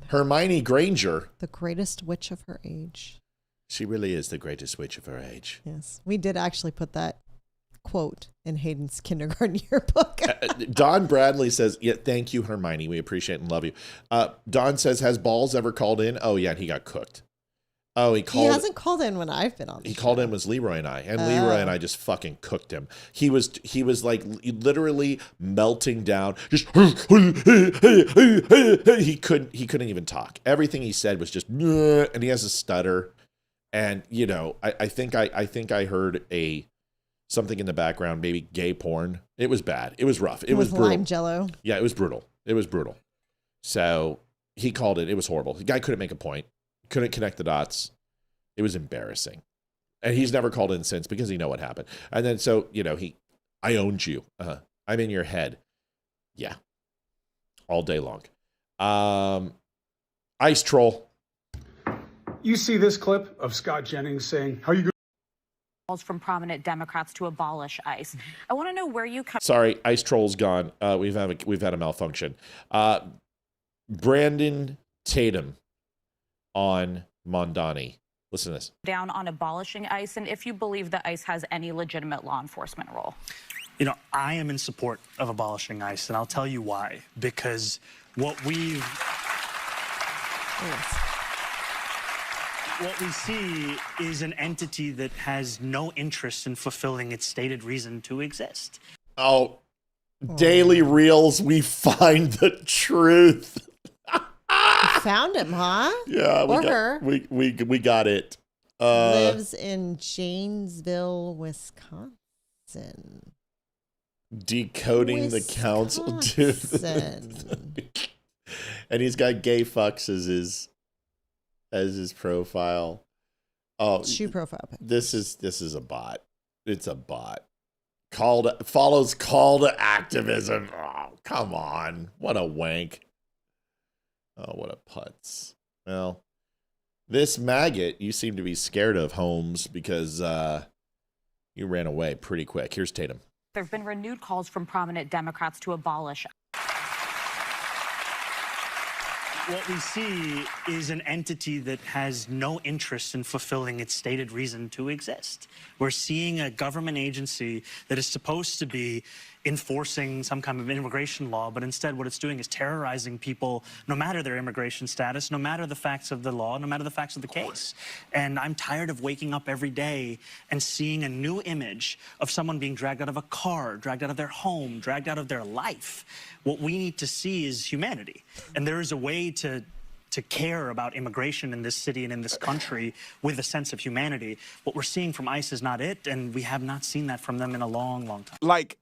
Hermione Granger. The greatest witch of her age. She really is the greatest witch of her age. Yes. We did actually put that quote in Hayden's kindergarten yearbook. Don Bradley says, yeah, thank you, Hermione. We appreciate and love you. Don says, has Balls ever called in? Oh, yeah, and he got cooked. Oh, he hasn't called in when I've been on the show. Called in was Leroy and I, and Leroy and I just fucking cooked him. He was like literally melting down. Just he couldn't even talk. Everything he said was just, and he has a stutter. And you know, I think I heard something in the background, maybe gay porn. It was bad. It was rough. It was brutal. Lime Jello. Yeah, it was brutal. So he called it. It was horrible. The guy couldn't make a point. Couldn't connect the dots. It was embarrassing. And he's never called in since because he know what happened. And then so, you know, I owned you. I'm in your head. Yeah. All day long. Ice Troll. You see this clip of Scott Jennings saying, how are you going calls from prominent Democrats to abolish ICE. I want to know where you come. Sorry, Ice Troll's gone. We've had a malfunction. Brandon Tatum on Mondani. Listen to this. Down on abolishing ICE, and if you believe that ICE has any legitimate law enforcement role. You know, I am in support of abolishing ICE, and I'll tell you why. Because what we see is an entity that has no interest in fulfilling its stated reason to exist. Oh, Daily Reels, we find the truth. Found him, huh? Yeah, her. We got it. Lives in Janesville, Wisconsin. Decoding the council, dude. And he's got gay fucks as his profile. Oh, shoe profile pic. This is a bot. It's a bot. Follows call to activism. Oh, come on. What a wank. Oh, what a putz. Well, This maggot, you seem to be scared of, Holmes, because you ran away pretty quick. Here's Tatum. There have been renewed calls from prominent Democrats to abolish. What we see is an entity that has no interest in fulfilling its stated reason to exist. We're seeing a government agency that is supposed to be enforcing some kind of immigration law, but instead what it's doing is terrorizing people, no matter their immigration status, no matter the facts of the law, no matter the facts of the case. And I'm tired of waking up every day and seeing a new image of someone being dragged out of a car, dragged out of their home, dragged out of their life. What we need to see is humanity. And there is a way to care about immigration in this city and in this country with a sense of humanity. What we're seeing from ICE is not it, and we have not seen that from them in a long, long time. Like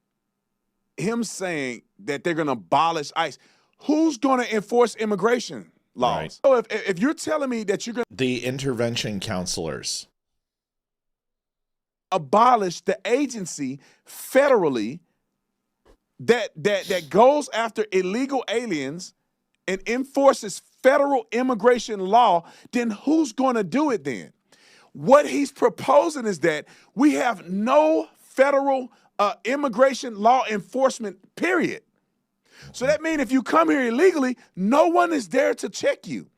him saying that they're going to abolish ICE. Who's going to enforce immigration laws? Right. So if you're telling me that you're going to... The intervention counselors. Abolish the agency federally that goes after illegal aliens and enforces federal immigration law, then who's going to do it then? What he's proposing is that we have no federal immigration law enforcement, period. So that means if you come here illegally, no one is there to check you.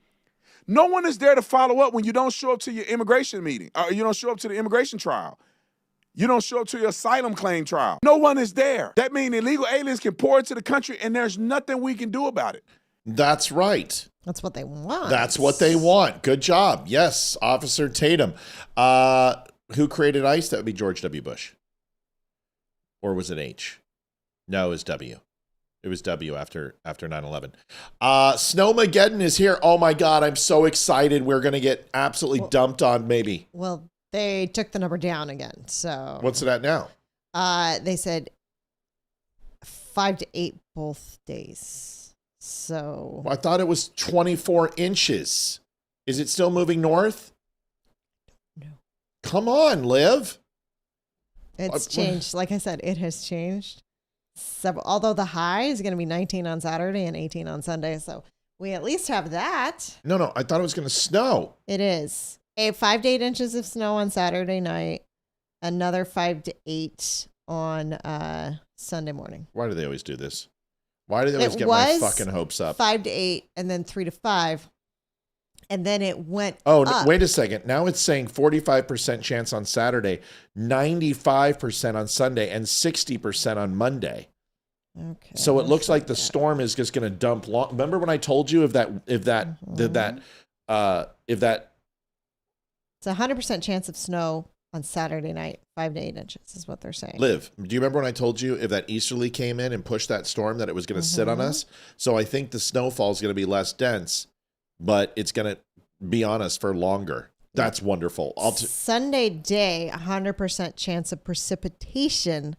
No one is there to follow up when you don't show up to your immigration meeting, or you don't show up to the immigration trial. You don't show up to your asylum claim trial. No one is there. That means illegal aliens can pour into the country and there's nothing we can do about it. That's right. That's what they want. That's what they want. Good job. Yes, Officer Tatum. Who created ICE? That would be George W. Bush. Or was it H? No, it was W. It was W after 9/11. Snowmageddon is here. Oh my God, I'm so excited. We're going to get absolutely dumped on, maybe. Well, they took the number down again. So what's it at now? They said 5 to 8 both days. So I thought it was 24 inches. Is it still moving north? No. Come on, Liv. It's changed. Like I said, it has changed. Although the high is going to be 19 on Saturday and 18 on Sunday. So we at least have that. No, I thought it was going to snow. It is. 5 to 8 inches of snow on Saturday night. Another 5 to 8 on Sunday morning. Why do they always do this? Why do they always get my fucking hopes up? 5 to 8 and then 3 to 5. And then it went up. Wait a second. Now it's saying 45% chance on Saturday, 95% on Sunday, and 60% on Monday. Okay. So it looks like the storm is just going to dump. Remember when I told you if that it's 100% chance of snow on Saturday night, 5 to 8 inches is what they're saying. Liv, do you remember when I told you if that easterly came in and pushed that storm that it was going to sit on us? So I think the snowfall is going to be less dense, but it's going to be on us for longer. That's wonderful. Sunday day, 100% chance of precipitation,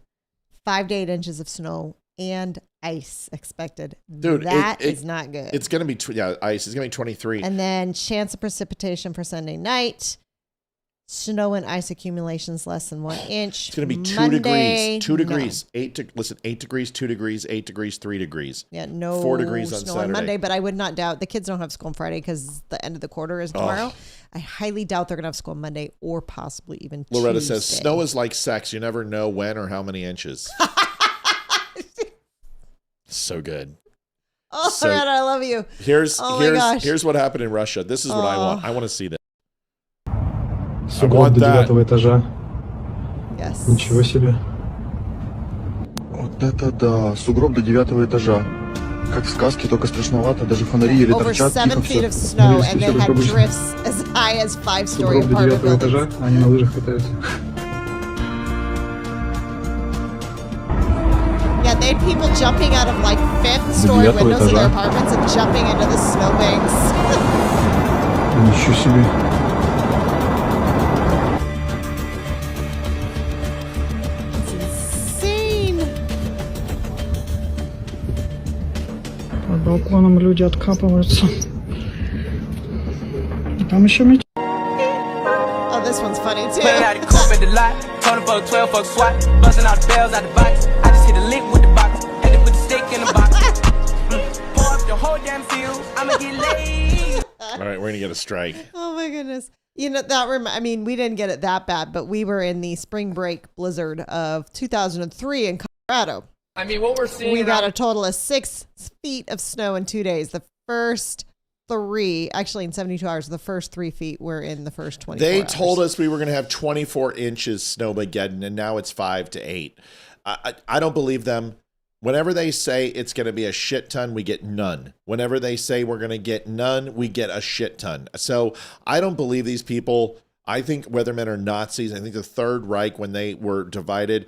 5 to 8 inches of snow and ice expected. Dude, that is not good. It's going to be, ice. It's going to be 23. And then chance of precipitation for Sunday night. Snow and ice accumulations less than 1 inch. It's going to be 2 degrees. 2 degrees. 8 degrees, 2 degrees, 8 degrees, 3 degrees. Yeah, no 4 degrees on snow Saturday. on Monday, but I would not doubt. The kids don't have school on Friday because the end of the quarter is tomorrow. Oh. I highly doubt they're going to have school on Monday or possibly even Loretta Tuesday. says, snow is like sex. You never know when or how many inches. So good. Oh, man, I love you. Here's what happened in Russia. This is what I want. I want to see this. Сугроб до 9-го этажа. Yes. Ничего себе. Вот это да. Сугроб до 9-го этажа. Как в сказке, только страшновато. Даже фонари еле торчат. Over 7 feet of snow and they had drifts as high as 5-story Сугроб до 9-го этажа. Они на лыжах катаются. Yeah, they had people jumping out of like 5th-story windows of their apartments and jumping into the snowbanks. Ничего себе. По балконам люди откапываются. Там еще мечта. Oh, this one's funny too. Pulling out the coupe at the lot, told him for a 12-fuck swat, busting out the bells out the box. I just hit a lick with the box, had to put the stick in the box. Pour up the whole damn field, I'ma get laid. All right, we're going to get a strike. Oh my goodness. You know, I mean, we didn't get it that bad, but we were in the spring break blizzard of 2003 in Colorado. I mean, what we're seeing... We got a total of 6 feet of snow in 2 days. The first 3, actually in 72 hours, the first 3 feet were in the first 24 They hours. told us we were going to have 24 inches Snowmageddon, and now it's 5 to 8. I don't believe them. Whenever they say it's going to be a shit ton, we get none. Whenever they say we're going to get none, we get a shit ton. So I don't believe these people. I think weathermen are Nazis. I think the Third Reich, when they were divided,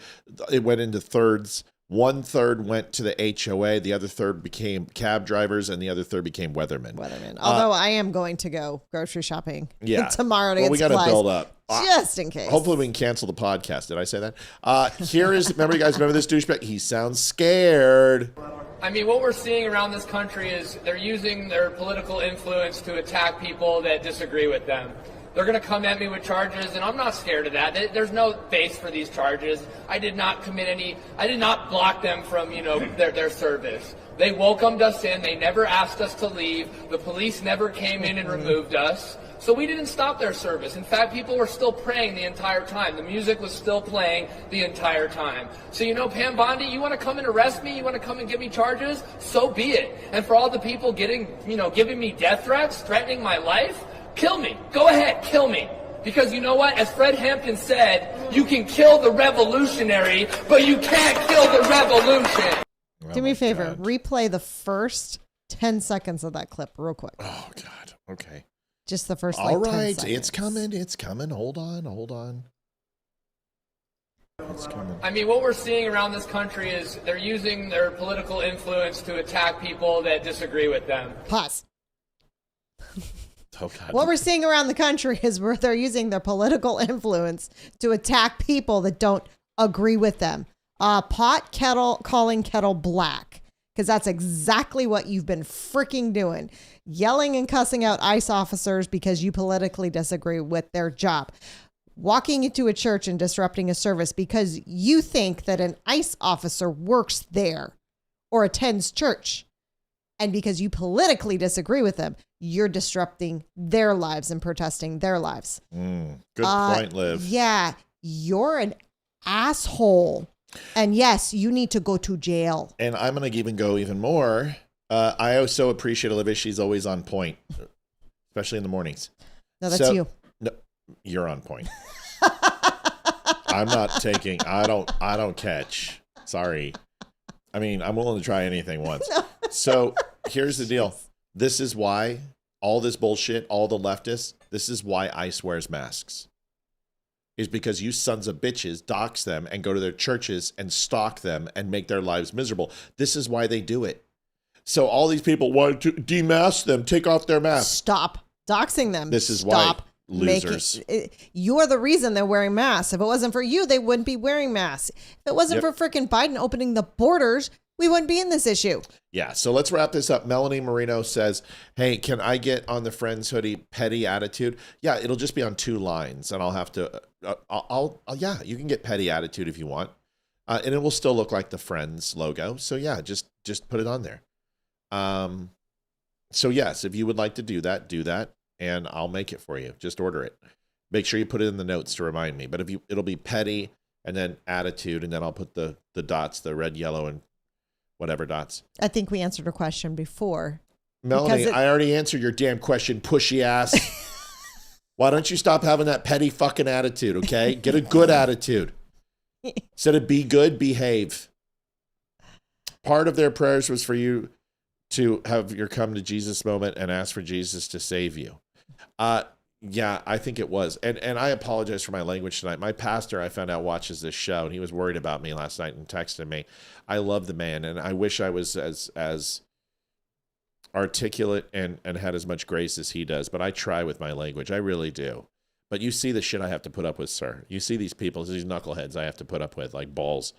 it went into thirds. 1/3 went to the HOA, the other third became cab drivers, and the other third became weathermen. Although I am going to go grocery shopping tomorrow to get we got to supplies, build up. just in case. Hopefully we can cancel the podcast. Did I say that? Here is, remember you guys, remember this douchebag? He sounds scared. I mean, what we're seeing around this country is they're using their political influence to attack people that disagree with them. They're going to come at me with charges, and I'm not scared of that. There's no base for these charges. I did not block them from, their service. They welcomed us in. They never asked us to leave. The police never came in and removed us. So we didn't stop their service. In fact, people were still praying the entire time. The music was still playing the entire time. So, Pam Bondi, you want to come and arrest me? You want to come and give me charges? So be it. And for all the people giving me death threats, threatening my life, kill me. Go ahead, kill me. Because you know what? As Fred Hampton said, you can kill the revolutionary, but you can't kill the revolution. Do me a favor. Replay the first 10 seconds of that clip real quick. Oh, God. Okay. Just the first, 10 seconds. It's coming. It's coming. Hold on. It's coming. I mean, what we're seeing around this country is they're using their political influence to attack people that disagree with them. Pause. Oh, God. What we're seeing around the country is where they're using their political influence to attack people that don't agree with them. Pot kettle calling kettle black, because that's exactly what you've been freaking doing. Yelling and cussing out ICE officers because you politically disagree with their job. Walking into a church and disrupting a service because you think that an ICE officer works there or attends church. And because you politically disagree with them, you're disrupting their lives and protesting their lives. Good point, Liv. Yeah, you're an asshole. And yes, you need to go to jail. And I'm going to even go even more. I also appreciate Olivia. She's always on point, especially in the mornings. No, that's you. No, you're on point. I'm not taking, I don't catch. Sorry. I mean, I'm willing to try anything once. No. So here's the deal. This is why all this bullshit, all the leftists, this is why ICE wears masks. Is because you sons of bitches dox them and go to their churches and stalk them and make their lives miserable. This is why they do it. So all these people want to demask them, take off their masks. Stop doxing them. This is why losers. You're the reason they're wearing masks. If it wasn't for you, they wouldn't be wearing masks. If it wasn't for freaking Biden opening the borders, we wouldn't be in this issue. Yeah, so let's wrap this up. Melanie Marino says, hey, can I get on the Friends hoodie petty attitude? Yeah, it'll just be on 2 lines, and I'll have to, yeah, you can get petty attitude if you want. And it will still look like the Friends logo. So yeah, just put it on there. So yes, if you would like to do that, and I'll make it for you. Just order it. Make sure you put it in the notes to remind me. But it'll be petty and then attitude, and then I'll put the dots, the red, yellow, and whatever dots. I think we answered a question before. Melanie, I already answered your damn question, pushy ass. Why don't you stop having that petty fucking attitude, okay? Get a good attitude. Instead of be good, behave. Part of their prayers was for you to have your come to Jesus moment and ask for Jesus to save you. Yeah, I think it was. And I apologize for my language tonight. My pastor, I found out, watches this show, and he was worried about me last night and texted me. I love the man, and I wish I was as articulate and had as much grace as he does, but I try with my language. I really do. But you see the shit I have to put up with, sir. You see these people, these knuckleheads I have to put up with, like balls.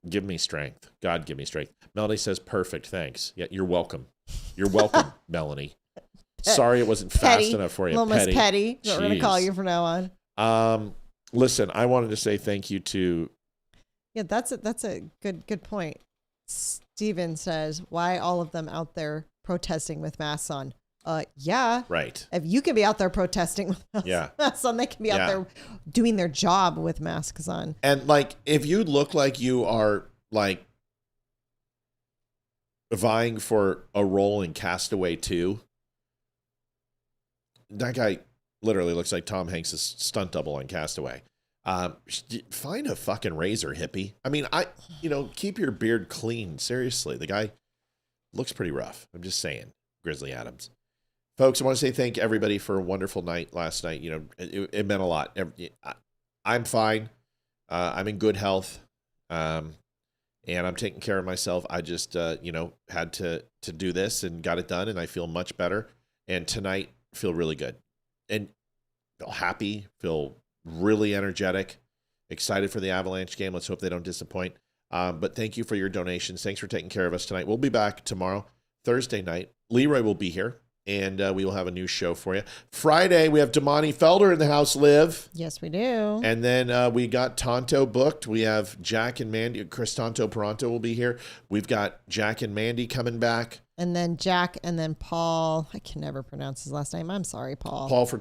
Give me strength. God, give me strength. Melanie says, perfect, thanks. Yeah, you're welcome. You're welcome, Melanie. Sorry it wasn't fast enough for you. Petty. Petty. We're going to call you from now on. Listen, I wanted to say thank you to... Yeah, that's a good point. Steven says, why all of them out there protesting with masks on? Yeah. Right. If you can be out there protesting with masks on, they can be out there doing their job with masks on. And like, if you look like you are like vying for a role in Castaway 2, that guy literally looks like Tom Hanks' stunt double on Castaway. Find a fucking razor, hippie. I mean, keep your beard clean. Seriously, the guy looks pretty rough. I'm just saying, Grizzly Adams. Folks, I want to say thank everybody for a wonderful night last night. You know, it meant a lot. I'm fine. I'm in good health. And I'm taking care of myself. I just, had to do this and got it done, and I feel much better. And tonight, feel really good. And feel happy, feel really energetic, excited for the Avalanche game. Let's hope they don't disappoint. But thank you for your donations. Thanks for taking care of us tonight. We'll be back tomorrow, Thursday night. Leroy will be here, and we will have a new show for you. Friday, we have Damani Felder in the house, Liv. Yes, we do. And then we got Tonto booked. We have Jack and Mandy. Chris Tonto Peranto will be here. We've got Jack and Mandy coming back. And then Jack, and then Paul. I can never pronounce his last name. I'm sorry, Paul. Fortis.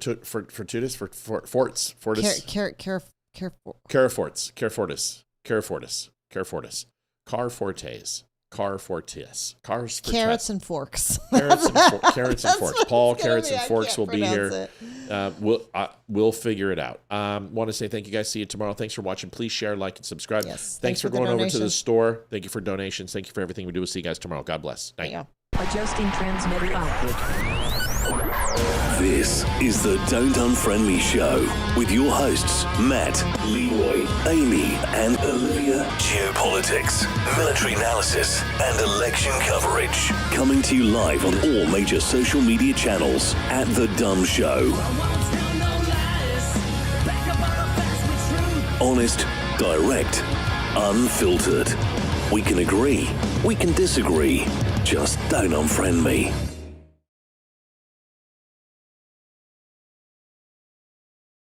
Carrots and forks. Carrots and forks. Paul Carrots and Forks will be here. We'll figure it out. Want to say thank you guys. See you tomorrow. Thanks for watching. Please share, like, and subscribe. Yes. Thanks for going over to the store. Thank you for donations. Thank you for everything we do. We'll see you guys tomorrow. God bless. Night. Yeah. Adjusting transmitter output. This is the Don't Unfriend Me Show with your hosts, Matt, Leroy, Amy, and Olivia. Geopolitics, military analysis, and election coverage. Coming to you live on all major social media channels at The Dumb Show. Honest, direct, unfiltered. We can agree, we can disagree. Just don't unfriend me.